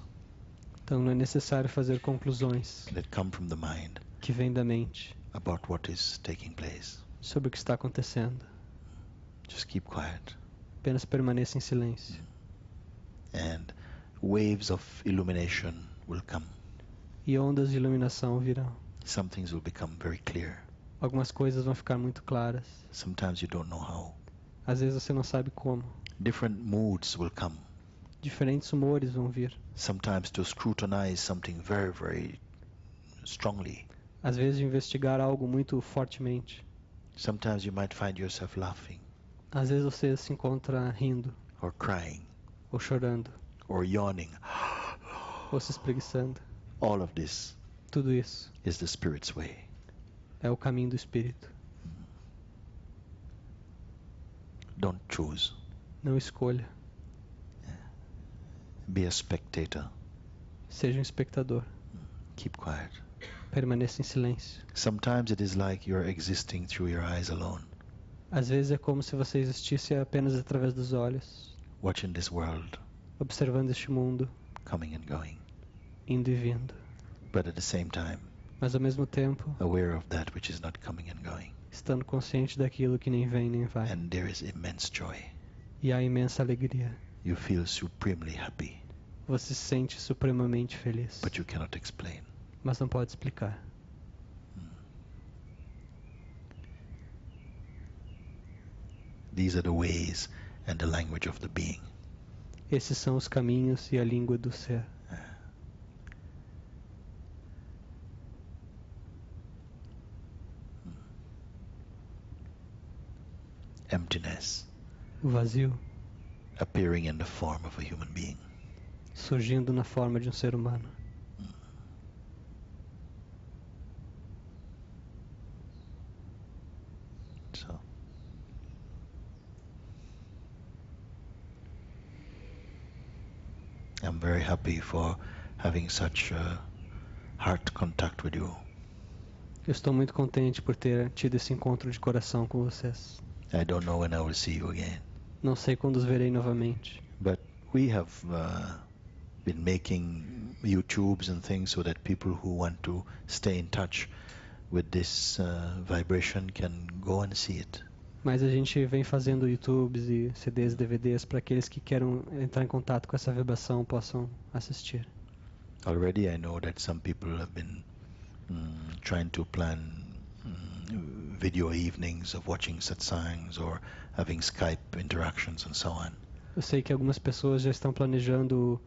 S3: Então não é necessário fazer conclusões
S1: that come from the mind
S3: que vêm da mente
S1: about what is taking place.
S3: sobre o que está acontecendo.
S1: Just keep quiet.
S3: Apenas permaneça em silêncio.
S1: And waves of illumination will come.
S3: E ondas de iluminação virão.
S1: Some things will become very clear.
S3: Algumas coisas vão ficar muito claras.
S1: Sometimes you don't know how.
S3: Às vezes você não sabe como.
S1: Different moods will come.
S3: Diferentes humores vão vir.
S1: Sometimes to scrutinize something very, very strongly.
S3: Às vezes de investigar algo muito fortemente.
S1: Sometimes you might find yourself laughing
S3: Às vezes você se encontra rindo,
S1: or crying
S3: ou chorando,
S1: or yawning.
S3: ou se espreguiçando.
S1: All of this
S3: Tudo isso
S1: is the Spirit's way.
S3: é o caminho do Espírito.
S1: Don't choose.
S3: Não escolha.
S1: Be a spectator.
S3: Seja um espectador.
S1: Keep quiet.
S3: Permaneça em silêncio.
S1: Sometimes it is like you're existing through your eyes alone,
S3: Às vezes é como se você existisse apenas através dos olhos,
S1: watching this world
S3: observando este mundo,
S1: coming and going,
S3: indo e vindo.
S1: but at the same time
S3: Mas ao mesmo tempo,
S1: aware of that which is not coming and going.
S3: estando consciente daquilo que nem vem nem vai.
S1: And there is immense joy.
S3: E há imensa alegria.
S1: You feel supremely happy,
S3: Você se sente supremamente feliz.
S1: but you cannot explain.
S3: Mas não pode explicar.
S1: These are the ways and the language of the being.
S3: Esses são os caminhos e a língua do ser.
S1: Emptiness
S3: O vazio
S1: appearing in the form of a human being.
S3: surgindo na forma de um ser humano.
S1: So I'm very happy for having such heart contact with you.
S3: Eu estou muito contente por ter tido esse encontro de coração com vocês.
S1: I don't know when I will see you again,
S3: Não sei quando os verei novamente,
S1: but we have been making YouTubes and things so that people who want to stay in touch with this vibration can go and see it.
S3: mas a gente vem fazendo YouTubes e CDs, DVDs para aqueles que queiram entrar em contato com essa vibração possam assistir.
S1: Already I know that some people have been trying to plan video evenings of watching satsangs or having Skype interactions and so on.
S3: Eu sei que algumas pessoas já estão planejando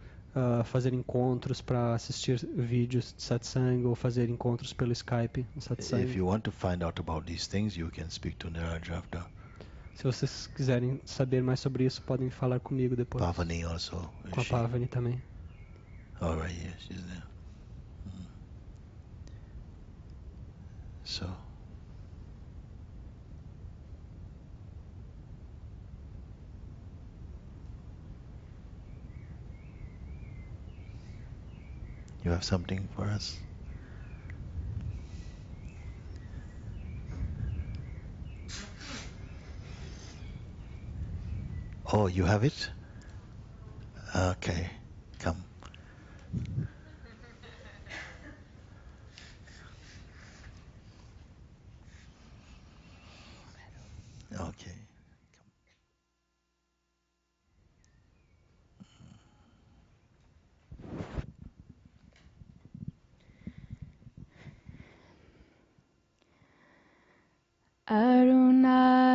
S3: fazer encontros para assistir vídeos de satsang ou fazer encontros pelo Skype no satsang.
S1: If you want to find out about these things, you can speak to Niraj after.
S3: Se vocês quiserem saber mais sobre isso, podem falar comigo depois.
S1: Pavani also. Is
S3: Com a
S1: she-
S3: Pavani também.
S1: All right, yes, she's there. So. You have something for us? Oh, you have it? Okay, come.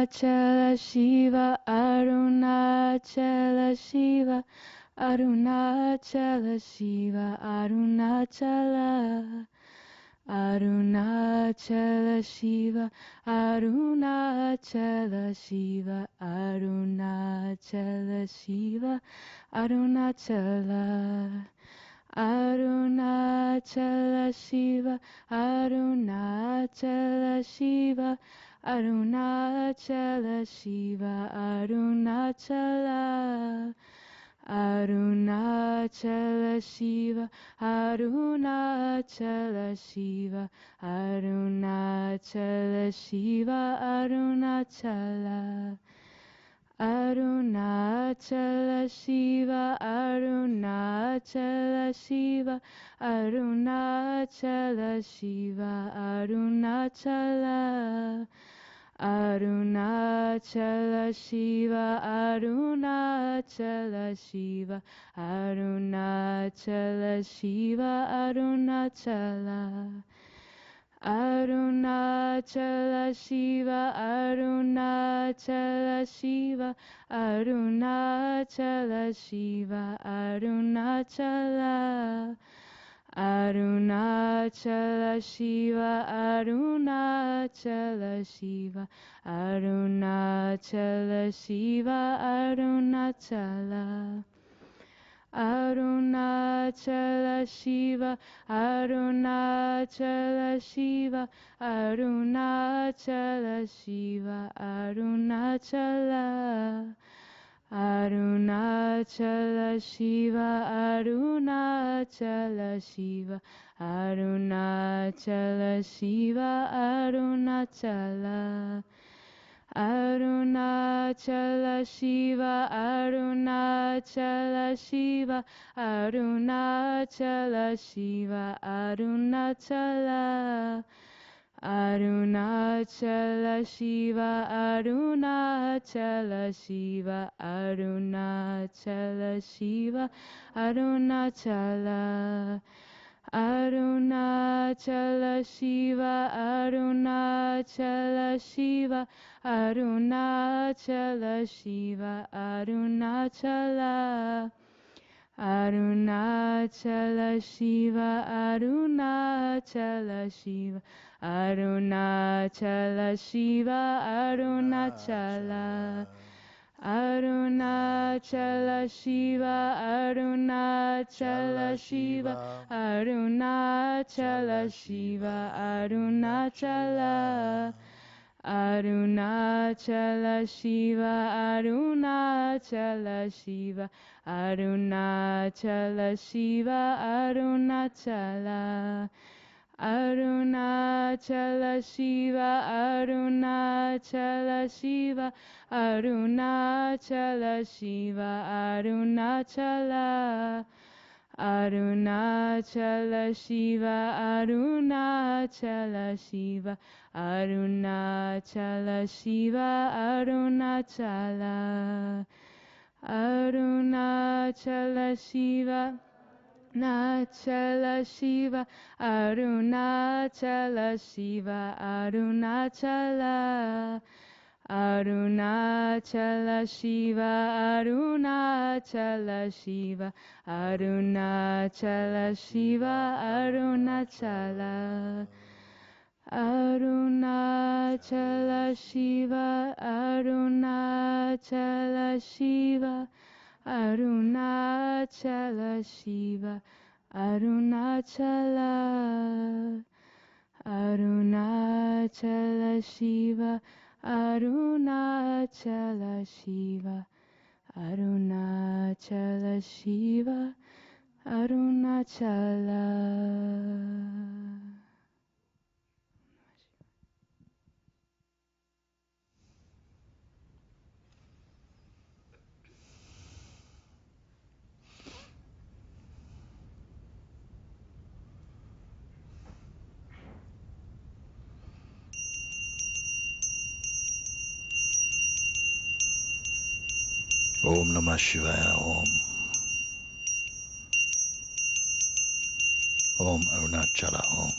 S2: Arunachala Shiva, Arunachala Shiva, Arunachala Shiva, Arunachala. Arunachala Shiva, Arunachala Shiva, Arunachala Shiva, Arunachala. Arunachala Shiva, Arunachala Shiva, Arunachala Shiva, Arunachala. Arunachala Shiva, Arunachala Shiva, Arunachala Shiva, Arunachala. Arunachala Shiva, Arunachala Shiva, Arunachala Shiva, Arunachala. Arunachala Shiva, Arunachala Shiva, Arunachala Shiva, Arunachala. Arunachala Shiva, Arunachala Shiva, Arunachala Shiva, Arunachala. Arunachala Shiva, Arunachala Shiva, Arunachala Shiva, Arunachala. Arunachala Shiva, Arunachala Shiva, Arunachala Shiva, Arunachala. Arunachala Shiva, Arunachala Shiva, Arunachala Shiva, Arunachala. Arunachala Shiva, Arunachala Shiva, Arunachala Shiva, Arunachala. Arunachala Shiva, Arunachala Shiva, Arunachala Shiva, Arunachala. Arunachala Shiva, Arunachala Shiva, Arunachala Shiva, Arunachala. Arunachala Shiva, Arunachala Shiva, Arunachala Shiva, Arunachala. Arunachala Shiva, Arunachala Shiva, Arunachala Shiva, Arunachala. Arunachala Shiva, Arunachala Shiva, Arunachala Shiva, Arunachala. Arunachala Shiva, Arunachala Shiva, Arunachala Shiva, Arunachala. Arunachala Shiva, Arunachala Shiva, Arunachala Shiva, Arunachala. Arunachala Shiva, Arunachala Shiva, Arunachala Shiva, Arunachala. Arunachala Shiva, Arunachala Shiva, Arunachala Shiva, Arunachala. Arunachala Shiva, Arunachala Shiva, Arunachala Shiva, Arunachala. Arunachala Shiva, Arunachala Shiva, Arunachala Shiva, Arunachala.
S1: Om Namah Shivaya. Om. Om Arunachala. Om.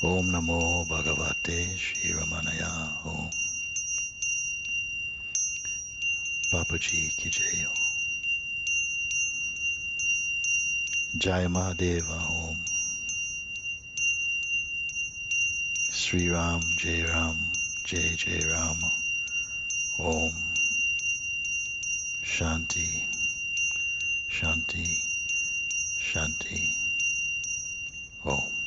S1: Om Namo Bhagavate Shri Ramanaya. Om. Papaji Ki Jai. Jai Mahadeva. Om. Sri Ram, Jai Ram, Jai Jai Ram. Om. Shanti, Shanti, Shanti. Om.